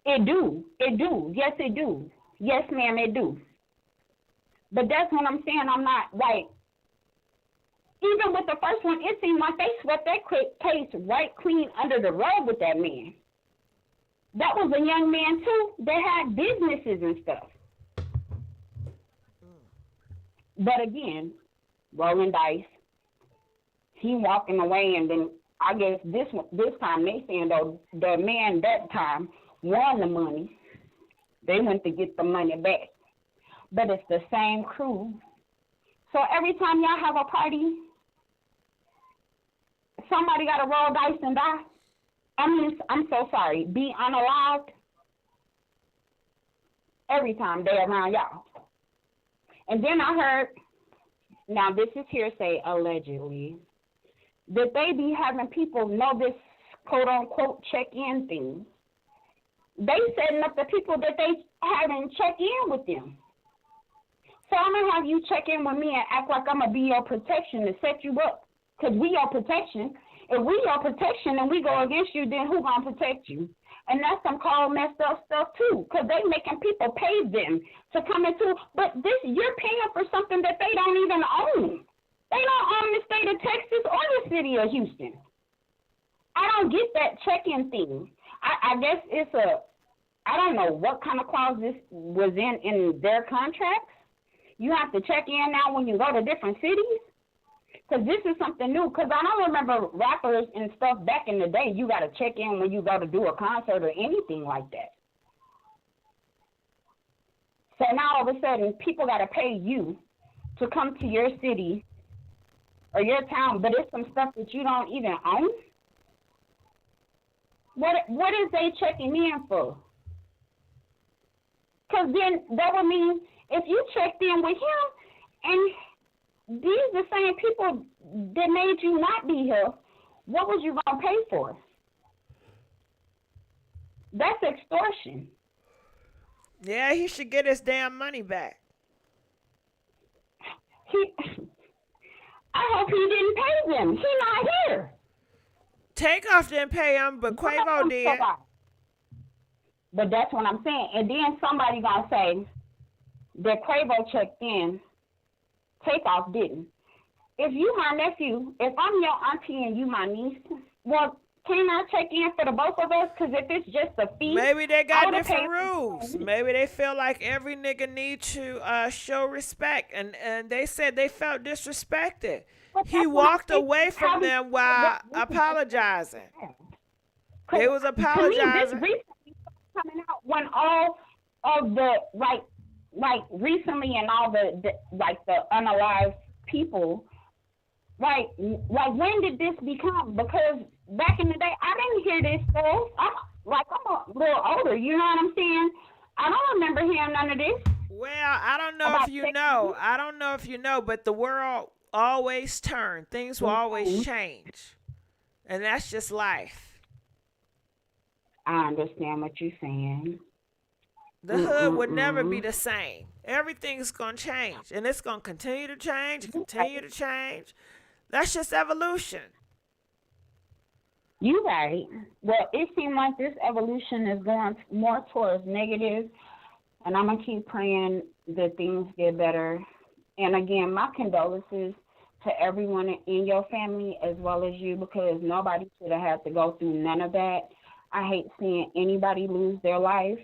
It do. Yes, it do. Yes, ma'am, it do. But that's what I'm saying. I'm not like, even with the first one, it seemed like they swept that case right clean under the rug with that man. That was a young man, too, that had businesses and stuff. But again, rolling dice. He walking away, and then I guess this time they saying, though, the man that time won the money. They went to get the money back. But it's the same crew. So every time y'all have a party, somebody got to roll dice and die. I mean, I'm so sorry. Be unalived every time they around y'all. And then I heard, now this is hearsay allegedly, that they be having people know this quote-unquote check-in thing. They setting up the people that they having check in with them. So I'm going to have you check in with me and act like I'm going to be your protection to set you up. Because we your protection. If we your protection and we go against you, then who going to protect you? And that's some cold, messed up stuff, too. Because they making people pay them to come into. But you're paying for something that they don't even own. They don't own the state of Texas or the city of Houston. I don't get that check-in thing. I guess it's I don't know what kind of clause this was in their contracts. You have to check in now when you go to different cities? Because this is something new. Because I don't remember rappers and stuff back in the day, you got to check in when you go to do a concert or anything like that. So now all of a sudden, people got to pay you to come to your city or your town, but it's some stuff that you don't even own? What is they checking in for? Because then that would mean if you checked in with him and these the same people that made you not be here, what was you going to pay for? That's extortion. Yeah, he should get his damn money back. I hope he didn't pay them. He not here. Takeoff didn't pay him, but Quavo did. But that's what I'm saying. And then somebody gonna say that Quavo checked in, Takeoff didn't. If you my nephew, if I'm your auntie and you my niece, well, can I check in for the both of us? Because if it's just a fee, maybe they got different rules. Maybe they feel like every nigga need to show respect, and they said they felt disrespected. He walked away from them while apologizing. They was apologizing. To me, this recently coming out when all of the like recently and all the unalive people, like when did this become? Because back in the day, I didn't hear this stuff. I'm a little older, you know what I'm saying? I don't remember hearing none of this. Well, I don't know if you know. I don't know if you know, but the world always turn. Things will always change. And that's just life. I understand what you're saying. The hood would never be the same. Everything's going to change. And it's going to continue to change and continue to change. That's just evolution. You're right. Well, it seems like this evolution is going more towards negative, and I'm going to keep praying that things get better. And again, my condolences to everyone in your family as well as you, because nobody should have had to go through none of that. I hate seeing anybody lose their life,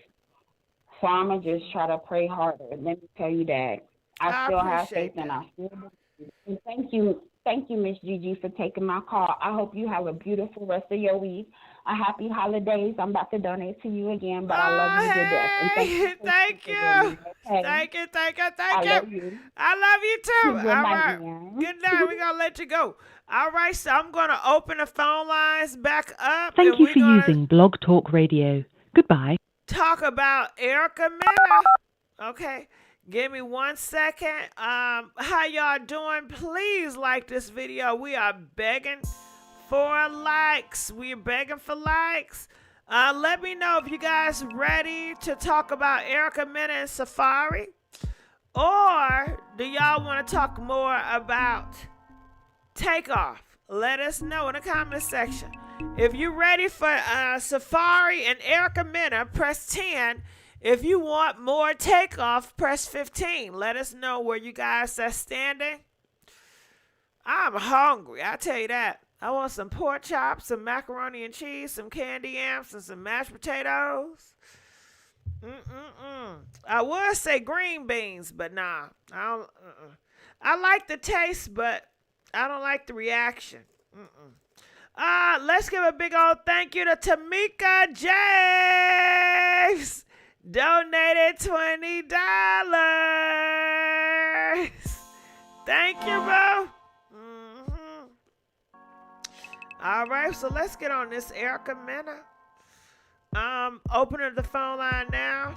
so I'm going to just try to pray harder. Let me tell you that. I still have faith, and I still believe. And thank you. Thank you, Miss Gigi, for taking my call. I hope you have a beautiful rest of your week. A happy holidays. I'm about to donate to you again, but I love you to death. And thank you. Thank you. I love you. I love you too. Good night, Good night. We're going to let you go. All right, so I'm going to open the phone lines back up. Thank you for using Blog Talk Radio. Goodbye. Talk about Erica Mena Okay. Give me 1 second. How y'all doing? Please like this video. We are begging for likes. We're begging for likes. Let me know if you guys ready to talk about Erica Mena and Safaree. Or do y'all want to talk more about Takeoff? Let us know in the comment section. If you're ready for Safaree and Erica Mena, press 10. If you want more Takeoff, press 15. Let us know where you guys are standing. I'm hungry, I tell you that. I want some pork chops, some macaroni and cheese, some candy yams, and some mashed potatoes. I would say green beans, but nah. I like the taste, but I don't like the reaction. Let's give a big old thank you to Tamika James. Donated $20. Thank you, bro. All right, so let's get on this Erica Mena. Opening the phone line now.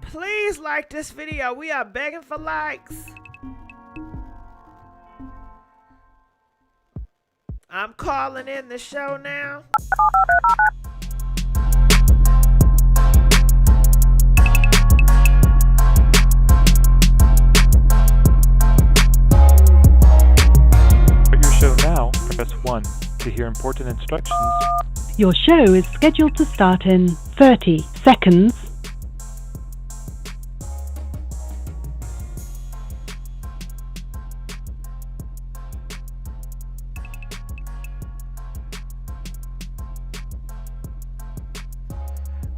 Please like this video. We are begging for likes. I'm calling in the show now. Show now, press 1 to hear important instructions. Your show is scheduled to start in 30 seconds.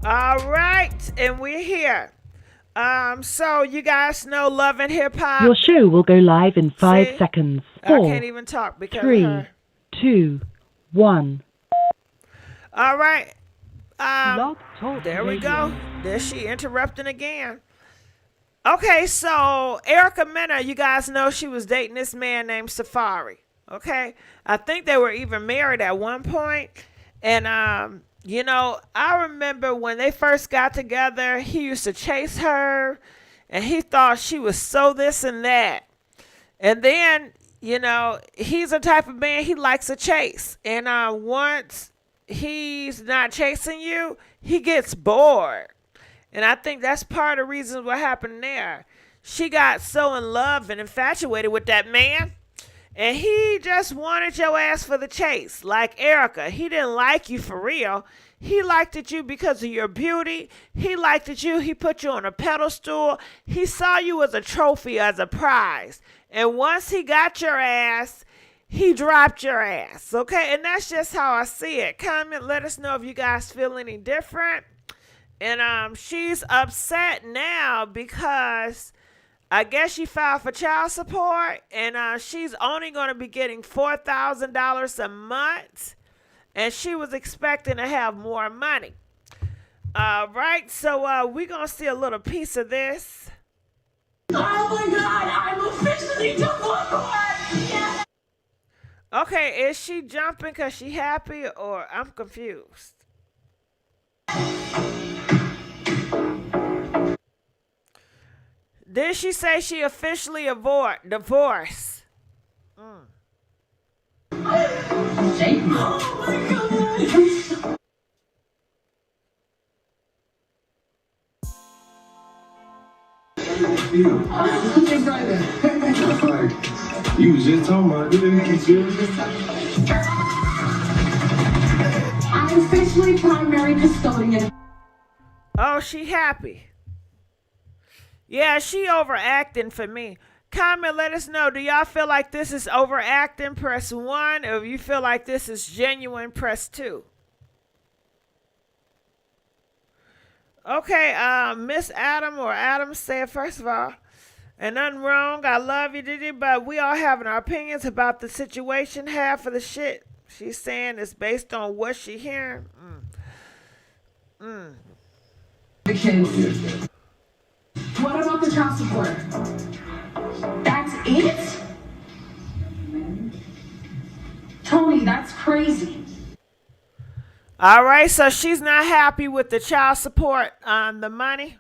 All right, and we're here. So you guys know Love and Hip Hop. Your show will go live in 5 seconds. 4, I can't even talk because 3, of her. 2, 1. All right. There we go. There she interrupting again. Okay, so Erica Mena, you guys know she was dating this man named Safaree. Okay, I think they were even married at one point, and you know, I remember when they first got together, he used to chase her, and he thought she was so this and that. And then, you know, he's the type of man, he likes a chase. And once he's not chasing you, he gets bored. And I think that's part of the reason what happened there. She got so in love and infatuated with that man, and he just wanted your ass for the chase. Like Erica, he didn't like you for real. He liked it you because of your beauty. He liked it you. He put you on a pedestal. He saw you as a trophy, as a prize. And once he got your ass, he dropped your ass. Okay? And that's just how I see it. Comment, let us know if you guys feel any different. And she's upset now because I guess she filed for child support, and she's only going to be getting $4,000 a month, and she was expecting to have more money. All right, so we're going to see a little piece of this. Oh my God, I'm officially divorced! Yes. Okay, is she jumping because she happy, or I'm confused? Did she say she officially divorced? Oh my God. You was just talking about I'm officially primary custodian. Oh, she happy. Yeah, she overacting for me. Comment, let us know. Do y'all feel like this is overacting? Press 1. Or if you feel like this is genuine, press 2. Okay, Miss Adam or Adam said, first of all, and nothing wrong. I love you, Didi, but we all having our opinions about the situation. Half of the shit she's saying is based on what she hearing. The kids. What about the child support? That's it? Tony, that's crazy. All right, so she's not happy with the child support, the money.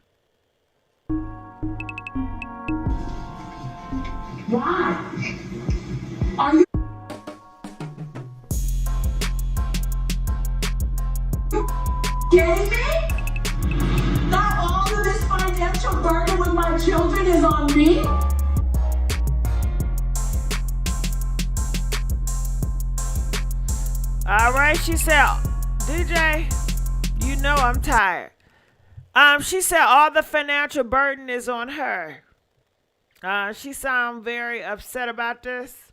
Why? Are you kidding me? Not all of this financial burden with my children is on me? All right, she said, DJ, you know I'm tired. She said all the financial burden is on her. She sound very upset about this.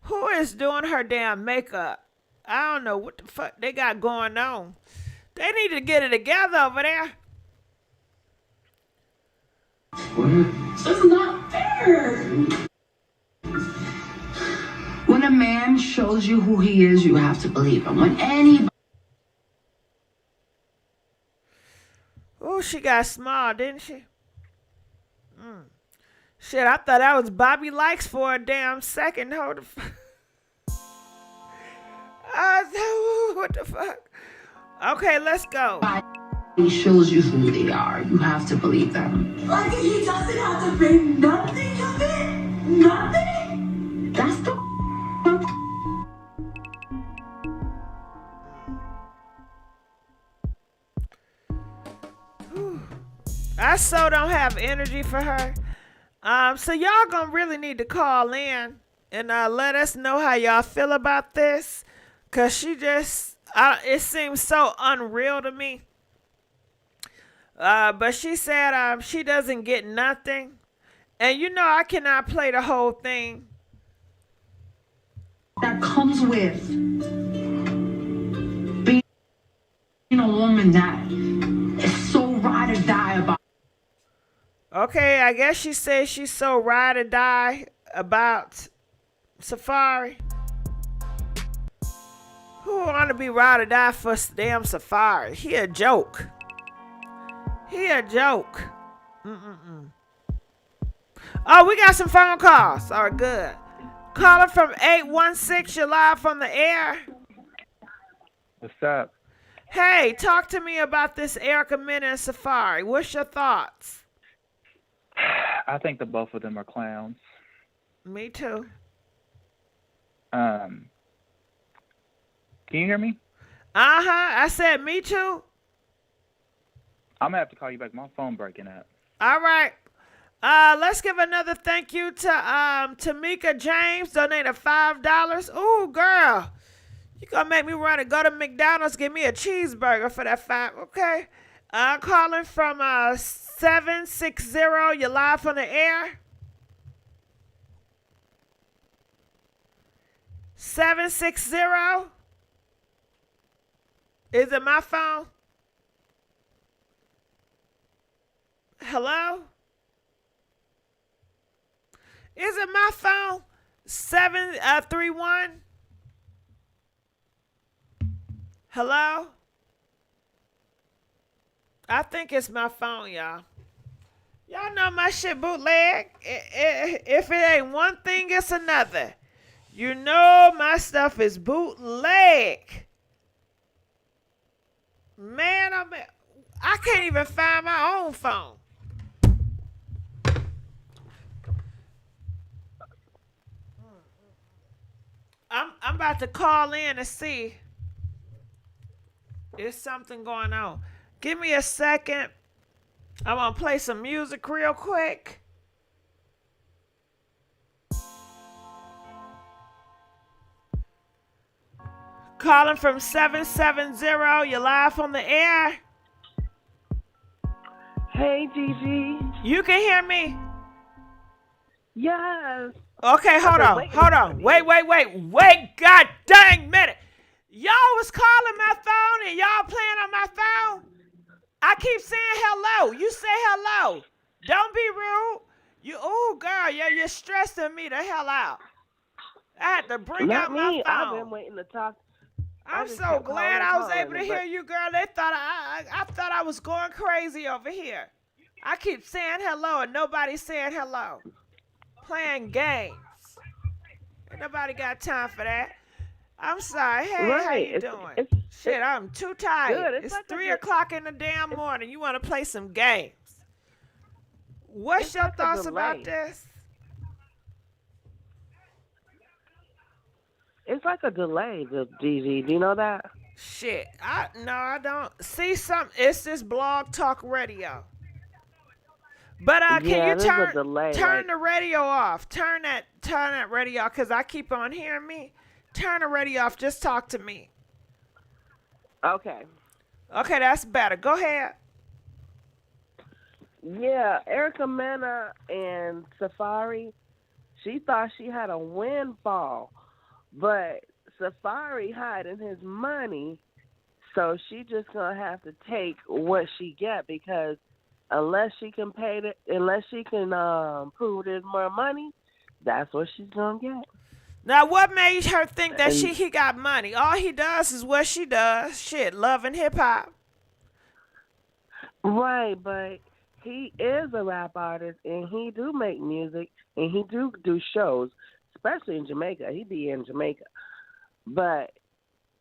Who is doing her damn makeup? I don't know what the fuck they got going on. They need to get it together over there. It's not fair. When a man shows you who he is, you have to believe him. When anybody... Oh, she got small, didn't she? Shit, I thought that was Bobby Likes for a damn second. Hold the fuck. What the fuck? Okay, let's go. He shows you who they are. You have to believe them. Like he doesn't have to pay nothing of it? Nothing? That's the... I so don't have energy for her. So y'all gonna really need to call in and let us know how y'all feel about this. Cause she just, it seems so unreal to me. But she said she doesn't get nothing. And you know I cannot play the whole thing. That comes with being a woman that is so ride or die about. Okay, I guess she says she's so ride or die about Safaree. Who want to be ride or die for damn Safaree? He a joke. He a joke. Oh, we got some phone calls. All right, good. Caller from 816, you're live from the air. What's up? Hey, talk to me about this Erica Mena and Safaree. What's your thoughts? I think that both of them are clowns. Me too. Can you hear me? I said me too. I'm gonna have to call you back. My phone breaking up. All right. Let's give another thank you to Tamika James, donated $5. Ooh, girl. You gonna make me run and go to McDonald's, give me a cheeseburger for that $5, okay? Calling from 760, you're live on the air. 760. Is it my phone? Hello? Is it my phone? 731. Hello? I think it's my phone, y'all. Y'all know my shit bootleg. If it ain't one thing, it's another. You know my stuff is bootleg. Man, I can't even find my own phone. I'm about to call in and see. There's something going on. Give me a second. I'm going to play some music real quick. Calling from 770. You're live on the air. Hey, Gigi. You can hear me? Yes. Okay, hold on. Wait, god dang minute. Y'all was calling my phone and y'all playing on my phone? I keep saying hello. You say hello. Don't be rude. Oh, girl, you're stressing me the hell out. I had to bring out my phone. I've been waiting to talk. I'm so glad I was able to hear you, girl. They thought I thought I was going crazy over here. I keep saying hello and nobody's saying hello. Playing games. Ain't nobody got time for that. I'm sorry. Hey, how you doing? Shit, I'm too tired. It's 3 o'clock in the damn morning. You want to play some games? What's your thoughts about this? It's like a delay, the GG. Do you know that? Shit, no, I don't see some. It's this blog talk radio. But can Yeah, you there's a delay. turn the radio off? Turn that radio off, cause I keep on hearing me. Turn the radio off. Just talk to me. Okay. Okay, that's better. Go ahead. Yeah, Erica Mena and Safaree, she thought she had a windfall, but Safaree hiding his money, so she just gonna have to take what she get because unless she can prove there's more money, that's what she's gonna get. Now, what made her think that he got money? All he does is what she does. Shit, love and hip hop. Right, but he is a rap artist and he do make music and he do shows, especially in Jamaica. He be in Jamaica. But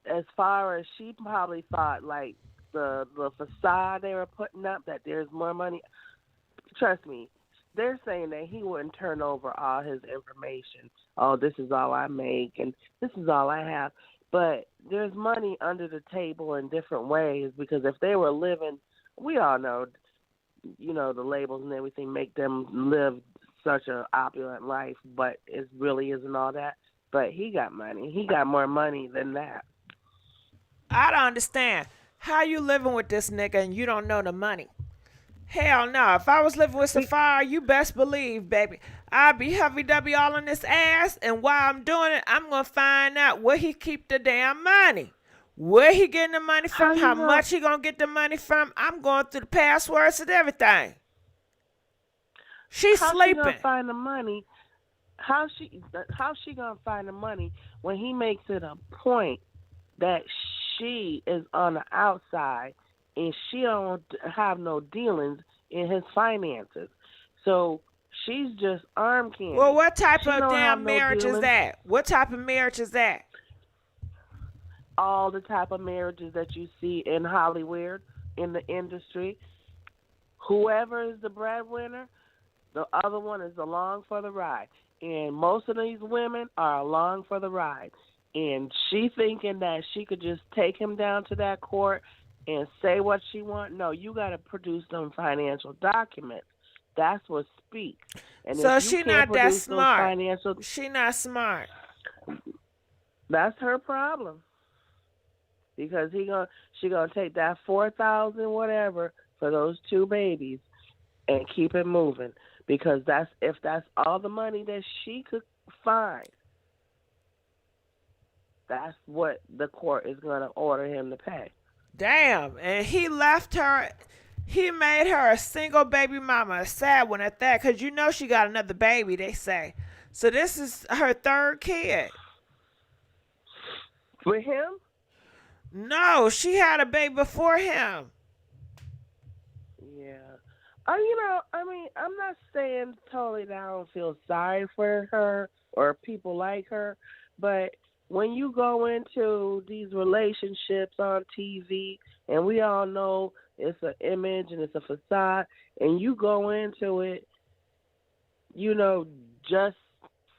as far as she probably thought, like the facade they were putting up that there's more money, trust me, they're saying that he wouldn't turn over all his information. Oh, this is all I make and this is all I have. But there's money under the table in different ways because if they were living, we all know, the labels and everything make them live such an opulent life, but it really isn't all that. But he got money. He got more money than that. I don't understand. How you living with this nigga and you don't know the money? Hell no. If I was living with Safaree, you best believe, baby, I'd be heavy-dubby all in this ass, and while I'm doing it, I'm going to find out where he keep the damn money. Where he getting the money from, how much he going to get the money from. I'm going through the passwords and everything. She's sleeping. How she going to find the money? How she going to find the money when he makes it a point that she is on the outside and she don't have no dealings in his finances? So she's just arm candy. Well, what type of damn marriage is that? What type of marriage is that? All the type of marriages that you see in Hollywood, in the industry. Whoever is the breadwinner, the other one is along for the ride. And most of these women are along for the ride. And she thinking that she could just take him down to that court and say what she want. No, you got to produce some financial documents. That's what speaks. And so if you she can't not that produce those smart. financial, She not smart. that's her problem. Because she gonna take that 4,000 whatever for those two babies and keep it moving. Because if that's all the money that she could find, that's what the court is gonna order him to pay. Damn, and he left her. He made her a single baby mama, a sad one at that, because she got another baby, they say. So this is her third kid. With him? No, she had a baby before him. Yeah. I'm not saying totally that I don't feel sorry for her or people like her, but when you go into these relationships on TV, and we all know it's an image and it's a facade, and you go into it, just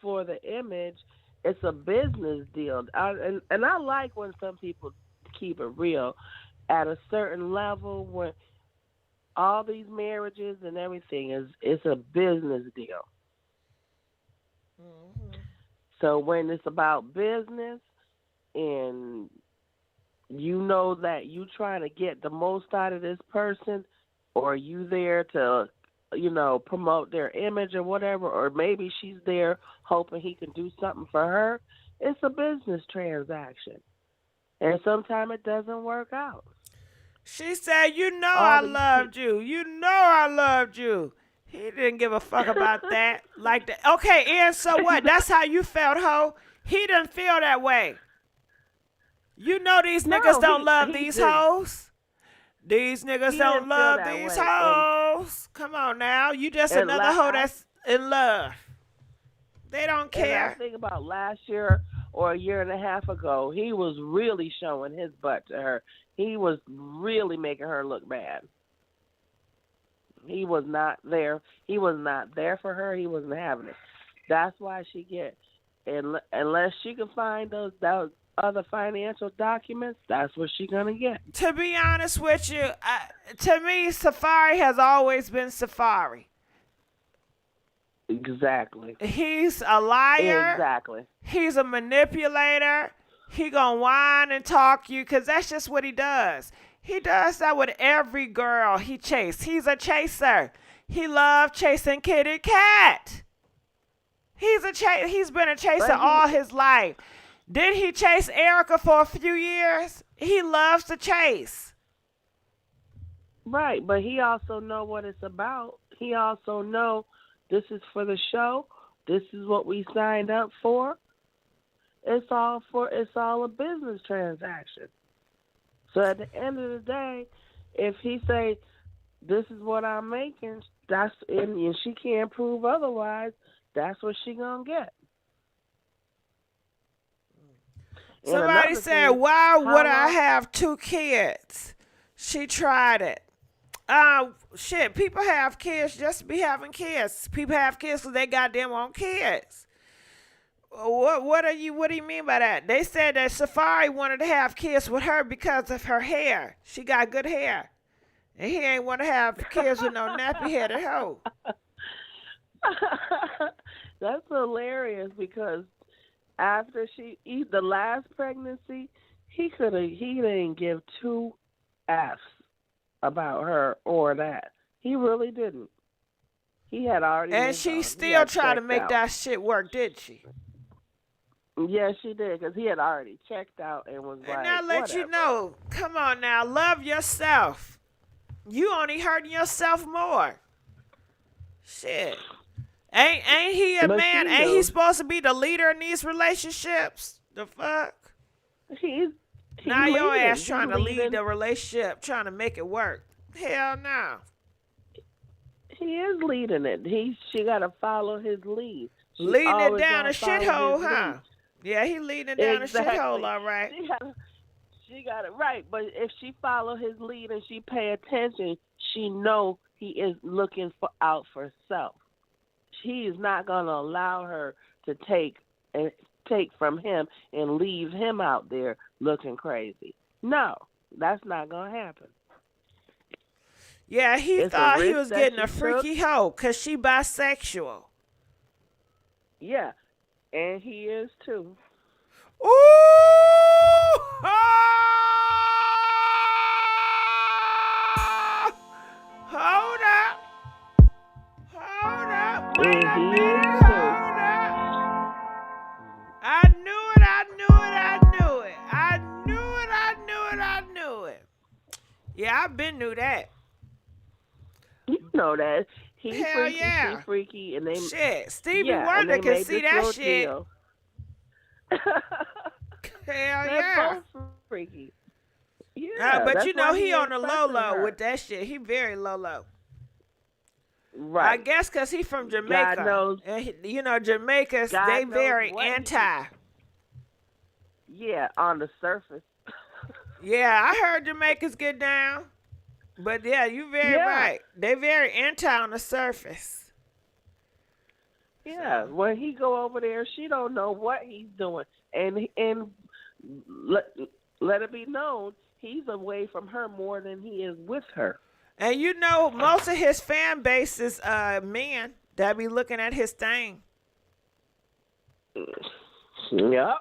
for the image, it's a business deal. And I like when some people keep it real. At a certain level, when all these marriages and everything it's a business deal. Mm-hmm. So when it's about business and you know that you trying to get the most out of this person, or you there to, promote their image or whatever, or maybe she's there hoping he can do something for her, it's a business transaction. And sometimes it doesn't work out. She said, I loved you. I loved you. He didn't give a fuck about that. Like that. Okay, and so what? That's how you felt, ho? He didn't feel that way. These niggas don't love these hoes. These niggas don't love these hoes. Come on now. You just another hoe that's in love. They don't care. And I think about last year or a year and a half ago, he was really showing his butt to her. He was really making her look bad. He was not there. He was not there for her. He wasn't having it. That's why she get And unless she can find those other financial documents, that's what she's gonna get. To be honest with you, to me, Safaree has always been Safaree. Exactly. He's a liar. Exactly. He's a manipulator. He gonna whine and talk you because that's just what he does. He does that with every girl he chases. He's a chaser. He loved chasing Kitty Cat. He's been a chaser all his life. Did he chase Erica for a few years? He loves to chase. Right, but he also know what it's about. He also know this is for the show. This is what we signed up for. It's all a business transaction. So at the end of the day, if he say this is what I'm making, and she can't prove otherwise, that's what she gonna get. Somebody said, why would I have 2 kids? She tried it. Shit, people have kids just to be having kids. People have kids because they goddamn want kids. What do you mean by that? They said that Safaree wanted to have kids with her because of her hair. She got good hair. And he ain't want to have kids with no nappy-headed hoe. That's hilarious because after the last pregnancy, he didn't give 2 F's about her or that. He really didn't. He had already. And she still tried to make that shit work, did she? Yes, she did, because he had already checked out and was like, now let whatever. you know, come on now, love yourself. You only hurting yourself more. Shit. Ain't he a man? Ain't he supposed to be the leader in these relationships? The fuck? He's now your leading. ass trying to leading. lead the relationship, trying to make it work. Hell no. He is leading it. She got to follow his lead. Leading it down a shithole, huh? Lead. Yeah, he leading it down a shithole, all right. She got it right. But if she follow his lead and she pay attention, she know he is looking out for self. He is not going to allow her to take from him and leave him out there looking crazy. No, that's not going to happen. Yeah, he thought he was getting a freaky hoe because she bisexual. Yeah, and he is too. Ooh! Hold up. Wait a minute. Hold up. I knew it. Yeah, I been knew that. You know that. He's Hell freaky, yeah. she's freaky, and they shit. Stevie Wonder can see that shit. Deal. Hell yeah. Both freaky. Yeah, but you know he on the low with that shit. He very low. Right. I guess because he from Jamaica. God knows. And you know, Jamaicans, they very anti. Yeah, on the surface. Yeah, I heard Jamaicans get down. But yeah, you very right. They very anti on the surface. Yeah, when he go over there, she don't know what he's doing. And let it be known, he's away from her more than he is with her. And you know, most of his fan base is men that be looking at his thing. Yep.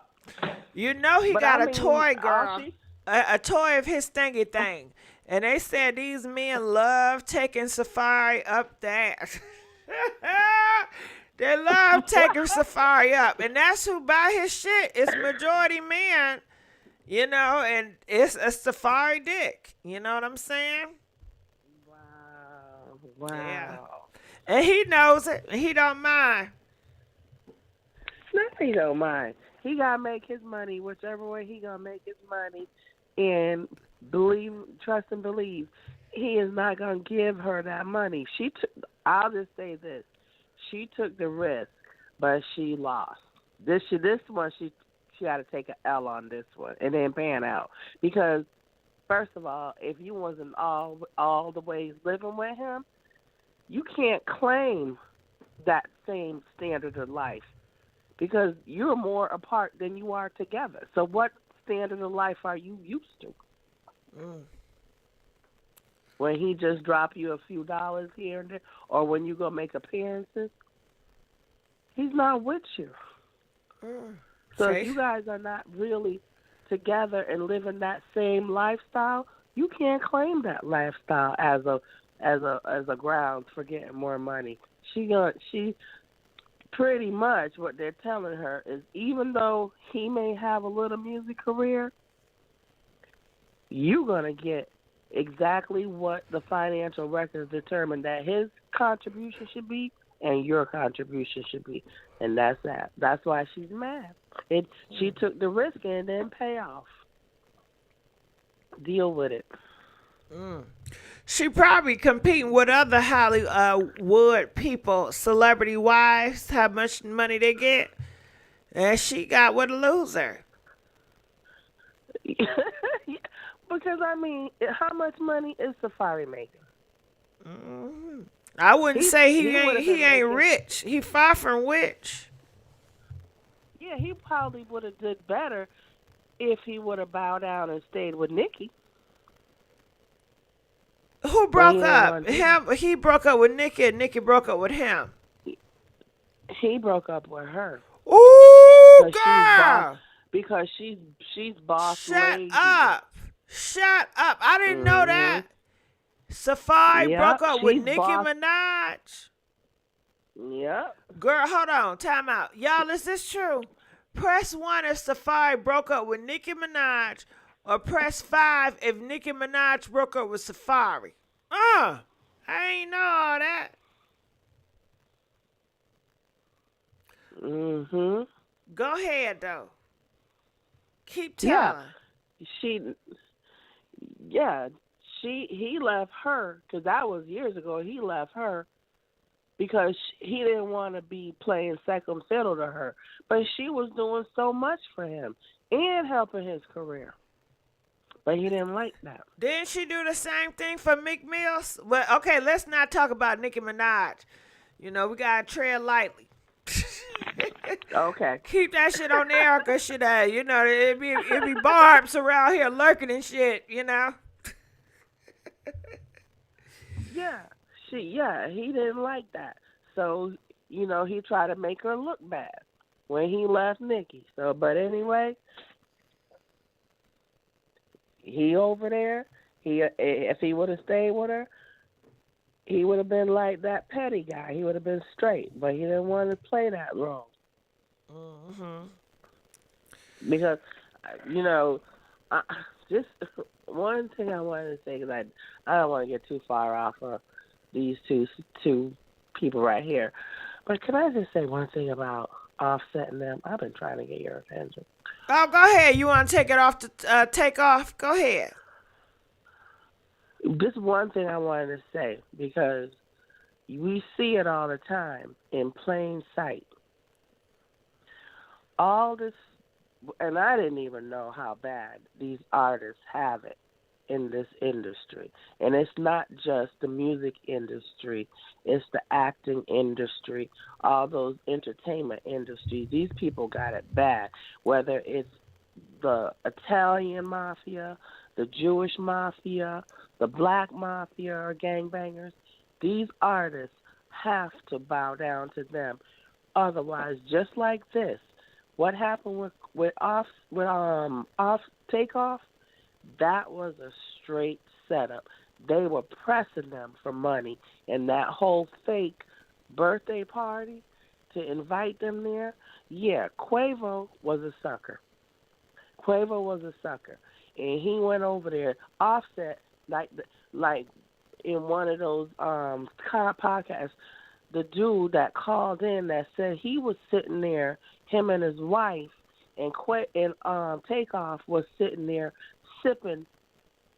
You know he got a toy, girl. A toy of his thingy thing. And they said these men love taking Safaree up there. They love taking Safaree up. And that's who buy his shit. It's majority men, you know, and it's a Safaree dick. You know what I'm saying? Wow. Yeah. And he knows it. And he don't mind. No, he don't mind. He got to make his money whichever way he going to make his money. And trust and believe, he is not going to give her that money. I'll just say this. She took the risk, but she lost. This one, she had to take an L on this one and then pan out. Because, first of all, if you wasn't all the ways living with him, you can't claim that same standard of life because you're more apart than you are together. So what standard of life are you used to? When he just drop you a few dollars here and there, or when you go make appearances, he's not with you. So if you guys are not really together and living that same lifestyle, you can't claim that lifestyle as a grounds for getting more money. She pretty much what they're telling her is, even though he may have a little music career, you're gonna get exactly what the financial records determine that his contribution should be and your contribution should be. And that's that. That's why she's mad. She took the risk and didn't pay off. Deal with it. She probably competing with other Hollywood people, celebrity wives, how much money they get. And she got with a loser. Because, I mean, how much money is Safaree making? I wouldn't say he ain't rich. He far from rich. Yeah, he probably would have did better if he would have bowed down and stayed with Nicki. Who broke up? Him? He broke up with Nicki, and Nicki broke up with him. He broke up with her. Ooh, girl! Because she's boss lady. Shut up! I didn't know that. Safaree broke up with Nicki Minaj. Yep. Girl, hold on. Time out. Y'all, is this true? Press 1 if Safaree broke up with Nicki Minaj, or press 5 if Nicki Minaj broke up with Safaree. I ain't know all that. Go ahead, though. Keep telling. He left her, because that was years ago. He left her because he didn't want to be playing second fiddle to her. But she was doing so much for him and helping his career. But he didn't like that. Didn't she do the same thing for Meek Mills? Well, okay, let's not talk about Nicki Minaj. You know, we got to tread lightly. Okay. Keep that shit on Erica shit. You know, it be barbs around here lurking and shit, you know? He didn't like that. So, you know, he tried to make her look bad when he left Nicki. So, but anyway, he over there, if he would have stayed with her, he would have been like that petty guy. He would have been straight, but he didn't want to play that role. Because, you know, just one thing I wanted to say, because I don't want to get too far off of these two people right here. But can I just say one thing about Offset and them? I've been trying to get your attention. Oh, go ahead. You want to take it off to Takeoff? Go ahead. Just one thing I wanted to say, because we see it all the time in plain sight. All this, and I didn't even know how bad these artists have it in this industry. And it's not just the music industry, it's the acting industry, all those entertainment industries. These people got it bad, whether it's the Italian mafia, the Jewish mafia, the black mafia or gangbangers. These artists have to bow down to them. Otherwise, just like this, what happened with Takeoff, that was a straight setup. They were pressing them for money, and that whole fake birthday party to invite them there, Quavo was a sucker. And he went over there. Offset, like in one of those podcasts, the dude that called in that said he was sitting there, him and his wife, and Takeoff was sitting there sipping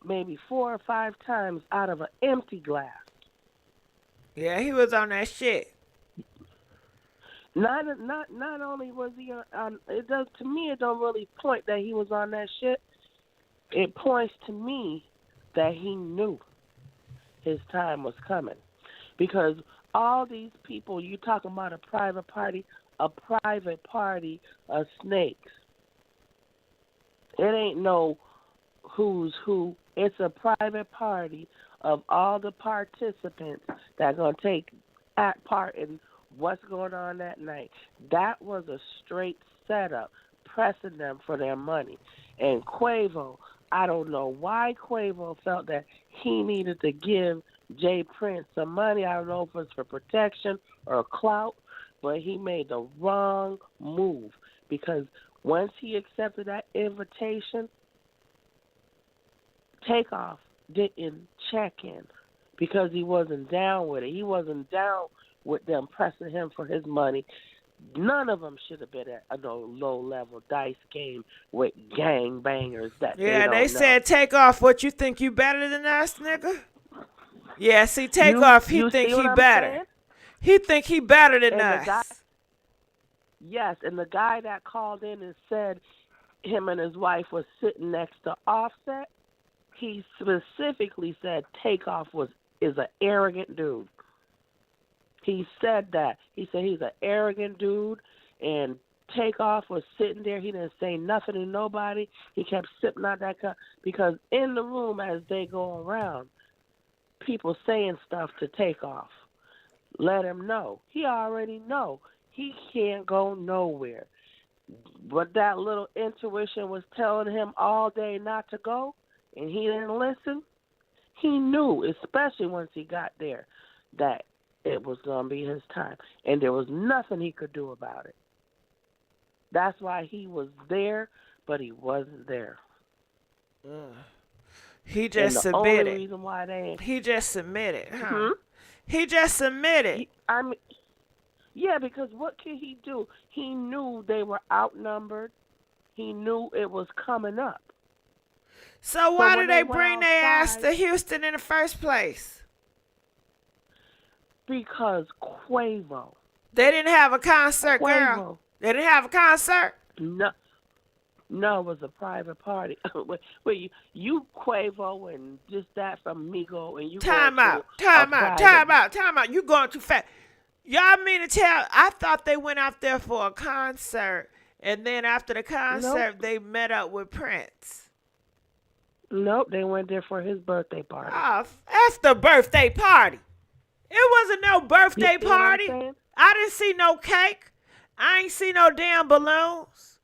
maybe 4 or 5 times out of an empty glass. Yeah, he was on that shit. Not only was he on, it does, to me it don't really point that he was on that shit. It points to me that he knew his time was coming. Because all these people, you talking about a private party, a private party of snakes. It ain't no who's who. It's a private party of all the participants that are going to take part in what's going on that night. That was a straight setup, pressing them for their money. And Quavo, I don't know why Quavo felt that he needed to give Jay Prince some money. I don't know if it's for protection or clout, but he made the wrong move because once he accepted that invitation, Takeoff didn't check in because he wasn't down with it. He wasn't down with them pressing him for his money. None of them should have been at a low-level dice game with gang bangers that they said, Takeoff, what you think you better than us, nigga? Yeah, see, Takeoff, he think he better. Saying? He think he better than us. Yes, and the guy that called in and said him and his wife was sitting next to Offset, he specifically said Takeoff is an arrogant dude. He said that. He said he's an arrogant dude, and Takeoff was sitting there. He didn't say nothing to nobody. He kept sipping out that cup because in the room as they go around, people saying stuff to Takeoff. Let him know. He already know. He can't go nowhere. But that little intuition was telling him all day not to go, and he didn't listen. He knew, especially once he got there, that it was going to be his time. And there was nothing he could do about it. That's why he was there, but he wasn't there. He just submitted. Only reason why they he just submitted, huh? He just submitted. I mean, yeah, because what could he do? He knew they were outnumbered. He knew it was coming up. So why did they bring their ass to Houston in the first place? Because Quavo. They didn't have a concert, girl. They didn't have a concert? No, it was a private party. Where you Quavo and just that from Migos and you Time out. You going too fast. Y'all mean to tell, I thought they went out there for a concert, and then after the concert, they met up with Prince. Nope, they went there for his birthday party. Oh, that's the birthday party. It wasn't no birthday party. I didn't see no cake. I ain't see no damn balloons.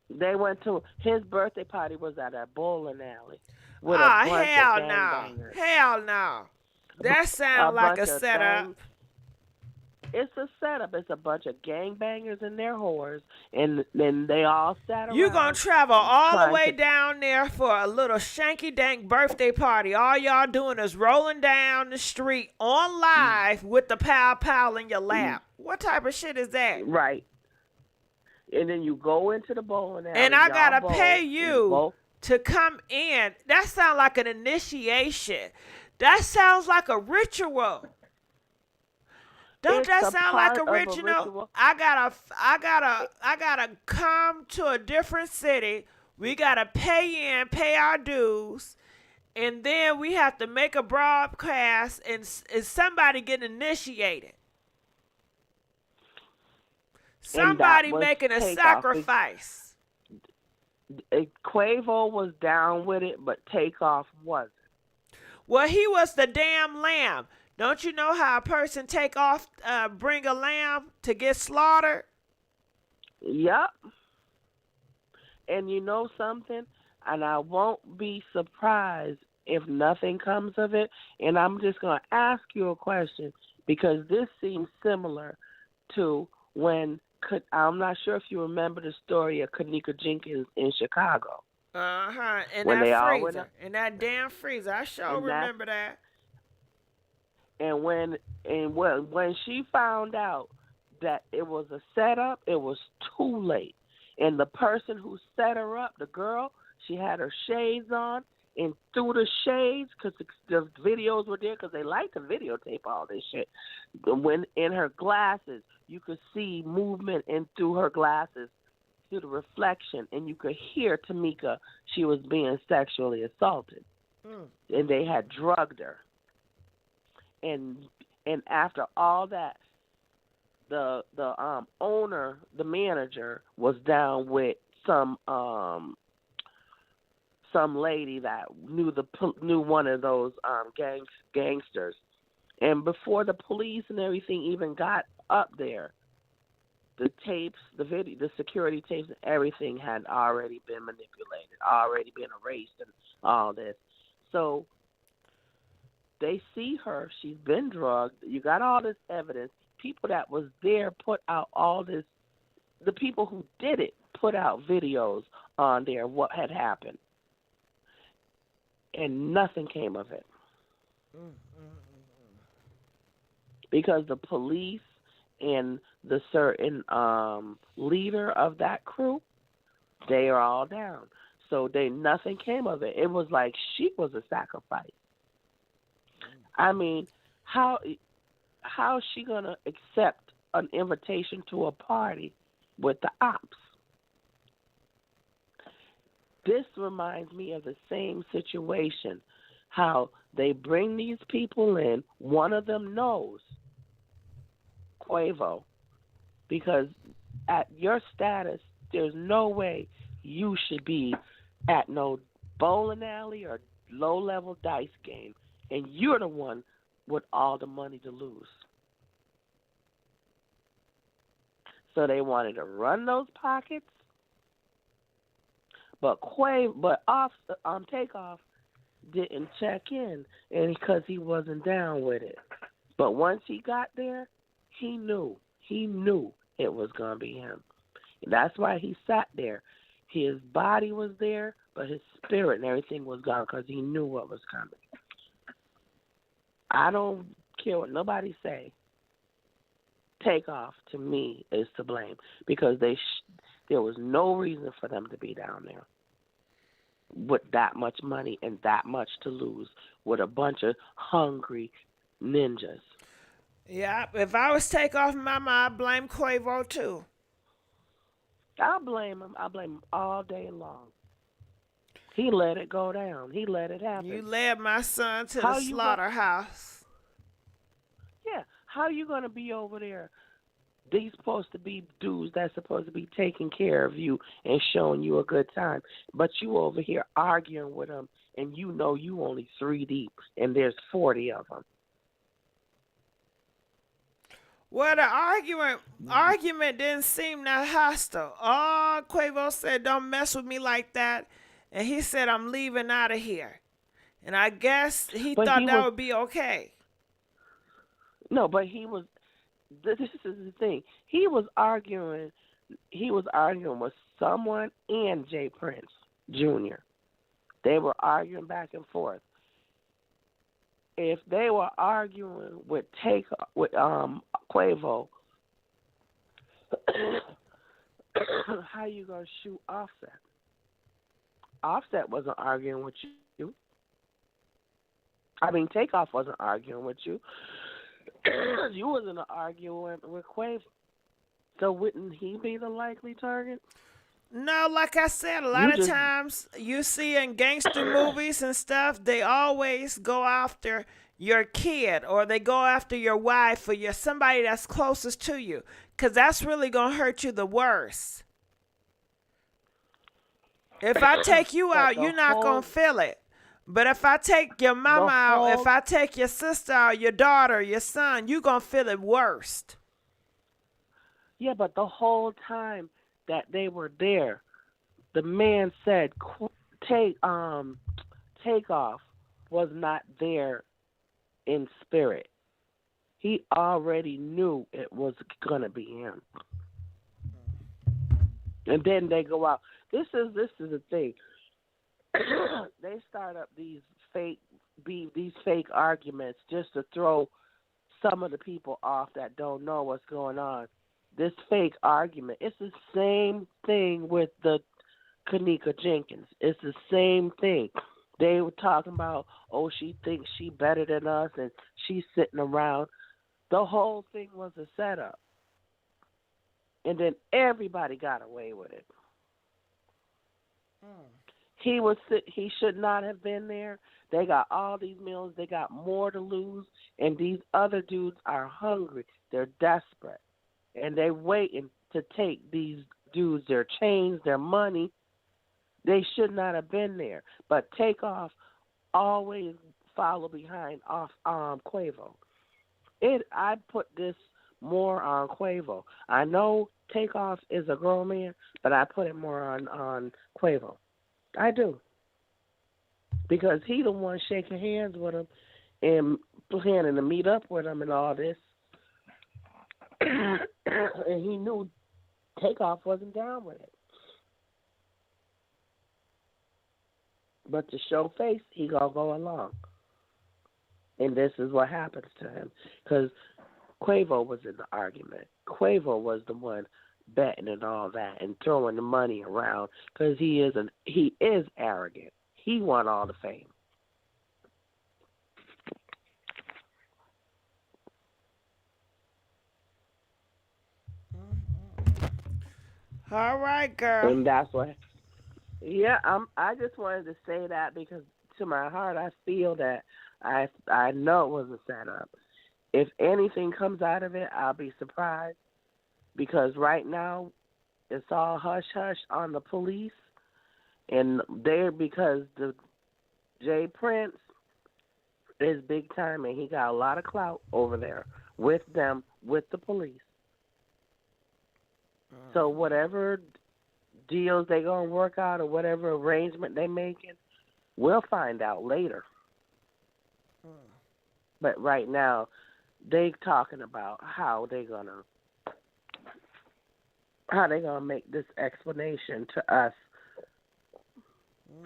They went to, his birthday party was at a bowling alley. With a bunch of gangbangers. Hell no. That sounds like a setup. It's a setup. It's a bunch of gangbangers and their whores, and then they all sat around. You gonna travel all the way down there for a little shanky-dank birthday party. All y'all doing is rolling down the street on live with the pow in your lap. What type of shit is that? Right. And then you go into the bowling alley. And I gotta pay you to come in. That sounds like an initiation. That sounds like a ritual. Don't that sound like a ritual? I gotta come to a different city. We gotta pay our dues, and then we have to make a broadcast and somebody getting initiated. Somebody making a sacrifice. Quavo was down with it, but Takeoff wasn't. Well, he was the damn lamb. Don't you know how a person bring a lamb to get slaughtered? Yep. And you know something? And I won't be surprised if nothing comes of it. And I'm just going to ask you a question because this seems similar to when, I'm not sure if you remember the story of Kanika Jenkins in Chicago. Uh-huh. In that damn freezer. I sure remember that. And when she found out that it was a setup, it was too late. And the person who set her up, the girl, she had her shades on, and through the shades, because the videos were there, because they like to videotape all this shit. When in her glasses, you could see movement in through her glasses, through the reflection, and you could hear Tamika. She was being sexually assaulted, and they had drugged her. And after all that, the owner, the manager, was down with some lady that knew one of those gangsters, and before the police and everything even got up there, the tapes, the video, the security tapes, and everything had already been manipulated, already been erased, and all this. So they see her; she's been drugged. You got all this evidence. People that was there put out all this. The people who did it put out videos on there of what had happened, and nothing came of it because the police and the certain leader of that crew, they are all down. So nothing came of it. It was like she was a sacrifice. I mean, how is she gonna accept an invitation to a party with the ops? This reminds me of the same situation, how they bring these people in. One of them knows Quavo, because at your status, there's no way you should be at no bowling alley or low-level dice game, and you're the one with all the money to lose. So they wanted to run those pockets, but Takeoff didn't check in, and because he wasn't down with it. But once he got there, he knew it was gonna be him. And that's why he sat there. His body was there, but his spirit and everything was gone because he knew what was coming. I don't care what nobody say. Takeoff, to me, is to blame because there was no reason for them to be down there with that much money and that much to lose with a bunch of hungry ninjas. Yeah, if I was Takeoff Mama, I'd blame Quavo too. I blame him. I blame him all day long. He let it go down. He let it happen. You led my son to the slaughterhouse. Yeah. How are you going to be over there? These supposed to be dudes that's supposed to be taking care of you and showing you a good time. But you over here arguing with them, and you know you only 3 deep, and there's 40 of them. Well, the argument didn't seem that hostile. Oh, Quavo said, "Don't mess with me like that," and he said, "I'm leaving out of here." And I guess he thought that would be okay. No, but he was. This is the thing. He was arguing with someone and Jay Prince Jr. They were arguing back and forth. If they were arguing with Quavo, how you gonna shoot Offset? Offset wasn't arguing with you. I mean, Takeoff wasn't arguing with you. You wasn't arguing with Quavo. So wouldn't he be the likely target? No, like I said, a lot of times you see in gangster movies and stuff, they always go after your kid or they go after your wife or somebody that's closest to you because that's really going to hurt you the worst. If I take you out, you're not going to feel it. But if I take your mama out, if I take your sister out, your daughter, your son, you're going to feel it worst. Yeah, but the whole time that they were there, the man said Takeoff was not there in spirit. He already knew it was going to be him. And then they go out. This is the thing. They start up these fake arguments just to throw some of the people off that don't know what's going on. This fake argument. It's the same thing with the Kanika Jenkins. It's the same thing. They were talking about, oh, she thinks she better than us and she's sitting around. The whole thing was a setup. And then everybody got away with it. He should not have been there. They got all these meals. They got more to lose. And these other dudes are hungry. They're desperate. and they waiting to take these dudes their chains, their money. They should not have been there. But Takeoff always follow behind off Quavo. I put this more on Quavo. I know Takeoff is a grown man, but I put it more on Quavo. I do. Because he the one shaking hands with him and planning to meet up with him and all this. And he knew Takeoff wasn't down with it. But to show face, he gonna go along. And this is what happens to him. Because Quavo was in the argument. Quavo was the one betting and all that and throwing the money around because he is arrogant. He want all the fame. All right, girl. And that's what. Yeah, I just wanted to say that because to my heart, I feel that I know it was a setup. If anything comes out of it, I'll be surprised because right now it's all hush hush on the police, and because the Jay Prince is big time and he got a lot of clout over there with them, with the police. So whatever deals they gonna work out or whatever arrangement they making, we'll find out later. But right now, they talking about how they gonna make this explanation to us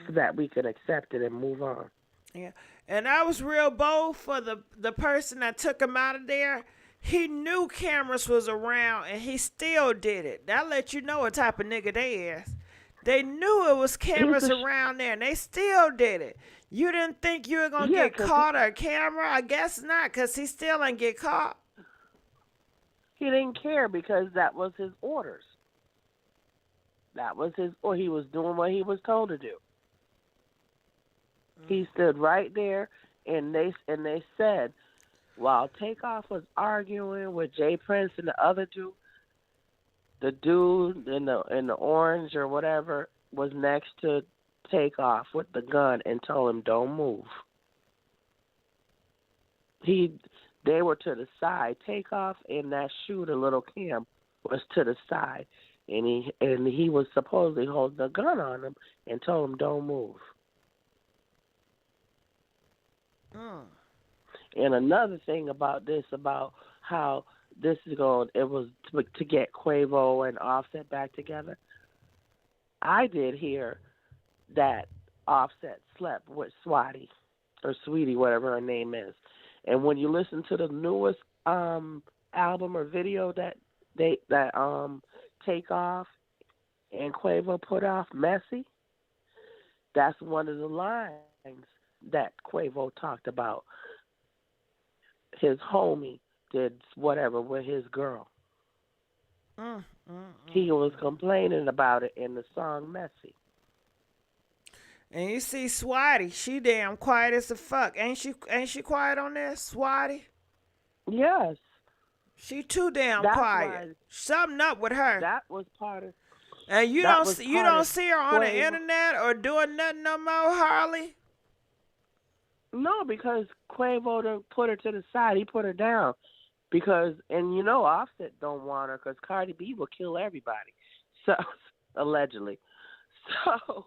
so that we can accept it and move on. Yeah, and I was real bold for the person that took him out of there. He knew cameras was around, and he still did it. That let you know what type of nigga they is. They knew it was cameras around there, and they still did it. You didn't think you were going to get caught on camera? I guess not, because he still ain't get caught. He didn't care because that was his orders. That was or he was doing what he was told to do. He stood right there, and they said, while Takeoff was arguing with Jay Prince and the other dude, the dude in the orange or whatever was next to Takeoff with the gun and told him, "Don't move." They were to the side. Takeoff and that shooter, Little Kim, was to the side, and he was supposedly holding a gun on him and told him, "Don't move." And another thing about this, about how this is going, it was to get Quavo and Offset back together. I did hear that Offset slept with Swati or Sweetie, whatever her name is. And when you listen to the newest album or video that Takeoff and Quavo put off, Messy, that's one of the lines that Quavo talked about. His homie did whatever with his girl. He was complaining about it in the song Messy. And you see Swati, she damn quiet as a fuck. Ain't she quiet on this, Swati? Yes. She too damn quiet. Something up with her. That was part of. And you don't see her on the internet or doing nothing no more, Harley? No, because Quavo done put her to the side. He put her down. Because, and Offset don't want her because Cardi B will kill everybody. So, allegedly. So,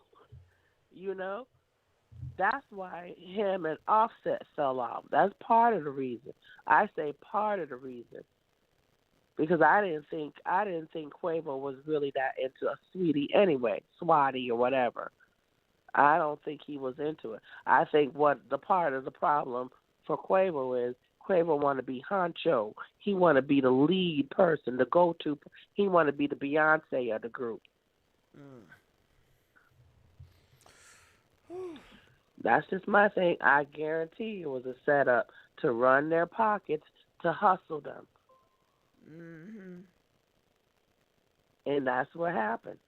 that's why him and Offset fell off. That's part of the reason. I say part of the reason. Because I didn't think Quavo was really that into a Sweetie anyway, Swati or whatever. I don't think he was into it. I think what the part of the problem for Quavo is Quavo want to be honcho. He want to be the lead person, the go-to. He want to be the Beyonce of the group. That's just my thing. I guarantee it was a setup to run their pockets, to hustle them. And that's what happened.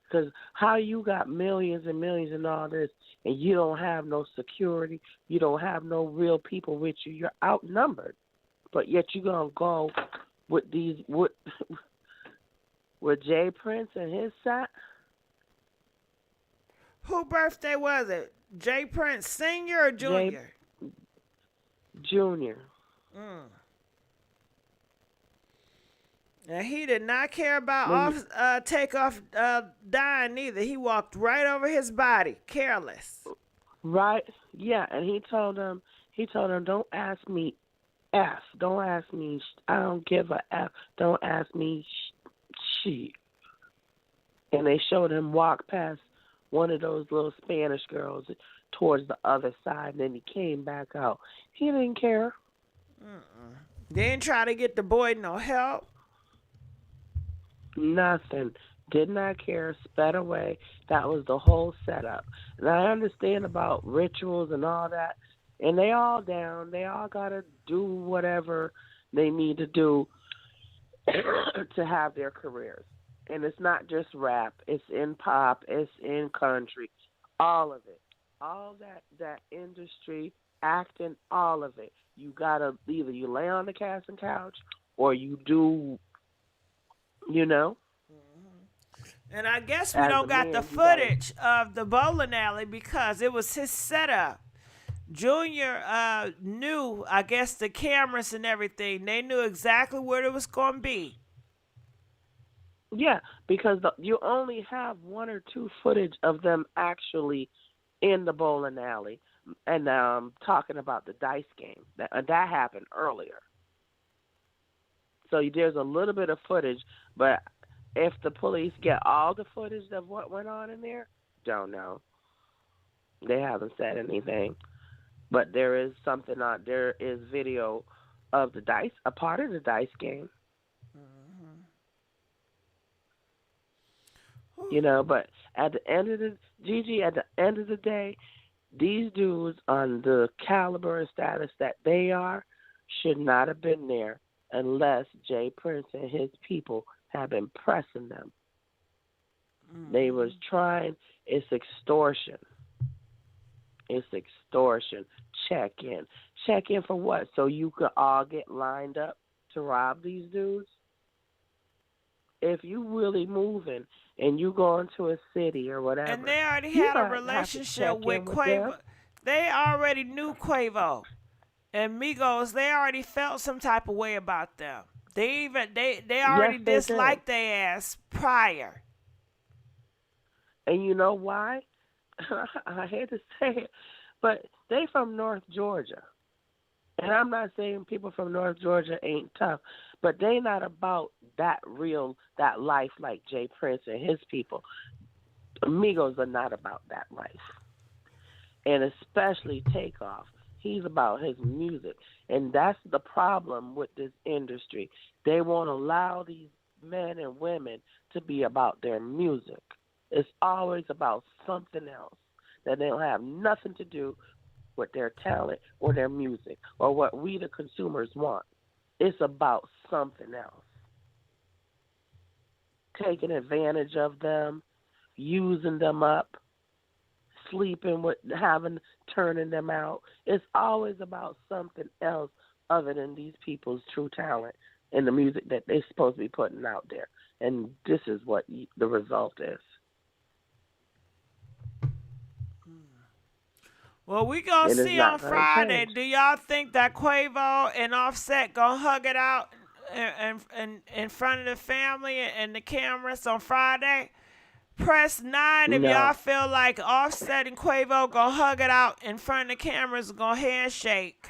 Because how you got millions and millions and all this, and you don't have no security, you don't have no real people with you, you're outnumbered. But yet you're going to go with these with Jay Prince and his side. Who birthday was it? Jay Prince Senior or Junior? Junior. And he did not care about Takeoff dying neither. He walked right over his body, careless. Right? Yeah, and he told him, don't ask me F. Don't ask me, I don't give a F. Don't ask me shit. And they showed him walk past one of those little Spanish girls towards the other side, and then he came back out. He didn't care. They didn't try to get the boy no help. Nothing. Did not care. Sped away. That was the whole setup. And I understand about rituals and all that. And they all down. They all got to do whatever they need to do to have their careers. And it's not just rap. It's in pop. It's in country. All of it. All that industry, acting, all of it. You got to either you lay on the casting couch or you do, you know. And I guess we don't got the footage of the bowling alley because it was his setup. Junior knew, I guess, the cameras and everything. They knew exactly where it was going to be. Yeah, because you only have one or two footage of them actually in the bowling alley. And talking about the dice game. That happened earlier. So there's a little bit of footage, but if the police get all the footage of what went on in there, don't know. They haven't said anything. But there is something on. There is video of the dice, a part of the dice game. You know, but at the end of the day, these dudes on the caliber and status that they are should not have been there unless Jay Prince and his people have been pressing them. They was trying. It's extortion. It's extortion. Check in. Check in for what? So you could all get lined up to rob these dudes? If you really moving and you go into a city or whatever. And they already had a relationship with Quavo. They already knew Quavo. And Migos, they already felt some type of way about them. They already disliked their ass prior. And you know why? I hate to say it, but they from North Georgia. And I'm not saying people from North Georgia ain't tough, but they not about that life like Jay Prince and his people. Amigos are not about that life. And especially Takeoff. He's about his music. And that's the problem with this industry. They won't allow these men and women to be about their music. It's always about something else that they don't have nothing to do with their talent or their music or what we the consumers want. It's about something else. Taking advantage of them, using them up, sleeping with, turning them out. It's always about something else other than these people's true talent and the music that they're supposed to be putting out there. And this is what the result is. Well, we gonna see on Friday. Do y'all think that Quavo and Offset gonna hug it out in front of the family and the cameras on Friday? Press 9 if y'all feel like Offset and Quavo gonna hug it out in front of the cameras, gonna handshake.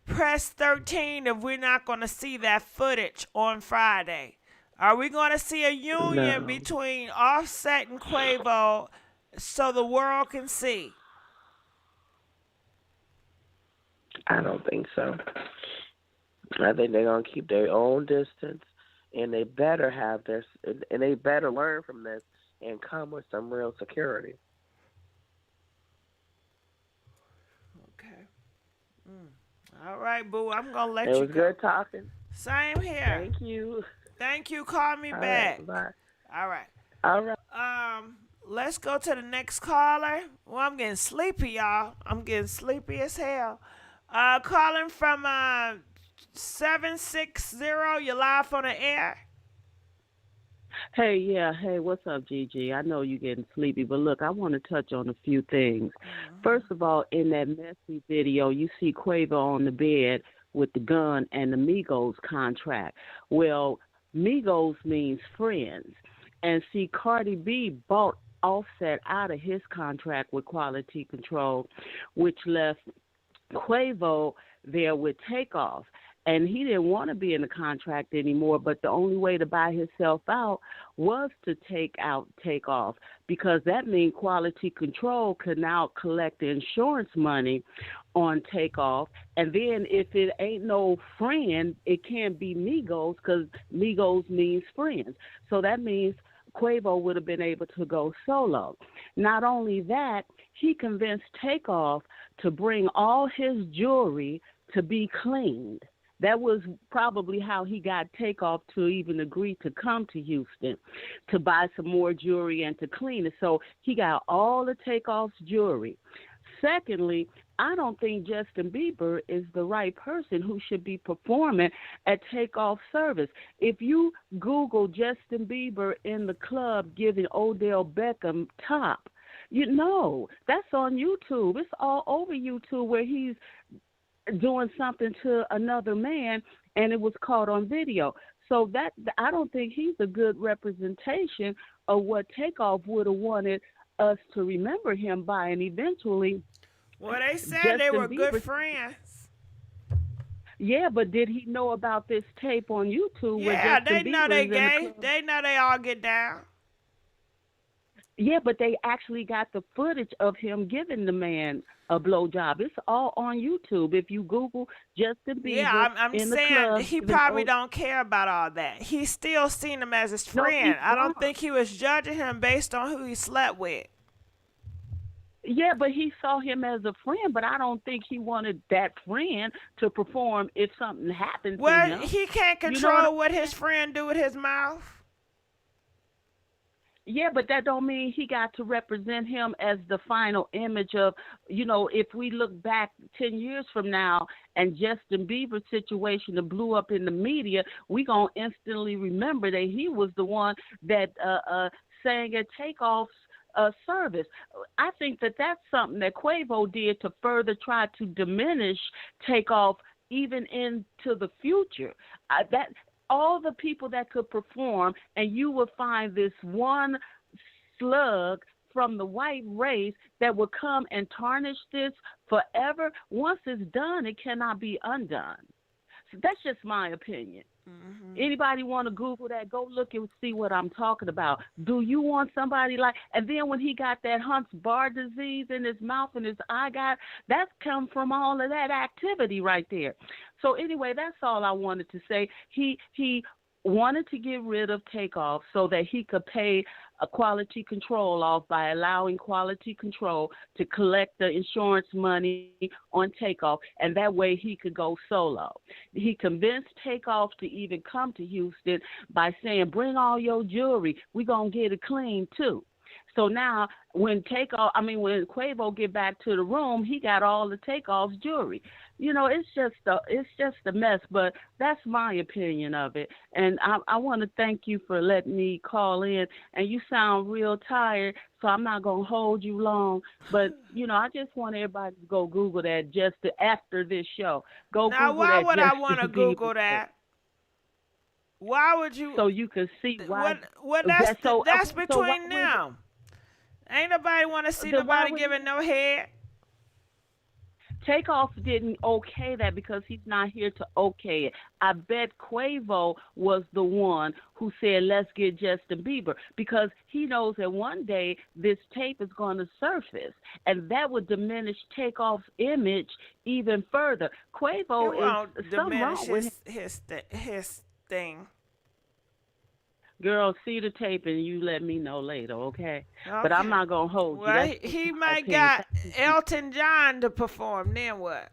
Press 13 if we're not gonna see that footage on Friday. Are we gonna see a union between Offset and Quavo so the world can see? I don't think so. I think they're gonna keep their own distance, and they better they better learn from this and come with some real security. Okay. All right, boo. I'm gonna let you go. It was good talking. Same here. Thank you. Thank you. Call me back. Right, bye. All right. All right. Let's go to the next caller. Well, I'm getting sleepy, y'all. I'm getting sleepy as hell. Calling from 760. You're live on the air. Hey, yeah. Hey, what's up, Gigi? I know you're getting sleepy, but look, I want to touch on a few things. First of all, in that messy video, you see Quavo on the bed with the gun and the Migos contract. Well, Migos means friends. And see, Cardi B bought Offset out of his contract with Quality Control, which left Quavo there with Takeoff. And he didn't want to be in the contract anymore, but the only way to buy himself out was to take out Takeoff, because that means Quality Control could now collect the insurance money on Takeoff. And then if it ain't no friend, it can't be Migos, because Migos means friends. So that means Quavo would have been able to go solo. Not only that, he convinced Takeoff to bring all his jewelry to be cleaned. That was probably how he got Takeoff to even agree to come to Houston, to buy some more jewelry and to clean it. So he got all of Takeoff's jewelry. Secondly, I don't think Justin Bieber is the right person who should be performing at Takeoff service. If you Google Justin Bieber in the club giving Odell Beckham top, you know, that's on YouTube. It's all over YouTube where he's doing something to another man, and it was caught on video. So that, I don't think he's a good representation of what Takeoff would have wanted us to remember him by. And eventually, well, they said Justin they were Bieber, good friends. Yeah, but did he know about this tape on YouTube? Yeah, where they Justin know Bieber they is in the gay. club? They know they all get down. Yeah, but they actually got the footage of him giving the man a blowjob. It's all on YouTube. If you Google Justin Bieber, Yeah, I'm in the saying club, he giving probably don't care about all that. He still seen him as his friend. I don't think he was judging him based on who he slept with. Yeah, but he saw him as a friend, but I don't think he wanted that friend to perform if something happened to him. Well, he can't You know control what his friend do with his mouth. Yeah, but that don't mean he got to represent him as the final image of, you know, if we look back 10 years from now and Justin Bieber's situation that blew up in the media, we going to instantly remember that he was the one that sang at Takeoff's service. I think that that's something that Quavo did to further try to diminish Takeoff even into the future. That all the people that could perform, and you would find this one slug from the white race that would come and tarnish this forever. Once it's done, it cannot be undone. So that's just my opinion. Anybody want to Google that? Go look and see what I'm talking about. Do you want somebody like, and then when he got that Hunt's bar disease in his mouth and his eye got, that's come from all of that activity right there. So anyway, that's all I wanted to say. He wanted to get rid of Takeoff so that he could pay a Quality Control off by allowing Quality Control to collect the insurance money on Takeoff, and that way he could go solo. He convinced Takeoff to even come to Houston by saying, bring all your jewelry. We're going to get it clean too. So now when Quavo get back to the room, he got all the Takeoff's jewelry. You know, it's just a mess, but that's my opinion of it. And I want to thank you for letting me call in. And you sound real tired, so I'm not going to hold you long. But, you know, I just want everybody to go Google that after this show. Go now, Google why that. Would I want to Google that? Why would you? So you can see why. That's between them. Ain't nobody want to see nobody giving no head. Takeoff didn't okay that because he's not here to okay it. I bet Quavo was the one who said, let's get Justin Bieber, because he knows that one day this tape is going to surface, and that would diminish Takeoff's image even further. Quavo won't is something wrong diminish with his thing. Girl, see the tape and you let me know later, okay? But I'm not going to hold you. Well, he might got Elton John to perform, then what?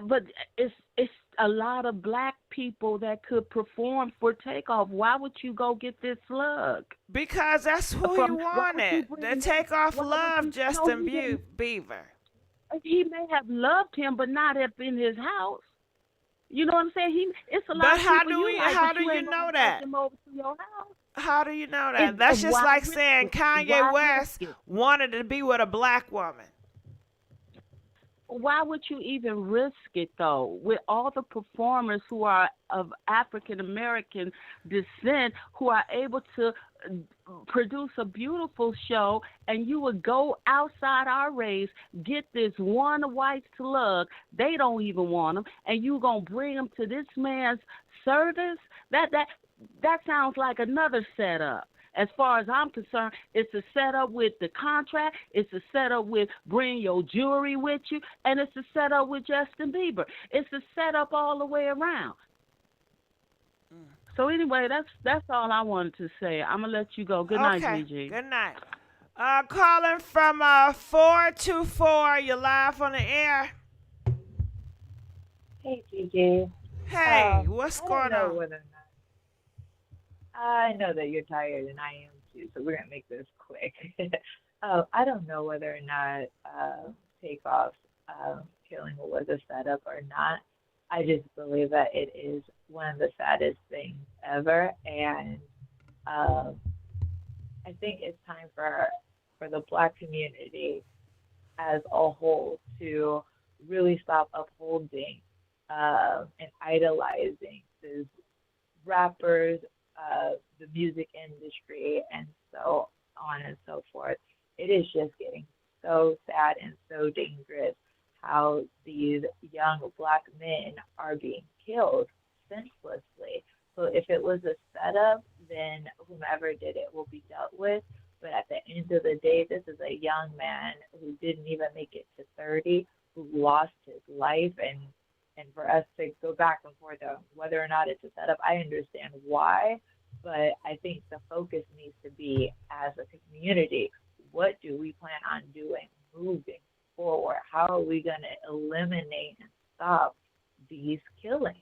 But it's a lot of black people that could perform for Takeoff. Why would you go get this slug? Because that's who he wanted. The Takeoff loved Justin Bieber. He may have loved him, but not up in his house. You know what I'm saying? It's a lot But of how people do you we? like, How but do you you ain't gonna know invite that? them over to your house. How do you know that? It's That's just why like risk saying it? Kanye Why West risk it? wanted to be with a black woman. Why would you even risk it though? With all the performers who are of African American descent who are able to produce a beautiful show, and you would go outside our race, get this one white slug, they don't even want him, and you gonna bring him to this man's service? That sounds like another setup. As far as I'm concerned, it's a setup with the contract, it's a setup with bring your jewelry with you, and it's a setup with Justin Bieber. It's a setup all the way around. So anyway, that's all I wanted to say. I'm gonna let you go. Good night, Okay. Gigi. Good night. Calling from 424. You're live on the air. Hey, Gigi. Hey, what's going I don't know on? whether or not. I know that you're tired, and I am too, so we're gonna make this quick. I don't know whether or not Takeoff's killing was a setup or not. I just believe that it is one of the saddest things ever, and I think it's time for the Black community as a whole to really stop upholding and idolizing these rappers, the music industry, and so on and so forth. It is just getting so sad and so dangerous how these young Black men are being killed senselessly. So if it was a setup, then whomever did it will be dealt with. But at the end of the day, this is a young man who didn't even make it to 30, who lost his life, and for us to go back and forth on whether or not it's a setup, I understand why, but I think the focus needs to be, as a community, what do we plan on doing moving forward? How are we going to eliminate and stop these killings?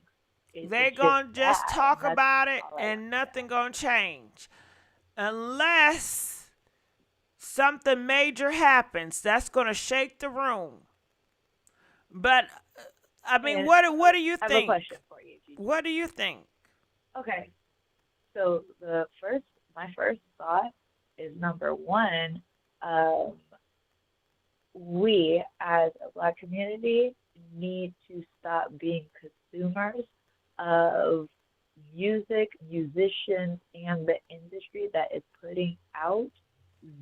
They gonna just talk about it and nothing gonna change. Unless something major happens, that's gonna shake the room. But I mean, And what do you I have a think? question for you, Gigi. What do you think? Okay. So my first thought is, number one, we as a Black community need to stop being consumers of music, musicians, and the industry that is putting out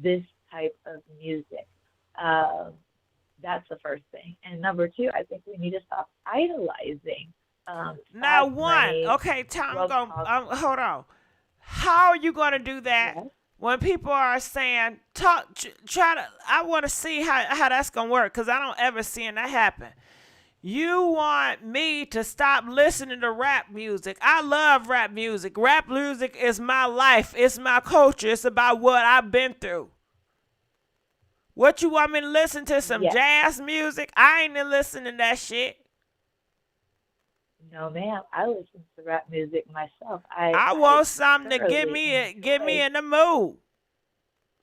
this type of music. That's the first thing. And number two, I think we need to stop idolizing. Now, fast one, money, okay, drug talk. hold on. How are you gonna do that when people are saying try to? I want to see how that's gonna work, because I don't ever see that happen. You want me to stop listening to rap music? I love rap music. Rap music is my life. It's my culture. It's about what I've been through. What you want me to listen to? Some jazz music? I ain't listening to that shit. No, ma'am. I listen to rap music myself. I want something to get thoroughly me in the mood.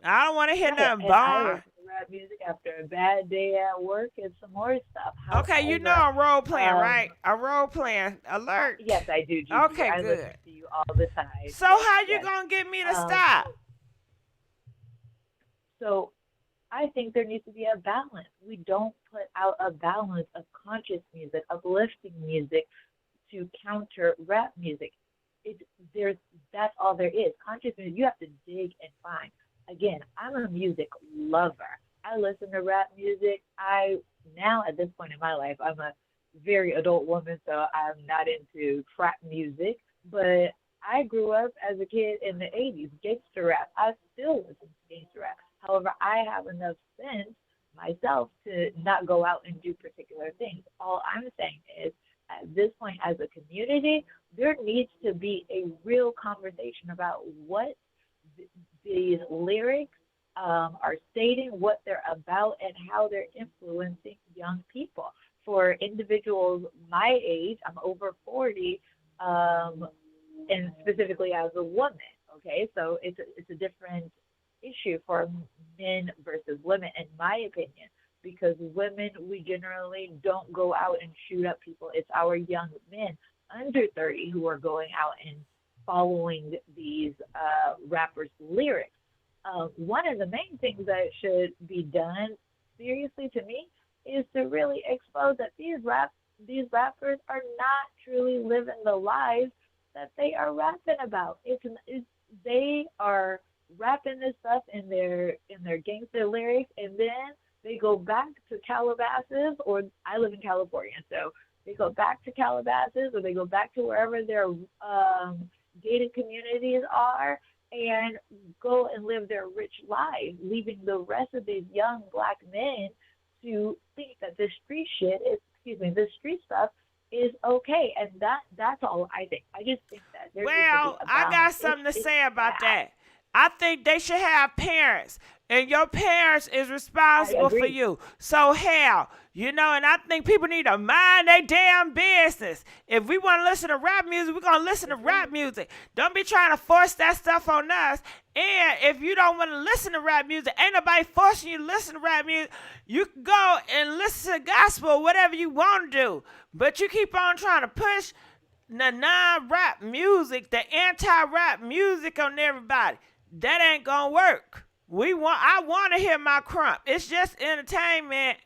I don't want to hear nothing and I bar. listen to rap music after a bad day at work and some more stuff. Okay, you know I'm role playing, right? I'm role playing. Alert. Yes, I do, Gigi. Okay, I good. listen to you all the time. So how you gonna get me to stop? So I think there needs to be a balance. We don't put out a balance of conscious music, uplifting music, to counter rap music. That's all there is. Conscious music, you have to dig and find. Again, I'm a music lover. I listen to rap music. Now at this point in my life, I'm a very adult woman, so I'm not into trap music. But I grew up as a kid in the 80s, gangster rap. I still listen to gangster rap. However, I have enough sense myself to not go out and do particular things. All I'm saying is, at this point, as a community, there needs to be a real conversation about what these lyrics are stating, what they're about, and how they're influencing young people. For individuals my age, I'm over 40, and specifically as a woman. Okay, so it's a different issue for men versus women, in my opinion. because women, we generally don't go out and shoot up people. It's our young men under 30 who are going out and following these rappers' lyrics. One of the main things that should be done, seriously to me, is to really expose that these rappers are not truly living the lives that they are rapping about. They are rapping this stuff in their gangster lyrics, and then they go back to Calabasas, or I live in California, so they go back to Calabasas, or they go back to wherever their gated communities are, and go and live their rich lives, leaving the rest of these young black men to think that this this street stuff is okay. And that's all I think. I just think that there needs to be a I got balance. something to say about that. I think they should have parents, and your parents is responsible for you. So hell, and I think people need to mind their damn business. If we want to listen to rap music, we're going to listen to rap music. Don't be trying to force that stuff on us. And if you don't want to listen to rap music, ain't nobody forcing you to listen to rap music. You can go and listen to gospel, whatever you want to do. But you keep on trying to push the non-rap music, the anti-rap music on everybody. That ain't gonna work. I want to hear my crump. It's just entertainment.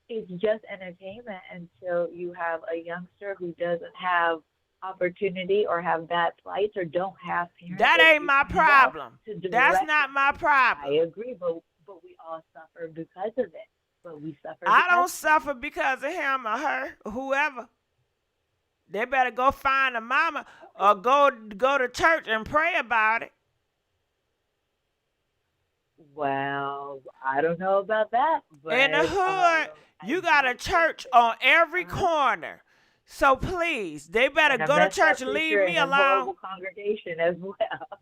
It's just entertainment until you have a youngster who doesn't have opportunity or have bad plights or don't have parents. That ain't my problem. That's not my problem. I agree, but we all suffer because of it. But we suffer. I don't suffer because of him or her or whoever. They better go find a mama or go to church and pray about it. Well, I don't know about that. But, in the hood, you got a church on every corner. So please, they better go to church and leave me alone. Horrible congregation as well.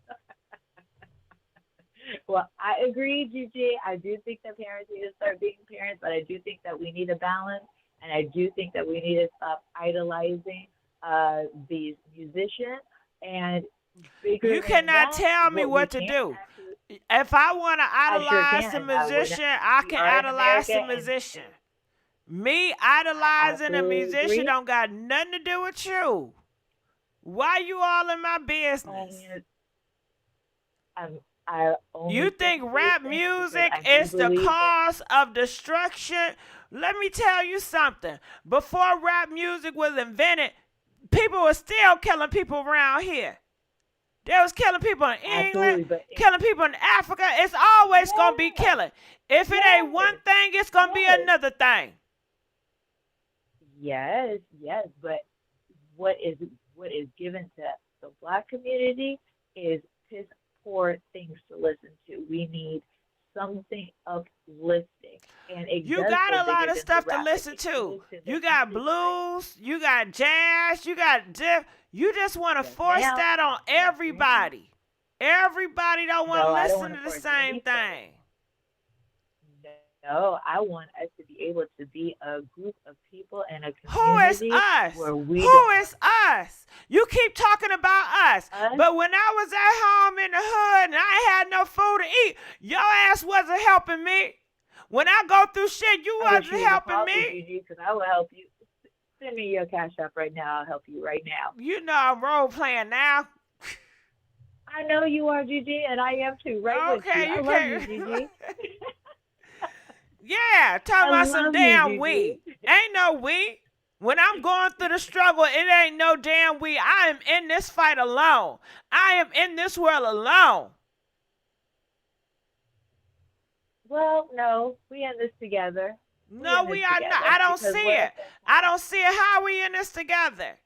Well, I agree, Gigi. I do think that parents need to start being parents, but I do think that we need a balance, and I do think that we need to stop idolizing these musicians. And you cannot tell me what to do. If I want to idolize the musician, I can idolize the musician. Me idolizing a musician don't got nothing to do with you. Why you all in my business? You think rap music is the cause of destruction? Let me tell you something. Before rap music was invented, people were still killing people around here. They was killing people in England, killing people in Africa. It's always going to be killing. If it ain't one thing, it's going to be another thing. Yes, but what is given to the Black community is piss poor things to listen to. We need something uplifting. And you got a lot of stuff to listen to. You got blues, you got jazz, you got diff. You just want to force that on everybody. Everybody don't want to listen to the same thing. No, I want us to be able to be a group of people and a community. Who is us? Who is us? You keep talking about us. But when I was at home in the hood and I had no food to eat, your ass wasn't helping me. When I go through shit, you wasn't helping me. Because I will help you. Send me your cash app right now. I'll help you right now. You know I'm role playing now. I know you are, Gigi, and I am too. Right with you. I love you, Gigi. Yeah, talking about some damn we. Ain't no we. When I'm going through the struggle, it ain't no damn we. I am in this fight alone. I am in this world alone. Well, no, we in this together. No, we are not. I don't see it. I don't see it. How are we in this together?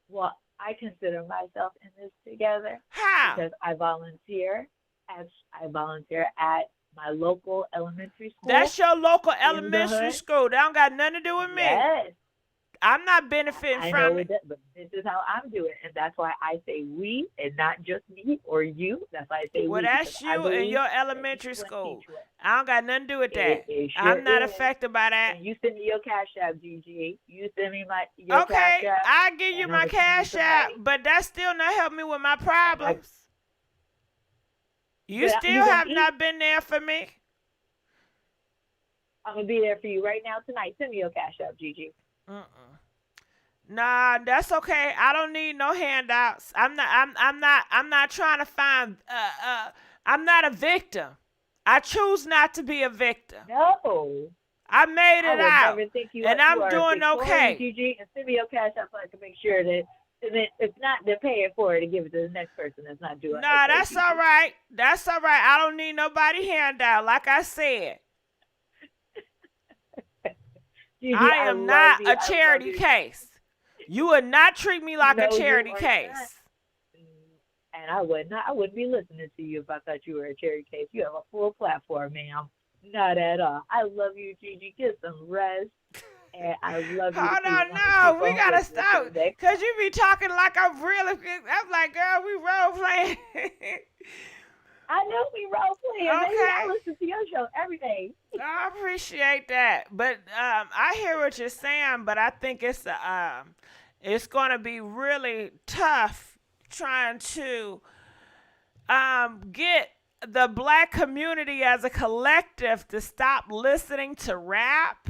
Well, I consider myself in this together. How? Because I volunteer at my local elementary school. That's your local elementary school. That don't got nothing to do with me. Yes. I'm not benefiting from it. But this is how I'm doing it. And that's why I say we and not just me or you. That's why I say we. Well, that's you and your elementary school. I don't got nothing to do with that. I'm not affected by that. And you send me your cash app, Gigi. You send me your cash app. I give you my cash app, but that still not help me with my problems. You But still you gonna have eat? not been there for me. I'm gonna be there for you right now tonight. Send me your cash app, Gigi. Nah, that's okay. I don't need no handouts. I'm not trying to find I'm not a victim. I choose not to be a victim. No. I made it I would out. never think you And you I'm are doing victorious, okay. Gigi, and send me your cash app so I can make sure that if not, they're paying for it to give it to the next person that's not doing Nah, okay, that's Gigi. all right. That's all right. I don't need nobody handout. Like I said, Gigi, I I am love not you. a I love charity you. case. You would not treat me like No, a you charity are case. not. And I wouldn't be listening to you if I thought you were a charity case. You have a full platform, ma'am. Not at all. I love you, Gigi. Get some rest. And I love you. Hold too. on, I'm gonna no, keep we on gotta listening to stop. you next Cause you be talking like I'm really. I'm like, girl, we role playing. I know we role playing, baby. I Okay. listen to your show every day. I appreciate that, but I hear what you're saying, but I think it's gonna be really tough trying to get the black community as a collective to stop listening to rap.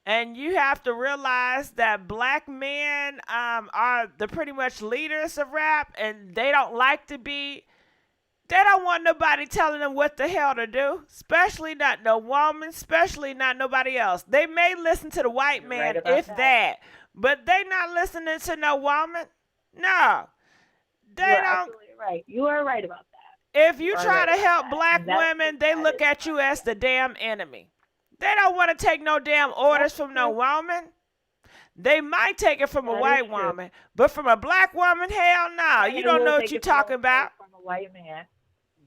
And you have to realize that black men are the pretty much leaders of rap, and they don't like to be. They don't want nobody telling them what the hell to do, especially not no woman, especially not nobody else. They may listen to the white You're man, right about if that, but they not listening to no woman. No, You they are don't. absolutely right. You are right about that. If you are try right to about help that. black And that's- women, they look at you as the damn enemy. They don't want to take no damn orders from no woman. They might take it from a That is white true. woman, but from a black woman, hell no. And You it don't will know what take you're it from a- talking about. From a white man.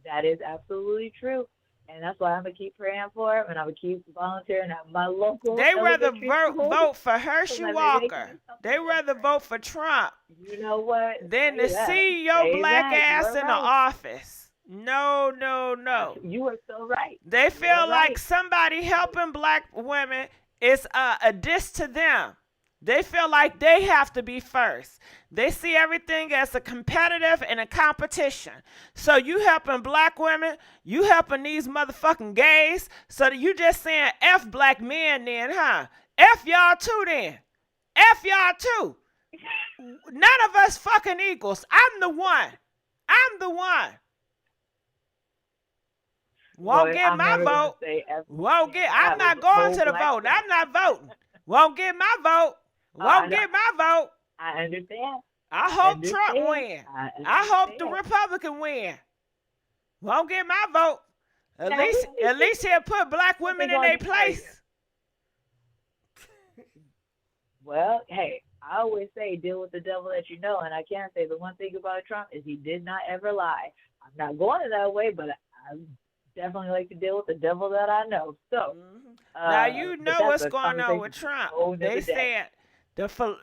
That is absolutely true. And that's why I'm going to keep praying for him, and I'm going to keep volunteering at my local They rather elementary school. vote for So Hershey that maybe they can Walker. do something They rather vote for Trump You know what? than Say to that. see your Say black that. ass You're in the right. office. No, no, no. You are so right. They feel You're like right. somebody helping black women is a diss to them. They feel like they have to be first. They see everything as a competitive and a competition. So you helping black women, you helping these motherfucking gays, so that you just saying F black men then, huh? F y'all too then. F y'all too. None of us fucking equals. I'm the one. I'm the one. Won't Boy, get I'm my never gonna vote. say F- Won't get. I I'm not was going to the pro-black vote. I'm not voting. Won't get my vote. I Won't know. get my vote. I understand. I hope Trump win. I hope the understand. Republican win. Won't get my vote. At Now, least he'll put black who women they in gonna their do for you? place. Well, hey, I always say deal with the devil that you know, and I can say the one thing about Trump is he did not ever lie. I'm not going that way, but I definitely like to deal with the devil that I know. So Now you but know that's what's a going on conversation with for a Trump. whole nother They day. said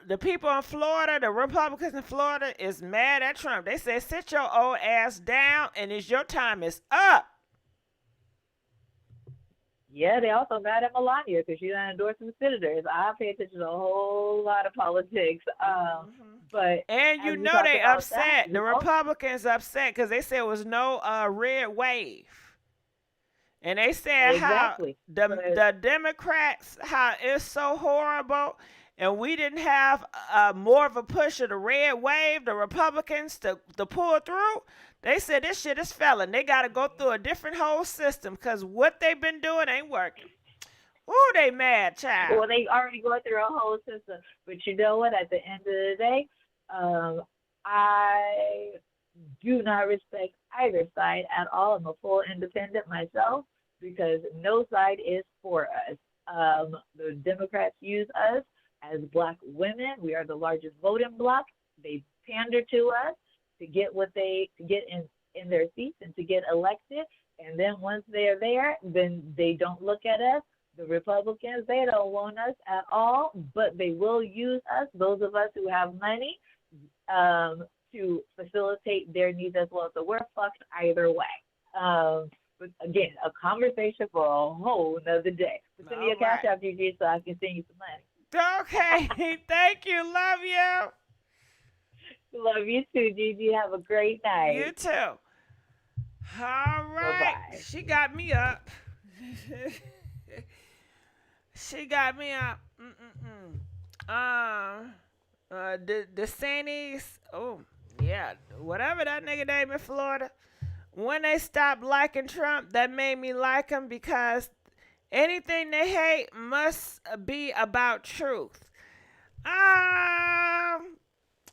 the people in Florida, the Republicans in Florida, is mad at Trump. They said sit your old ass down, and your time is up. Yeah, they also mad at Melania because she's not endorsing senators. I pay attention to a whole lot of politics. But And you as we know talk they about upset. that, The we also- Republicans upset because they said it was no red wave. And they said Exactly. how the Democrats, how it's so horrible, and we didn't have more of a push of the red wave, the Republicans, to pull through. They said this shit is failing. They got to go through a different whole system because what they've been doing ain't working. Ooh, they mad, child. Well, they already go through a whole system. But you know what? At the end of the day, I do not respect either side at all. I'm a full independent myself because no side is for us. The Democrats use us as black women. We are the largest voting bloc. They pander to us to get what to get in their seats and to get elected. And then once they're there, then they don't look at us. The Republicans, they don't want us at all, but they will use us, those of us who have money, to facilitate their needs as well. So we're fucked either way. But again, a conversation for a whole nother day. But send me a cash app, Gigi, so I can send you some money. Okay. Thank you. Love you. Love you too, Gigi. Have a great night. You too. All right. Bye-bye. She got me up. She got me up. The Sainties. Oh, yeah. Whatever that nigga name in Florida. When they stopped liking Trump, that made me like him because anything they hate must be about truth. I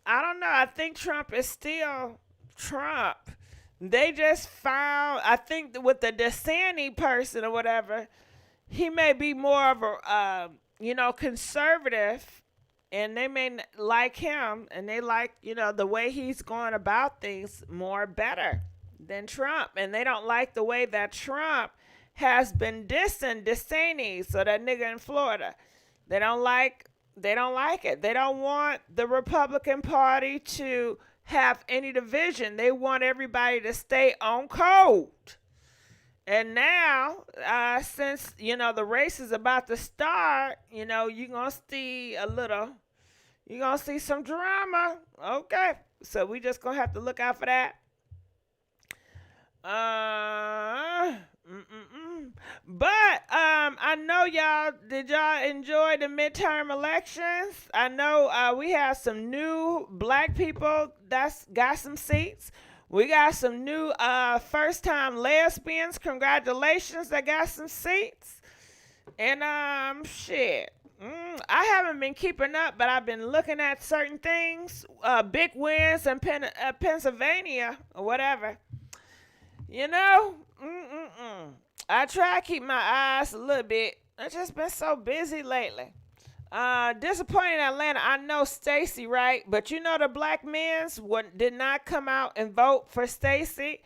don't know. I think Trump is still Trump. They just found, I think with the DeSantis person or whatever, he may be more of a, conservative, and they may like him, and they like, the way he's going about things more better than Trump. And they don't like the way that Trump has been dissing DeSantis, so that nigga in Florida. They don't like it. They don't want the Republican Party to have any division. They want everybody to stay on code. And now, since, the race is about to start, you're going to see you're going to see some drama. Okay. So we just going to have to look out for that. But I know did y'all enjoy the midterm elections? I know we have some new black people that's got some seats. We got some new first time lesbians. Congratulations, that got some seats. And shit. I haven't been keeping up, but I've been looking at certain things. Big wins in Pennsylvania or whatever. I try to keep my eyes a little bit. I've just been so busy lately. Disappointed in Atlanta. I know Stacey, right? But the black men's did not come out and vote for Stacey.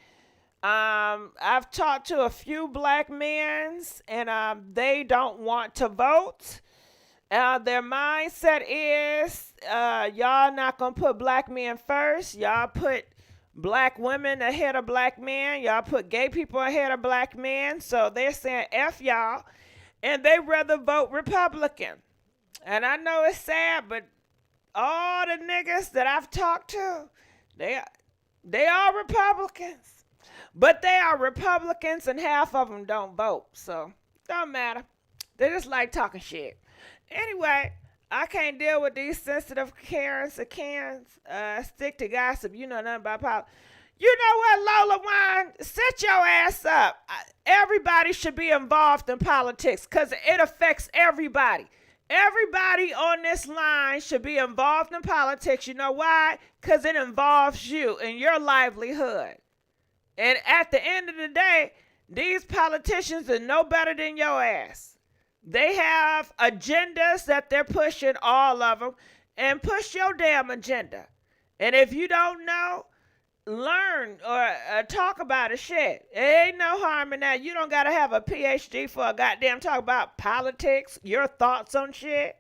I've talked to a few black men's, and they don't want to vote. Their mindset is y'all not going to put black men first. Y'all put black women ahead of black men. Y'all put gay people ahead of black men. So they're saying F y'all. And they rather vote Republican. And I know it's sad, but all the niggas that I've talked to, they are Republicans. But they are Republicans and half of them don't vote. So don't matter. They just like talking shit. Anyway, I can't deal with these sensitive Karens or Kans. Stick to gossip. You know nothing about politics. You know what, Lola Wine? Set your ass up. Everybody should be involved in politics because it affects everybody. Everybody on this line should be involved in politics. You know why? Because it involves you and your livelihood. And at the end of the day, these politicians are no better than your ass. They have agendas that they're pushing, all of them, and push your damn agenda. And if you don't know, learn or talk about it. Shit, there ain't no harm in that. You don't gotta have a PhD for a goddamn talk about politics, your thoughts on shit.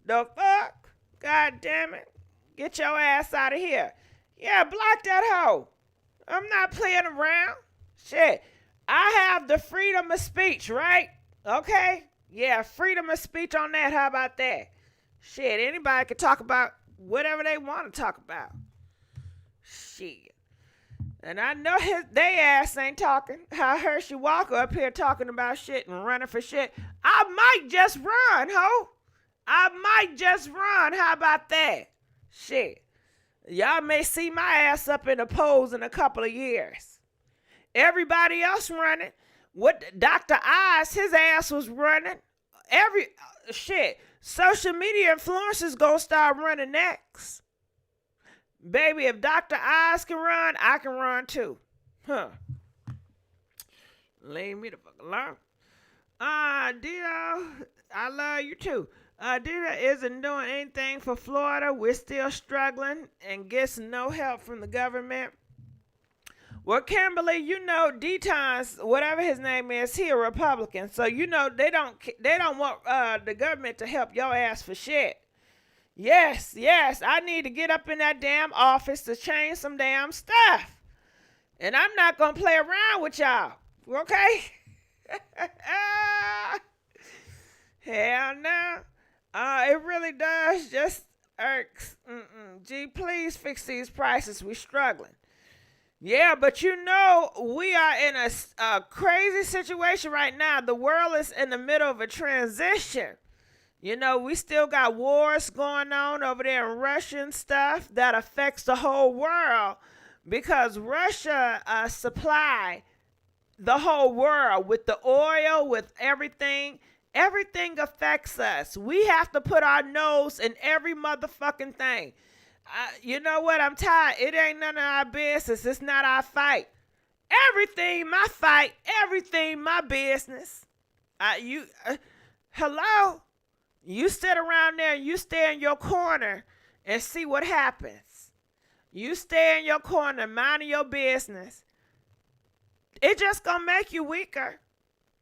The fuck? God damn it. Get your ass out of here. Yeah, block that hoe. I'm not playing around. Shit, I have the freedom of speech, right? Okay? Yeah, freedom of speech on that. How about that? Shit, anybody can talk about whatever they want to talk about. Shit. And I know they ass ain't talking. I heard Hershey Walker up here talking about shit and running for shit. I might just run, ho. I might just run. How about that? Shit. Y'all may see my ass up in the polls in a couple of years. Everybody else running. What Dr. Oz, his ass was running. Shit. Social media influencers gonna start running next. Baby, if Dr. Oz can run, I can run too. Huh. Leave me the fuck alone. Dito, I love you too. Dito isn't doing anything for Florida. We're still struggling and gets no help from the government. Well, Kimberly, D-Tons, whatever his name is, he a Republican. So, they don't want the government to help your ass for shit. Yes, I need to get up in that damn office to change some damn stuff. And I'm not going to play around with y'all. Okay? Hell no. It really does just irks. Gee, please fix these prices. We're struggling. Yeah, but you know, we are in a crazy situation right now. The world is in the middle of a transition. You know, we still got wars going on over there in Russia and stuff that affects the whole world because Russia supply the whole world with the oil, with everything. Everything affects us. We have to put our nose in every motherfucking thing. You know what? I'm tired. It ain't none of our business. It's not our fight. Everything my fight. Everything my business. Hello? You sit around there and you stay in your corner and see what happens. You stay in your corner, minding your business. It just gonna make you weaker.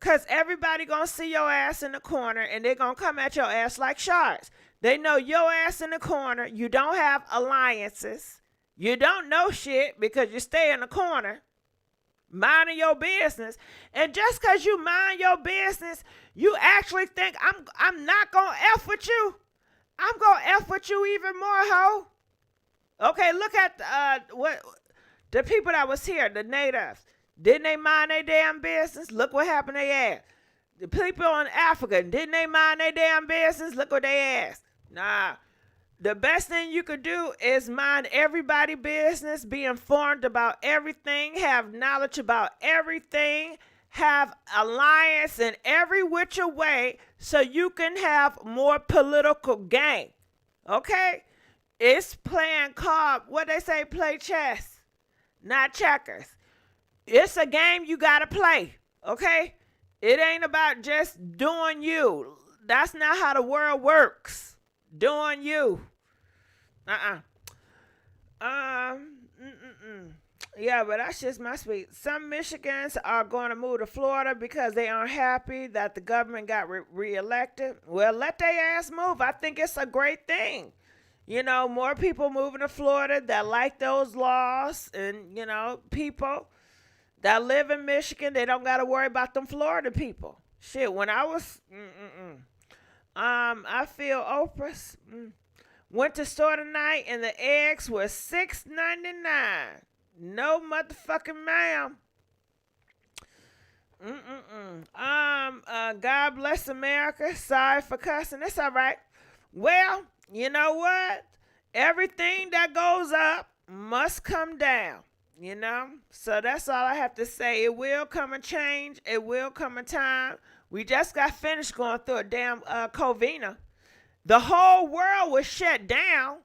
Because everybody gonna see your ass in the corner and they gonna come at your ass like sharks. They know your ass in the corner. You don't have alliances. You don't know shit because you stay in the corner, minding your business. And just because you mind your business, you actually think I'm not going to F with you. I'm going to F with you even more, ho. Okay, look at what the people that was here, the natives. Didn't they mind their damn business? Look what happened to their ass. The people in Africa, didn't they mind their damn business? Look what they asked. Nah. The best thing you could do is mind everybody's business, be informed about everything, have knowledge about everything, have alliance in every which way so you can have more political gain. Okay? It's playing card. What they say, play chess, not checkers. It's a game you got to play. Okay? It ain't about just doing you. That's not how the world works. Doing you. Yeah, but that's just my speech. Some Michigans are going to move to Florida because they aren't happy that the government got reelected. Well, let their ass move. I think it's a great thing. You know, more people moving to Florida that like those laws, and, you know, people that live in Michigan, they don't got to worry about them Florida people. Shit, when I was, I feel Oprah's. Went to store tonight and the eggs were $6.99. No motherfucking ma'am. God bless America. Sorry for cussing. It's all right. Well, you know what? Everything that goes up must come down. You know? So that's all I have to say. It will come a change. It will come a time. We just got finished going through a damn Covina. The whole world was shut down.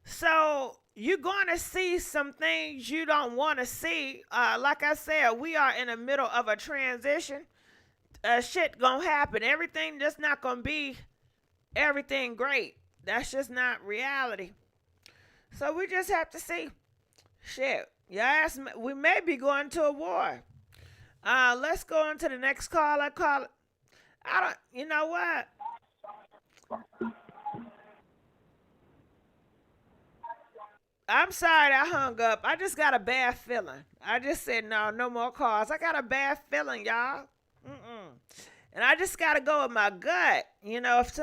So you're going to see some things you don't want to see. Like I said, we are in the middle of a transition. Shit going to happen. Everything just not going to be everything great. That's just not reality. So we just have to see. Shit. Yes, we may be going to a war. Let's go on to the next call. You know what? I'm sorry I hung up. I just got a bad feeling. I just said no more calls. I got a bad feeling, y'all. And I just got to go with my gut. You know, if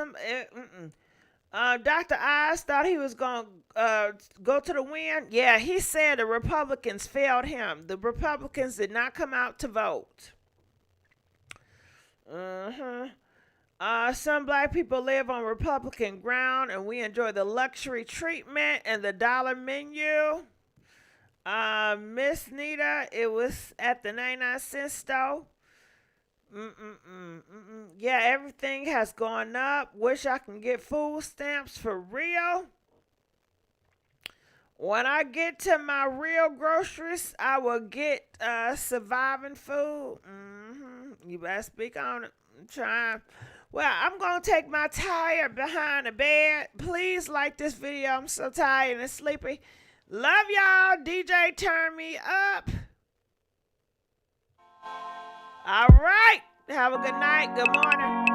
Dr. Oz thought he was going to go to the win. Yeah, he said the Republicans failed him. The Republicans did not come out to vote. Some black people live on Republican ground, and we enjoy the luxury treatment and the dollar menu. Miss Nita, it was at the 99-cent store. Yeah, everything has gone up. Wish I can get food stamps for real. When I get to my real groceries, I will get surviving food. You better speak on it. I'm trying. Well, I'm going to take my tire behind the bed. Please like this video. I'm so tired and sleepy. Love y'all. DJ, turn me up. All right. Have a good night. Good morning.